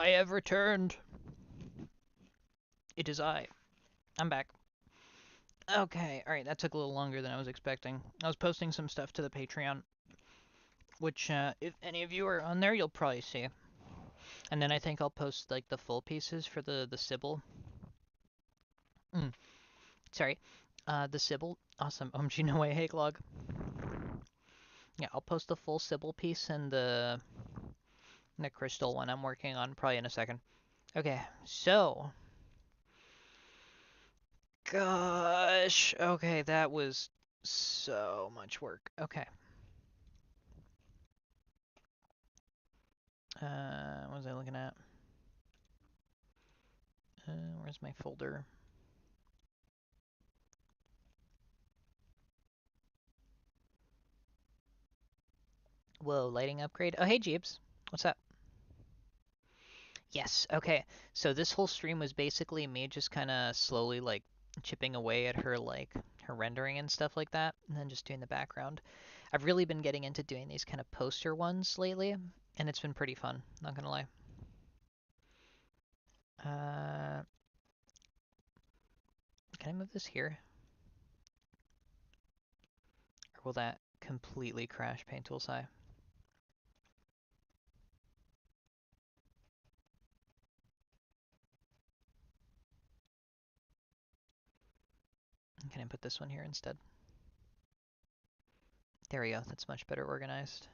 I have returned. It is I. I'm back. Okay, alright, that took a little longer than I was expecting. I was posting some stuff to the Patreon, which, if any of you are on there, you'll probably see. And then I think I'll post, like, the full pieces for the Sybil. Sorry. The Sybil. Awesome. OMG, no way, hey, Glog. Yeah, I'll post the full Sybil piece and the Krystal one I'm working on probably in a second. Okay, so... Gosh. Okay, that was so much work. Okay. What was I looking at? Where's my folder? Whoa, lighting upgrade. Oh, hey, Jeeps. What's up? Yes, okay. So this whole stream was basically me just kind of slowly, like, chipping away at her, like, her rendering and stuff like that, and then just doing the background. I've really been getting into doing these kind of poster ones lately, and it's been pretty fun, not gonna lie. Can I move this here? Or will that completely crash Paint Tool Sai? Can I put this one here instead? There we go, that's much better organized.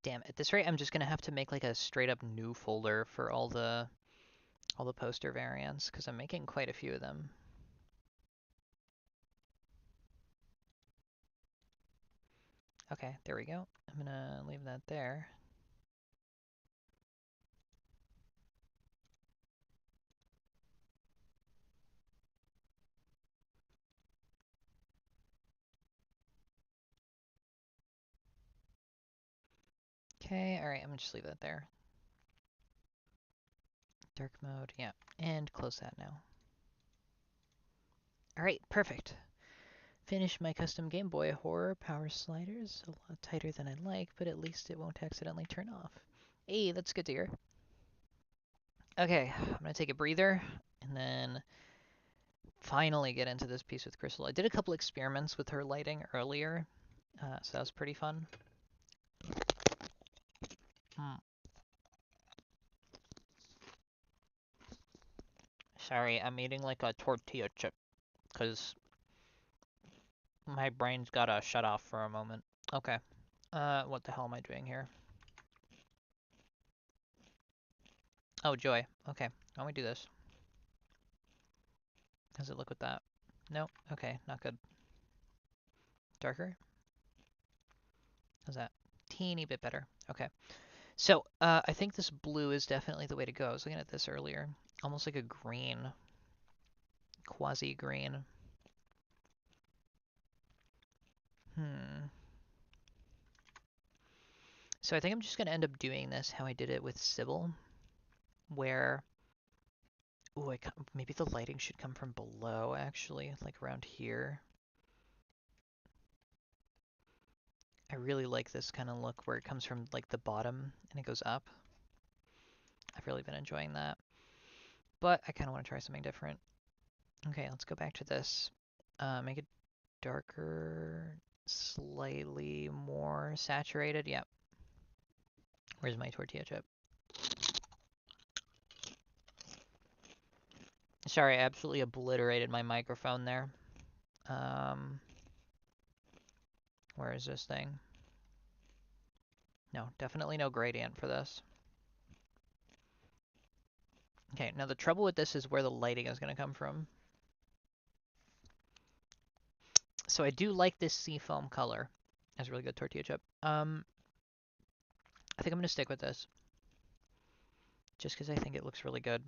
Damn, at this rate I'm just gonna have to make like a straight up new folder for all the poster variants, because I'm making quite a few of them. Okay, there we go. I'm gonna leave that there. Okay, alright, I'm gonna just leave that there. Dark mode, yeah, and close that now. Alright, perfect. Finish my custom Game Boy horror power sliders. A lot tighter than I'd like, but at least it won't accidentally turn off. Hey, that's good to hear. Okay, I'm gonna take a breather, and then finally get into this piece with Krystal. I did a couple experiments with her lighting earlier, so that was pretty fun. Sorry, I'm eating like a tortilla chip, because my brain's gotta shut off for a moment. Okay. What the hell am I doing here? Oh, joy. Okay, why don't we do this? How's it look with that? Nope. Okay, not good. Darker? How's that? Teeny bit better. Okay. So, I think this blue is definitely the way to go. I was looking at this earlier. Almost like a green. Quasi-green. So I think I'm just going to end up doing this how I did it with Sybil, where... Ooh, maybe the lighting should come from below, actually, like around here. I really like this kind of look where it comes from like the bottom and it goes up. I've really been enjoying that. But I kind of want to try something different. Okay, let's go back to this. Make it darker, slightly more saturated. Yep. Where's my tortilla chip? Sorry, I absolutely obliterated my microphone there. Where is this thing? No, definitely no gradient for this. Okay, now the trouble with this is where the lighting is going to come from. So I do like this seafoam color. That's a really good tortilla chip. I think I'm going to stick with this. Just because I think it looks really good.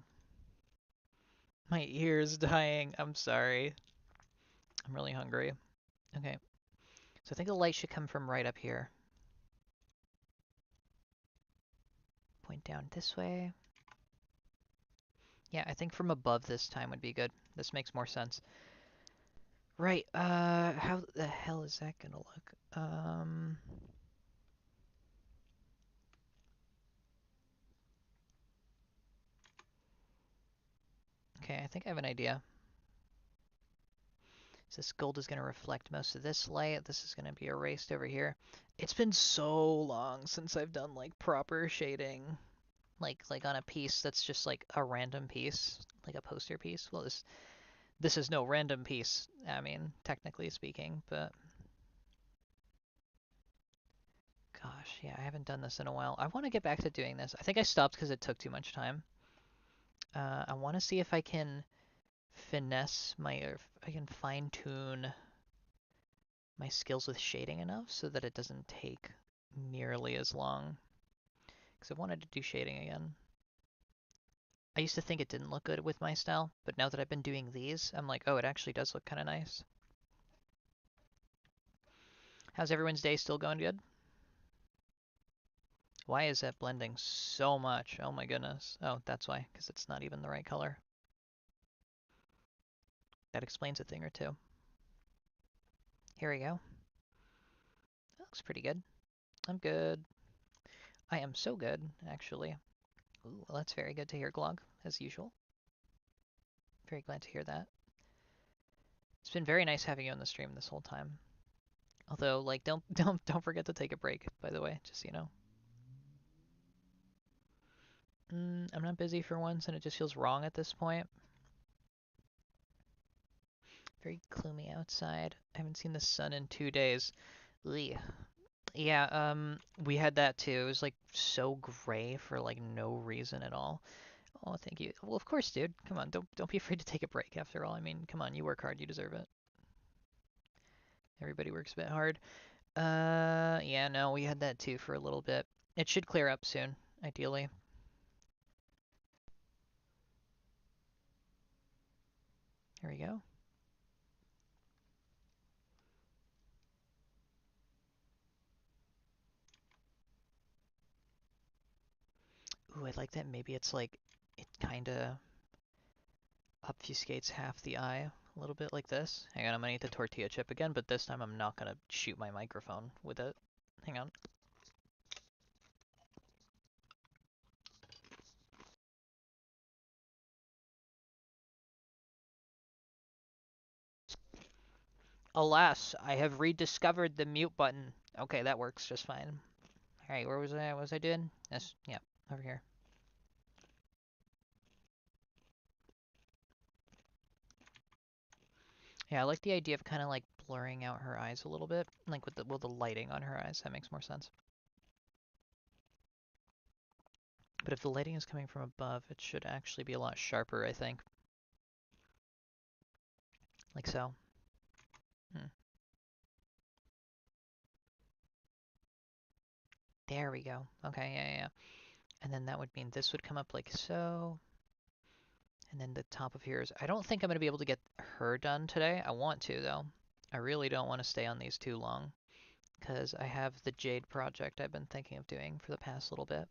My ear's dying. I'm sorry. I'm really hungry. Okay. So I think the light should come from right up here. Point down this way. Yeah, I think from above this time would be good. This makes more sense. Right, how the hell is that gonna look? Okay, I think I have an idea. So this gold is gonna reflect most of this light. This is gonna be erased over here. It's been so long since I've done like proper shading, like on a piece that's just like a random piece, like a poster piece. Well, this is no random piece. I mean, technically speaking, but gosh, yeah, I haven't done this in a while. I want to get back to doing this. I think I stopped because it took too much time. I want to see if I can finesse my, or if I can fine tune my skills with shading enough so that it doesn't take nearly as long. Because I wanted to do shading again. I used to think it didn't look good with my style, but now that I've been doing these, I'm like, oh, it actually does look kind of nice. How's everyone's day still going good? Why is that blending so much? Oh my goodness. Oh, that's why, because it's not even the right color. That explains a thing or two. Here we go. That looks pretty good. I'm good. I am so good, actually. Ooh, well, that's very good to hear, Glog, as usual. Very glad to hear that. It's been very nice having you on the stream this whole time. Although, like, don't forget to take a break, by the way, just so you know. I'm not busy for once, and it just feels wrong at this point. Very gloomy outside. I haven't seen the sun in 2 days. Ugh. Yeah, we had that too. It was like so gray for like no reason at all. Oh, thank you. Well, of course, dude. Come on, don't be afraid to take a break after all. I mean, come on, you work hard, you deserve it. Everybody works a bit hard. Yeah, no, we had that too for a little bit. It should clear up soon, ideally. Here we go. Ooh, I like that. Maybe it's like it kind of obfuscates half the eye a little bit like this. Hang on, I'm gonna eat the tortilla chip again, but this time I'm not gonna shoot my microphone with it. Hang on. Alas, I have rediscovered the mute button. Okay, that works just fine. Alright, where was I? What was I doing? Yes, yeah, over here. Yeah, I like the idea of kind of like blurring out her eyes a little bit, like with the lighting on her eyes. That makes more sense. But if the lighting is coming from above, it should actually be a lot sharper, I think. Like so. Hmm. There we go. Okay, yeah, yeah. And then that would mean this would come up like so. And then the top of here is... I don't think I'm going to be able to get her done today. I want to, though. I really don't want to stay on these too long, because I have the Jade project I've been thinking of doing for the past little bit.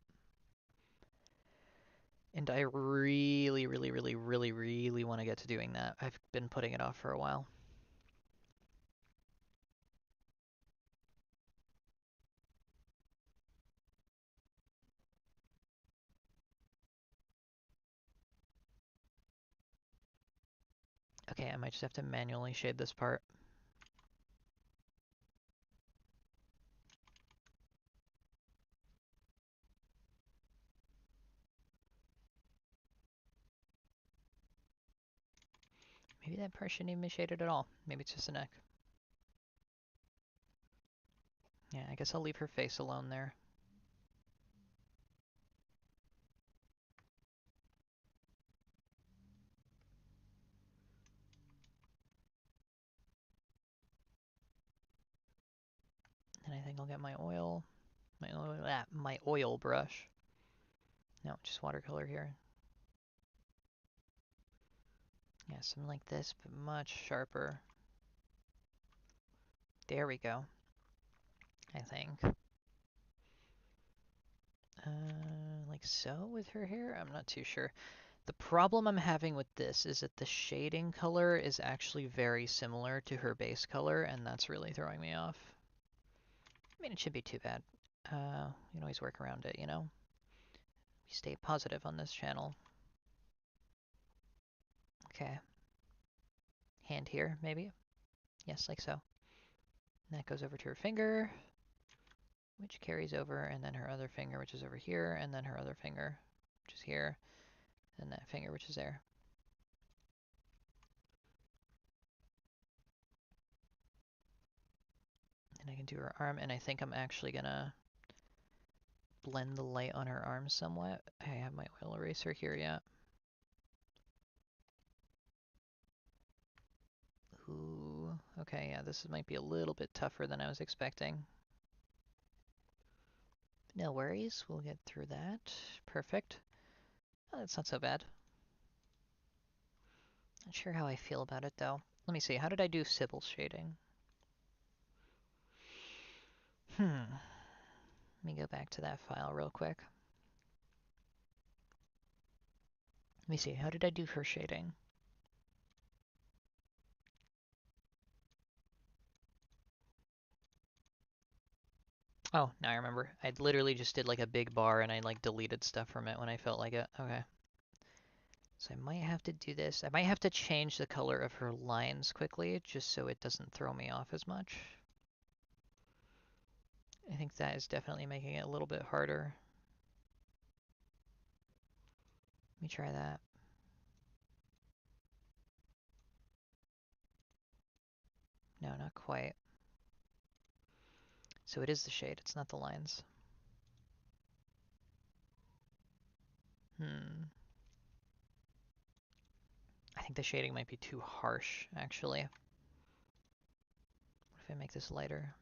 And I really, really, really, really, really want to get to doing that. I've been putting it off for a while. Okay, I might just have to manually shade this part. Maybe that part shouldn't even be shaded at all. Maybe it's just the neck. Yeah, I guess I'll leave her face alone there. And I think I'll get my oil brush. No, just watercolor here. Yeah, something like this, but much sharper. There we go. I think. Like so with her hair? I'm not too sure. The problem I'm having with this is that the shading color is actually very similar to her base color, and that's really throwing me off. I mean, it should be too bad. You can always work around it, you know? We stay positive on this channel. Okay. Hand here, maybe? Yes, like so. And that goes over to her finger, which carries over, and then her other finger, which is over here, and then her other finger, which is here, and that finger, which is there. And I can do her arm, and I think I'm actually gonna blend the light on her arm somewhat. I have my oil eraser here yet. Ooh, okay, yeah, this might be a little bit tougher than I was expecting. No worries, we'll get through that. Perfect. Oh, that's not so bad. Not sure how I feel about it though. Let me see, how did I do Sybil's shading? Let me go back to that file real quick. Let me see, how did I do her shading? Oh, now I remember. I literally just did like a big bar and I like deleted stuff from it when I felt like it. Okay. So I might have to do this. I might have to change the color of her lines quickly just so it doesn't throw me off as much. I think that is definitely making it a little bit harder. Let me try that. No, not quite. So it is the shade, it's not the lines. I think the shading might be too harsh, actually. What if I make this lighter?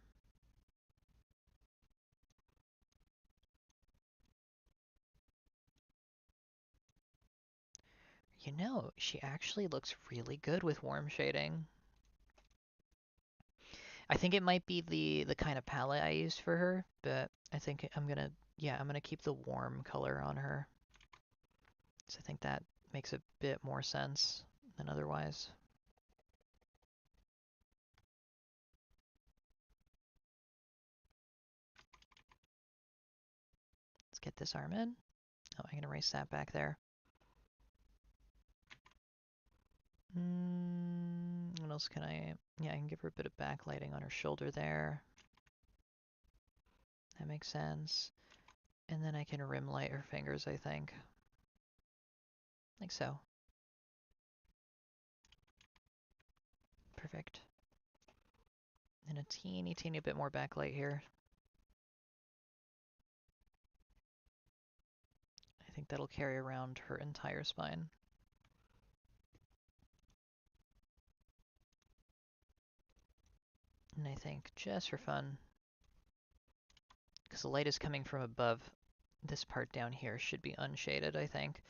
You know, she actually looks really good with warm shading. I think it might be the kind of palette I used for her, but I think I'm gonna keep the warm color on her. So I think that makes a bit more sense than otherwise. Let's get this arm in. Oh, I can erase that back there. What else can I... Yeah, I can give her a bit of backlighting on her shoulder there. That makes sense. And then I can rim light her fingers, I think. Like so. Perfect. And a teeny bit more backlight here. I think that'll carry around her entire spine. And I think, just for fun, because the light is coming from above, this part down here should be unshaded, I think.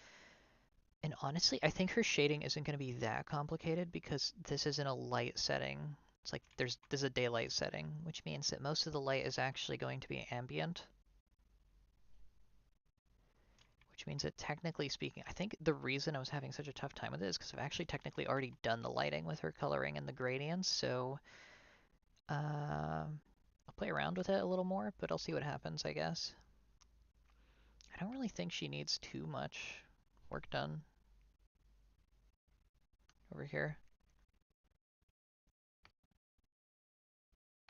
And honestly, I think her shading isn't going to be that complicated because this is in a light setting. It's like there's a daylight setting, which means that most of the light is actually going to be ambient. Which means that technically speaking, I think the reason I was having such a tough time with it is because I've actually technically already done the lighting with her coloring and the gradients, so I'll play around with it a little more, but I'll see what happens, I guess. I don't really think she needs too much work done over here.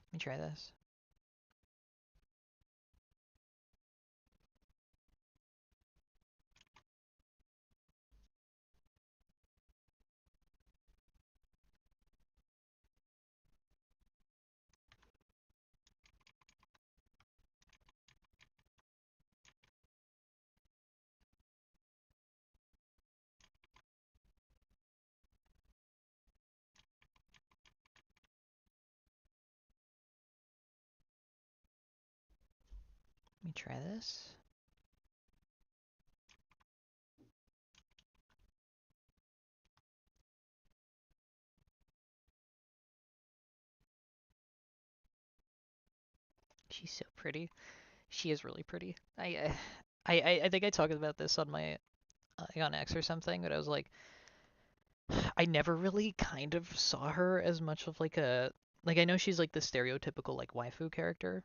Let me try this. Let me try this. She's so pretty. She is really pretty. I think I talked about this on my like on X or something, but I was like, I never really kind of saw her as much of like a like I know she's like the stereotypical like waifu character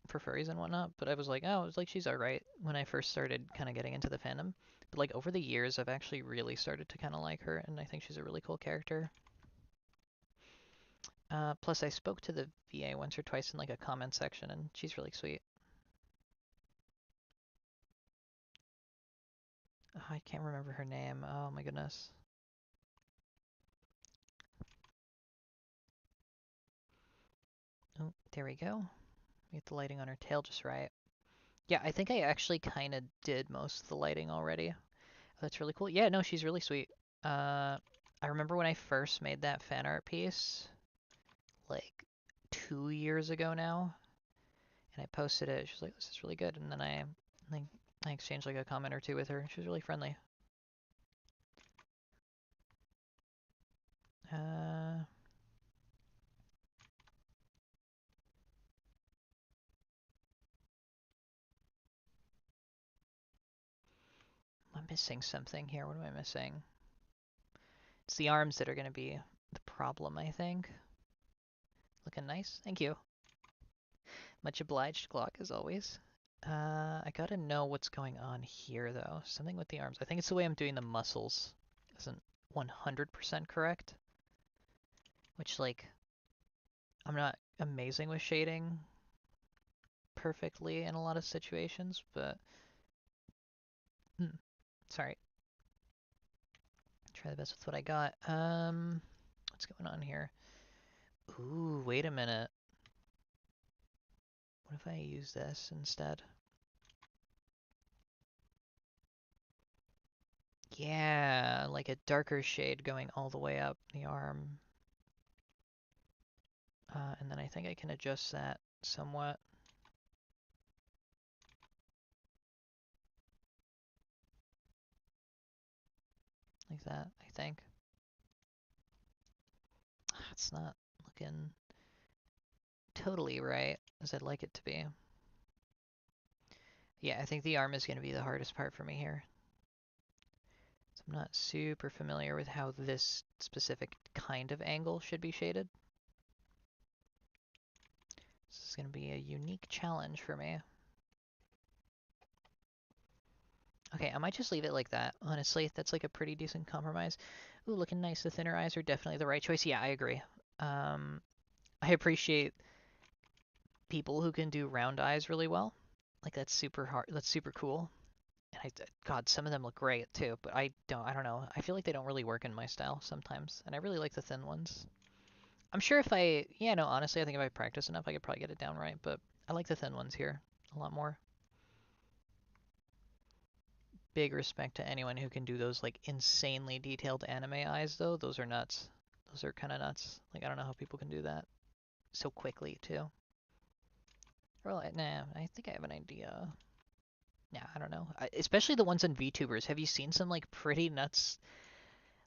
for furries and whatnot, but I was like, oh, it was like she's alright when I first started kind of getting into the fandom. But like over the years, I've actually really started to kind of like her, and I think she's a really cool character. Plus, I spoke to the VA once or twice in like a comment section, and she's really sweet. Oh, I can't remember her name. Oh my goodness. Oh, there we go. Get the lighting on her tail just right. Yeah, I think I actually kind of did most of the lighting already. Oh, that's really cool. Yeah, no, she's really sweet. I remember when I first made that fan art piece, like 2 years ago now, and I posted it. She was like, "This is really good," and then like I exchanged like a comment or two with her. She was really friendly. Uh, I'm missing something here. What am I missing? It's the arms that are going to be the problem, I think. Looking nice. Thank you. Much obliged, Glock, as always. I gotta know what's going on here, though. Something with the arms. I think it's the way I'm doing the muscles isn't 100% correct. Which, like, I'm not amazing with shading perfectly in a lot of situations, but... sorry. Try the best with what I got. What's going on here? Ooh, wait a minute. What if I use this instead? Yeah, like a darker shade going all the way up the arm. And then I think I can adjust that somewhat. Like that, I think. It's not looking totally right as I'd like it to be. Yeah, I think the arm is going to be the hardest part for me here. So I'm not super familiar with how this specific kind of angle should be shaded. This is going to be a unique challenge for me. Okay, I might just leave it like that. Honestly, that's like a pretty decent compromise. Ooh, looking nice. The thinner eyes are definitely the right choice. Yeah, I agree. I appreciate people who can do round eyes really well. Like that's super hard. That's super cool. And God, some of them look great too. But I don't. I don't know. I feel like they don't really work in my style sometimes. And I really like the thin ones. I'm sure if I, yeah, no, honestly, I think if I practice enough, I could probably get it down right. But I like the thin ones here a lot more. Big respect to anyone who can do those like insanely detailed anime eyes though. Those are nuts. Those are kind of nuts. Like I don't know how people can do that so quickly too. Well, nah, I think I have an idea. Nah, I don't know. Especially the ones on VTubers. Have you seen some like pretty nuts?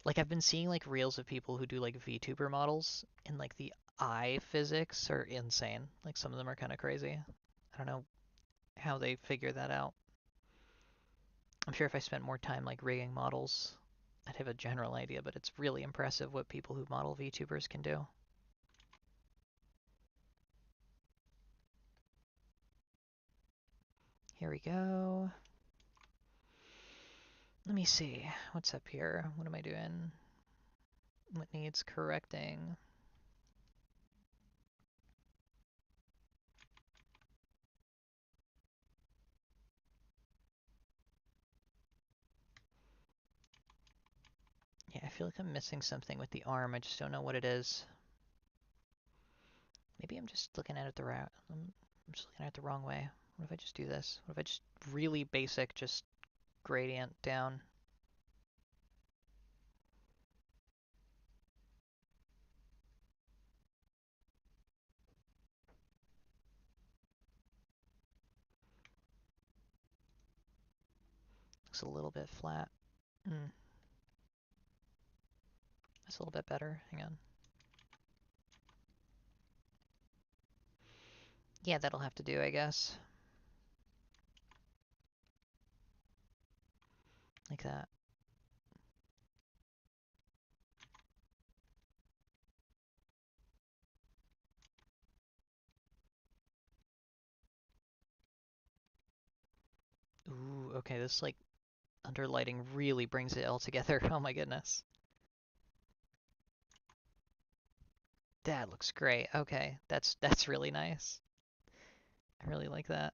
Like I've been seeing like reels of people who do like VTuber models and like the eye physics are insane. Like some of them are kind of crazy. I don't know how they figure that out. I'm sure if I spent more time like rigging models, I'd have a general idea, but it's really impressive what people who model VTubers can do. Here we go. Let me see. What's up here? What am I doing? What needs correcting? Yeah, I feel like I'm missing something with the arm. I just don't know what it is. Maybe I'm just looking at it I'm just looking at it the wrong way. What if I just do this? What if I just really basic, just gradient down? Looks a little bit flat. That's a little bit better. Hang on. Yeah, that'll have to do, I guess. Like that. okay, this like underlighting really brings it all together. Oh my goodness. That looks great. Okay, that's really nice. I really like that.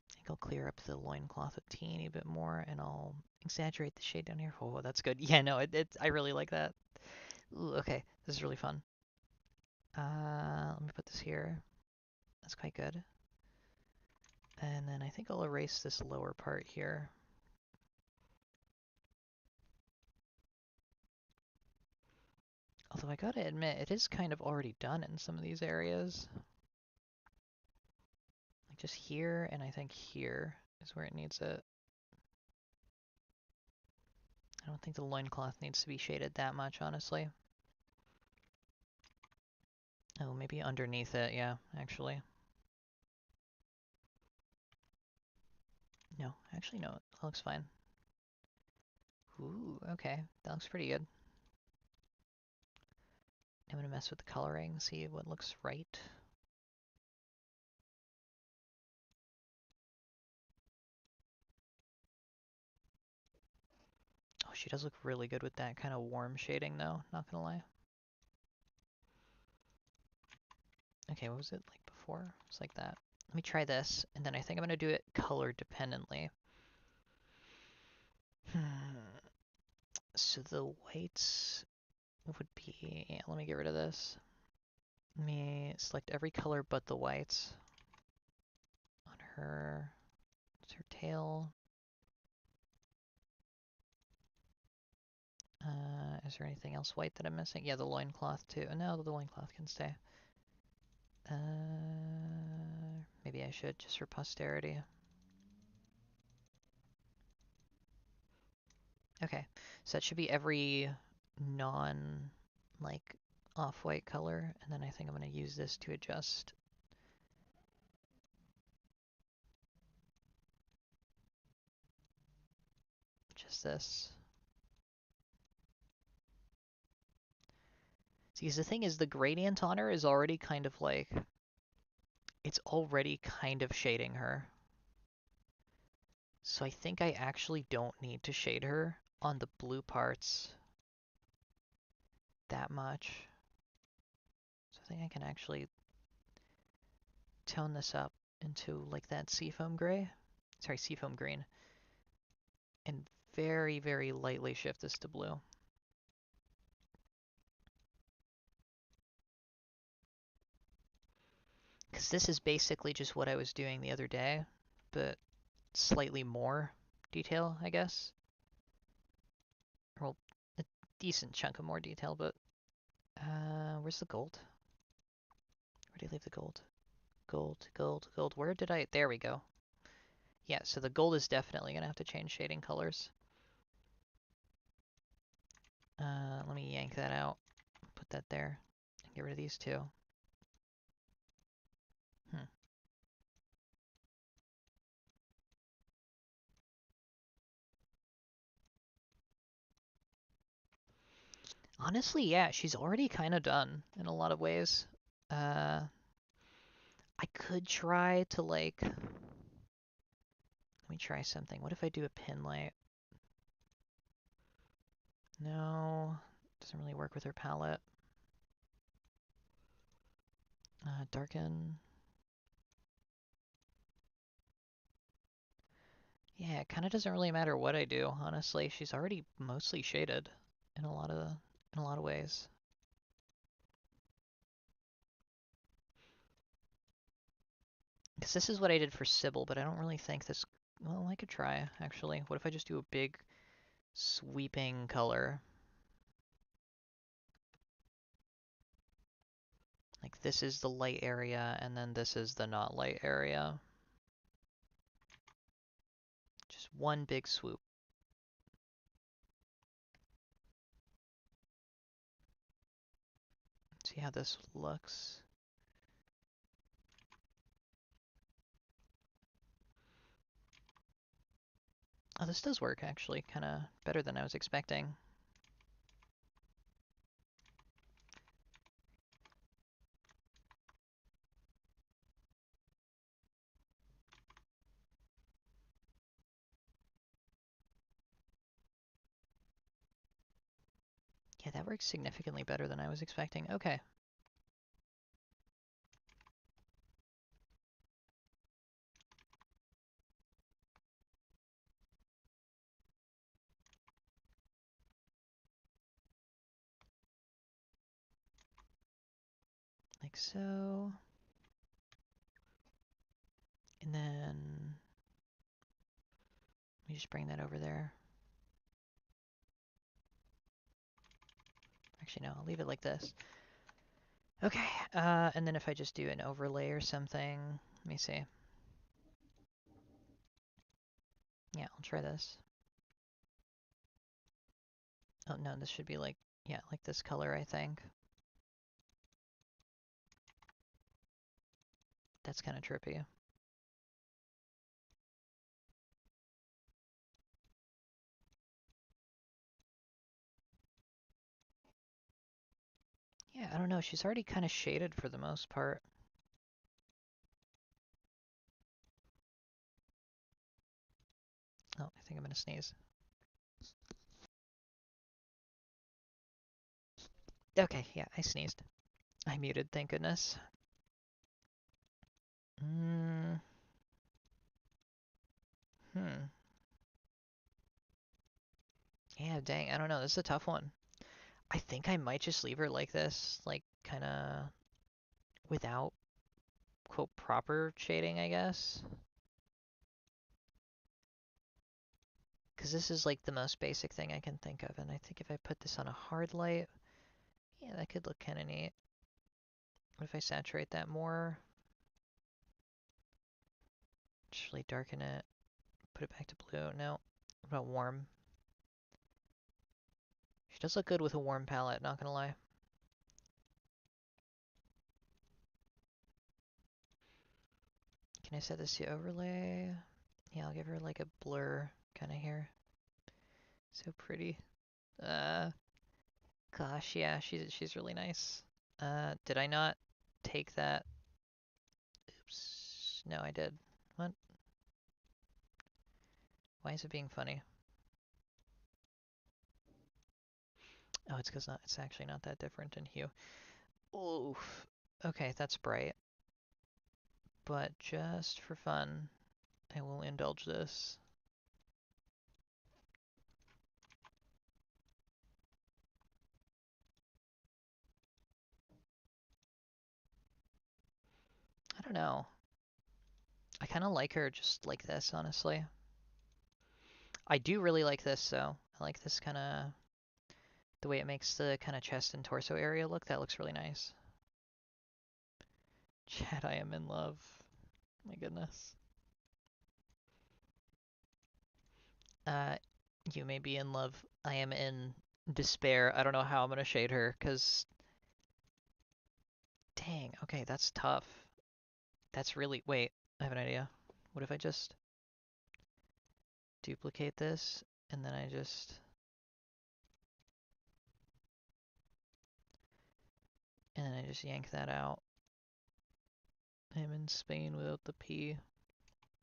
I think I'll clear up the loincloth a teeny bit more, and I'll exaggerate the shade down here. Oh, that's good. Yeah, no, I really like that. Ooh, okay, this is really fun. Let me put this here. That's quite good. And then I think I'll erase this lower part here. Although I gotta admit, it is kind of already done in some of these areas. Like just here, and I think here is where it needs it. I don't think the loincloth needs to be shaded that much, honestly. Oh, maybe underneath it, yeah, actually. No, actually no, it looks fine. Ooh, okay, that looks pretty good. I'm gonna mess with the coloring, see what looks right. Oh, she does look really good with that kind of warm shading though, not gonna lie. Okay, what was it like before? It's like that. Let me try this, and then I think I'm gonna do it color dependently. So the whites would be, yeah, let me get rid of this. Let me select every color but the whites on her. It's her tail. Is there anything else white that I'm missing? Yeah, the loincloth too. No, the loincloth can stay. Maybe I should, just for posterity. Okay, so that should be every non, like, off-white color, and then I think I'm going to use this to adjust. Just this. See, because the thing is, the gradient on her is already kind of like, it's already kind of shading her. So I think I actually don't need to shade her on the blue parts that much. So I think I can actually tone this up into like that seafoam gray. Sorry, seafoam green. And very, very lightly shift this to blue. Because this is basically just what I was doing the other day, but slightly more detail, I guess. Well, a decent chunk of more detail, but where's the gold? Where did I leave the gold? Gold, gold, gold. Where did I? There we go. Yeah, so the gold is definitely going to have to change shading colors. Let me yank that out, put that there, and get rid of these two. Honestly, yeah, she's already kind of done in a lot of ways. I could try to like, let me try something. What if I do a pin light? No, doesn't really work with her palette. Darken. Yeah, it kind of doesn't really matter what I do, honestly. She's already mostly shaded in a lot of ways. Because this is what I did for Sybil, but I don't really think this... Well, I could try, actually. What if I just do a big sweeping color? Like this is the light area, and then this is the not light area. Just one big swoop. See how this looks. Oh, this does work, actually. Kind of better than I was expecting. Yeah, that works significantly better than I was expecting. Okay. Like so. And then we just bring that over there. Actually, no, I'll leave it like this. Okay, and then if I just do an overlay or something, let me see. Yeah, I'll try this. Oh no, this should be like, yeah, like this color, I think. That's kind of trippy. Yeah, I don't know, she's already kind of shaded for the most part. Oh, I think I'm gonna sneeze. Okay, yeah, I sneezed. I muted, thank goodness. Hmm. Yeah, dang, I don't know, this is a tough one. I think I might just leave her like this, like, kinda without, quote, proper shading, I guess. Because this is like the most basic thing I can think of, and I think if I put this on a hard light, yeah, that could look kind of neat. What if I saturate that more? Just really darken it, put it back to blue. No, what about warm? She does look good with a warm palette, not gonna lie. Can I set this to overlay? Yeah, I'll give her like a blur kind of here. So pretty. Uh, Gosh, yeah, she's really nice. Did I not take that? Oops. No, I did. What? Why is it being funny? Oh, it's because it's actually not that different in hue. Oof. Okay, that's bright. But just for fun, I will indulge this. I don't know. I kind of like her just like this, honestly. I do really like this, though. I like this kind of, the way it makes the kind of chest and torso area look. That looks really nice. Chat, I am in love. My goodness. Uh, you may be in love. I am in despair. I don't know how I'm gonna shade her, because dang, okay, that's tough. That's really, wait, I have an idea. What if I just duplicate this, and then I just, yank that out. I'm in Spain without the P.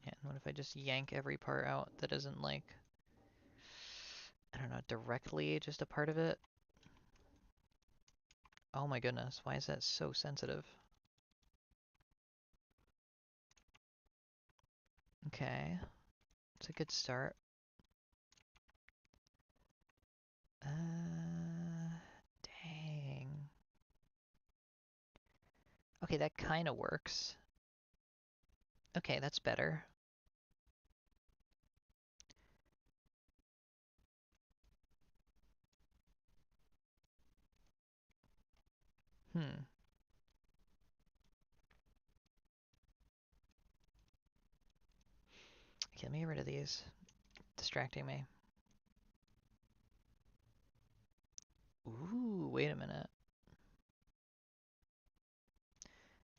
Yeah, and what if I just yank every part out that isn't like, I don't know, directly just a part of it? Oh my goodness, why is that so sensitive? Okay, it's a good start. Dang. Okay, that kind of works. Okay, that's better. Hmm. Okay, let me get rid of these. Distracting me. Ooh, wait a minute.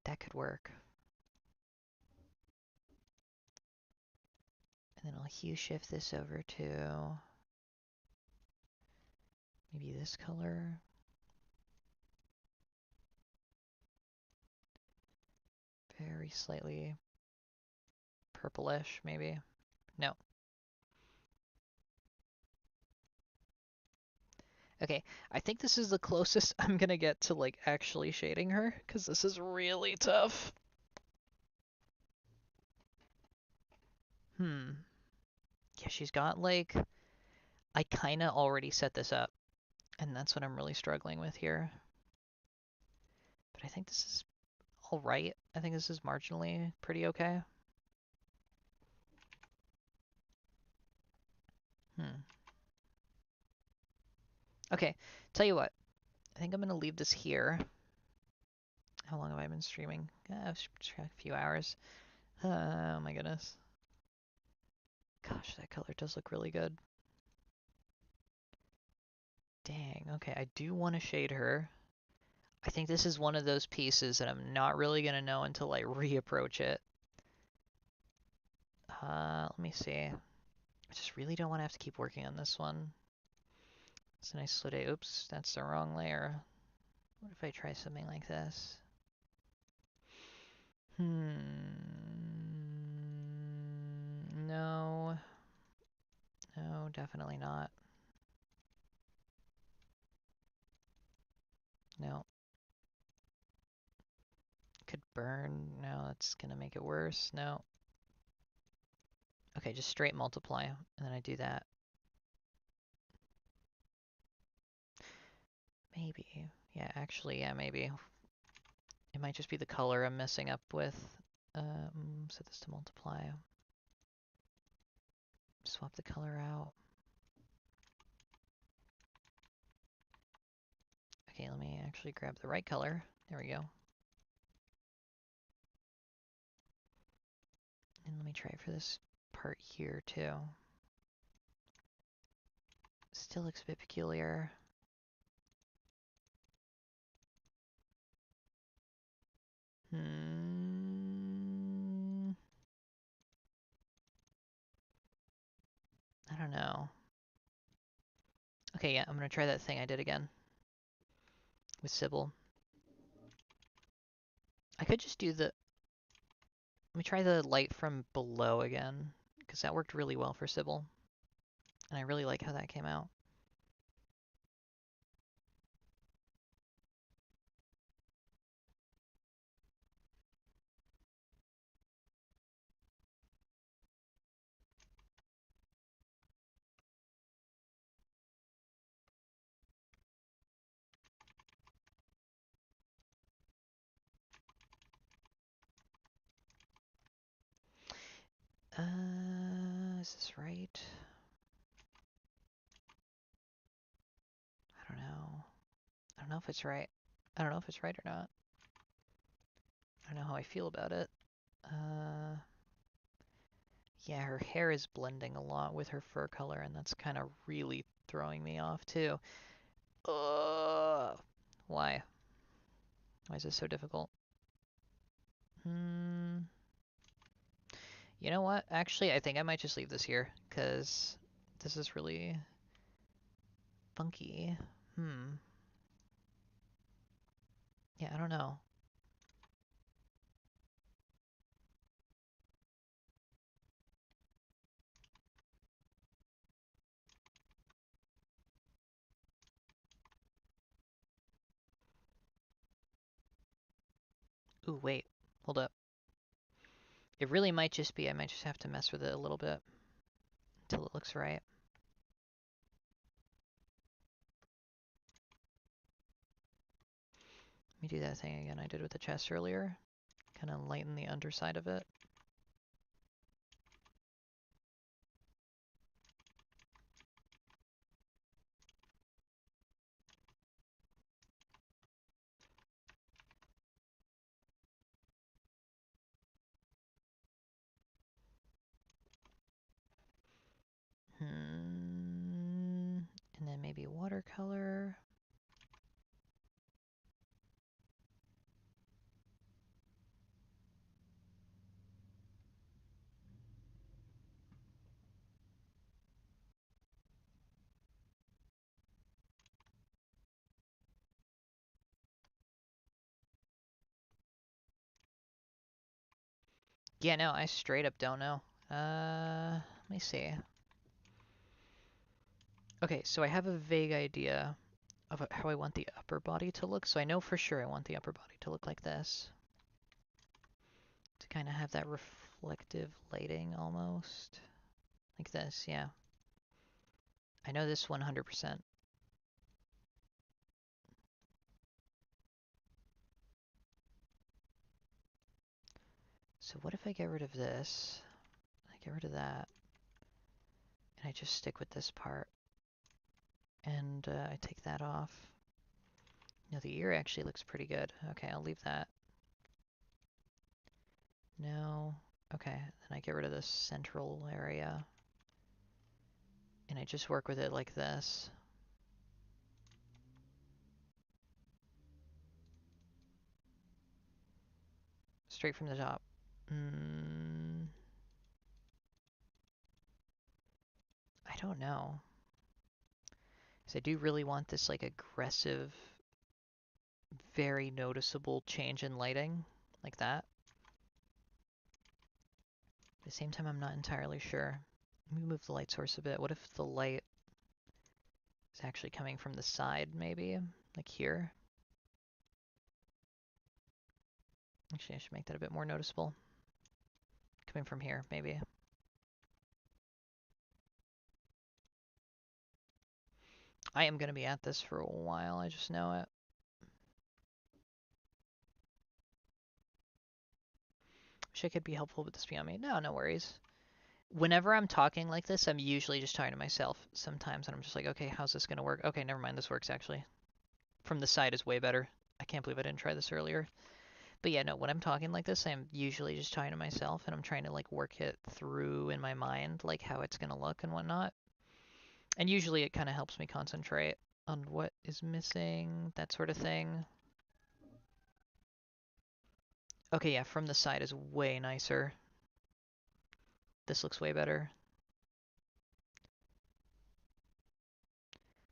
That could work. And then I'll hue shift this over to maybe this color. Very slightly purplish, maybe. No. Okay, I think this is the closest I'm gonna get to like actually shading her, because this is really tough. Hmm. Yeah, she's got like, I kinda already set this up, and that's what I'm really struggling with here. But I think this is alright. I think this is marginally pretty okay. Hmm. Okay, tell you what. I think I'm gonna leave this here. How long have I been streaming? A few hours. Oh my goodness. Gosh, that color does look really good. Dang, okay, I do want to shade her. I think this is one of those pieces that I'm not really going to know until I reapproach it. Let me see. I just really don't want to have to keep working on this one. It's a nice slow day. Oops, that's the wrong layer. What if I try something like this? No. No, definitely not. No. Could burn. No, that's gonna make it worse. No. Okay, just straight multiply, and then I do that. Maybe. Yeah, actually, yeah, maybe. It might just be the color I'm messing up with. Set this to multiply. Swap the color out. Okay, let me actually grab the right color. There we go. And let me try for this part here too. Still looks a bit peculiar. I don't know. Okay, yeah, I'm gonna try that thing I did again with Sybil. I could just do the... Let me try the light from below again, because that worked really well for Sybil. And I really like how that came out. Is this right? I don't know. I don't know if it's right. I don't know if it's right or not. I don't know how I feel about it. Yeah, her hair is blending a lot with her fur color, and that's kind of really throwing me off too. Why? Why is this so difficult? You know what? Actually, I think I might just leave this here, because this is really funky. Yeah, I don't know. Ooh, wait. Hold up. It really might just be, I might just have to mess with it a little bit until it looks right. Let me do that thing again I did with the chest earlier. Kind of lighten the underside of it. And then maybe watercolor. Yeah, no, I straight up don't know. Let me see. Okay, so I have a vague idea of how I want the upper body to look. So I know for sure I want the upper body to look like this. To kind of have that reflective lighting almost. Like this, yeah. I know this 100%. So what if I get rid of this? I get rid of that. And I just stick with this part. And I take that off. No, the ear actually looks pretty good. Okay, I'll leave that. No. Okay, then I get rid of this central area. And I just work with it like this. Straight from the top. I don't know. Because I do really want this like aggressive, very noticeable change in lighting. Like that. At the same time, I'm not entirely sure. Let me move the light source a bit. What if the light is actually coming from the side, maybe? Like here? Actually, I should make that a bit more noticeable. Coming from here, maybe. I am going to be at this for a while, I just know it. Wish I could be helpful, but this beyond me. No, no worries. Whenever I'm talking like this, I'm usually just talking to myself sometimes, and I'm just like, okay, how's this going to work? Okay, never mind, this works actually. From the side is way better. I can't believe I didn't try this earlier. But yeah, no, when I'm talking like this, I'm usually just talking to myself, and I'm trying to like work it through in my mind, like how it's going to look and whatnot. And usually it kind of helps me concentrate on what is missing, that sort of thing. Okay, yeah, from the side is way nicer. This looks way better.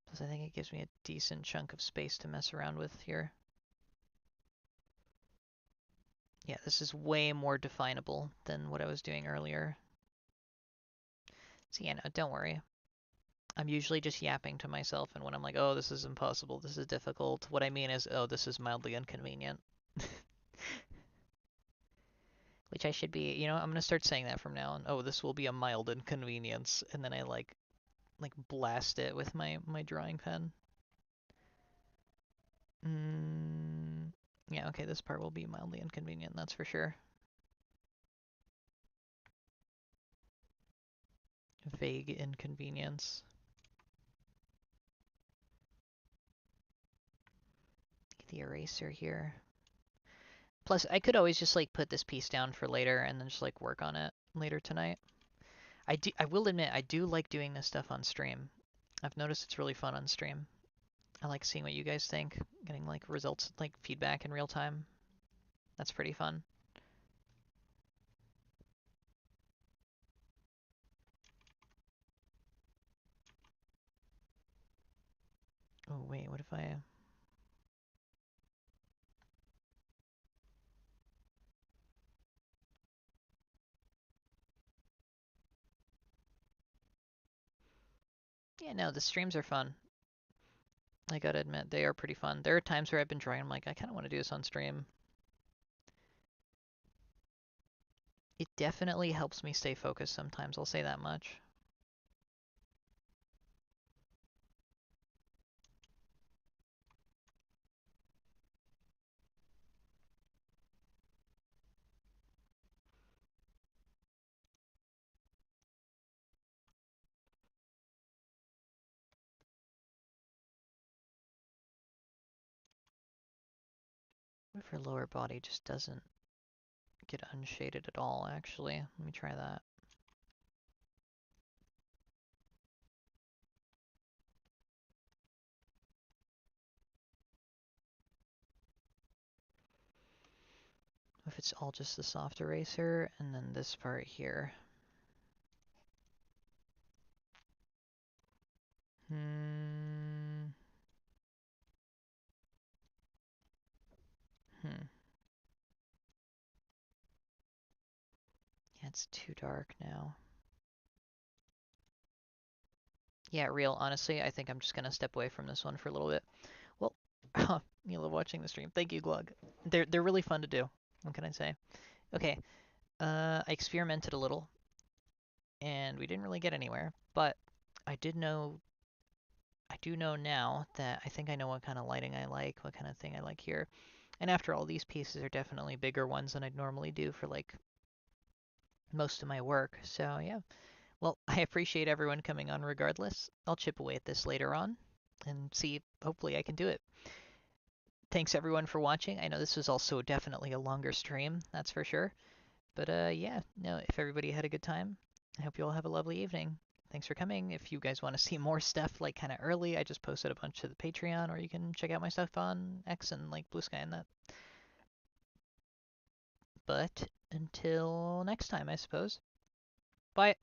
Plus I think it gives me a decent chunk of space to mess around with here. Yeah, this is way more definable than what I was doing earlier. So yeah, no, don't worry. I'm usually just yapping to myself, and when I'm like, oh, this is impossible, this is difficult, what I mean is, oh, this is mildly inconvenient. Which I should be, you know, I'm gonna start saying that from now on. Oh, this will be a mild inconvenience, and then I like blast it with my drawing pen. Yeah, okay, this part will be mildly inconvenient, that's for sure. Vague inconvenience. The eraser here. Plus, I could always just like put this piece down for later and then just like work on it later tonight. I will admit, I do like doing this stuff on stream. I've noticed it's really fun on stream. I like seeing what you guys think, getting like results, like feedback in real time. That's pretty fun. Oh wait, what if I... Yeah, no, the streams are fun. I gotta admit, they are pretty fun. There are times where I've been drawing, I'm like, I kinda wanna do this on stream. It definitely helps me stay focused sometimes, I'll say that much. What if her lower body just doesn't get unshaded at all, actually? Let me try that. What if it's all just the soft eraser, and then this part here? Hmm. Yeah, it's too dark now. Yeah, real. Honestly, I think I'm just gonna step away from this one for a little bit. Well, you love watching the stream. Thank you, Glug. They're really fun to do. What can I say? Okay. I experimented a little, and we didn't really get anywhere. But I did know. I do know now that I think I know what kind of lighting I like, what kind of thing I like here. And after all, these pieces are definitely bigger ones than I'd normally do for like most of my work. So yeah. Well, I appreciate everyone coming on regardless. I'll chip away at this later on and see. Hopefully, I can do it. Thanks everyone for watching. I know this was also definitely a longer stream, that's for sure. But yeah, no, if everybody had a good time, I hope you all have a lovely evening. Thanks for coming. If you guys want to see more stuff like kind of early, I just posted a bunch to the Patreon, or you can check out my stuff on X and like Blue Sky and that. But until next time, I suppose. Bye.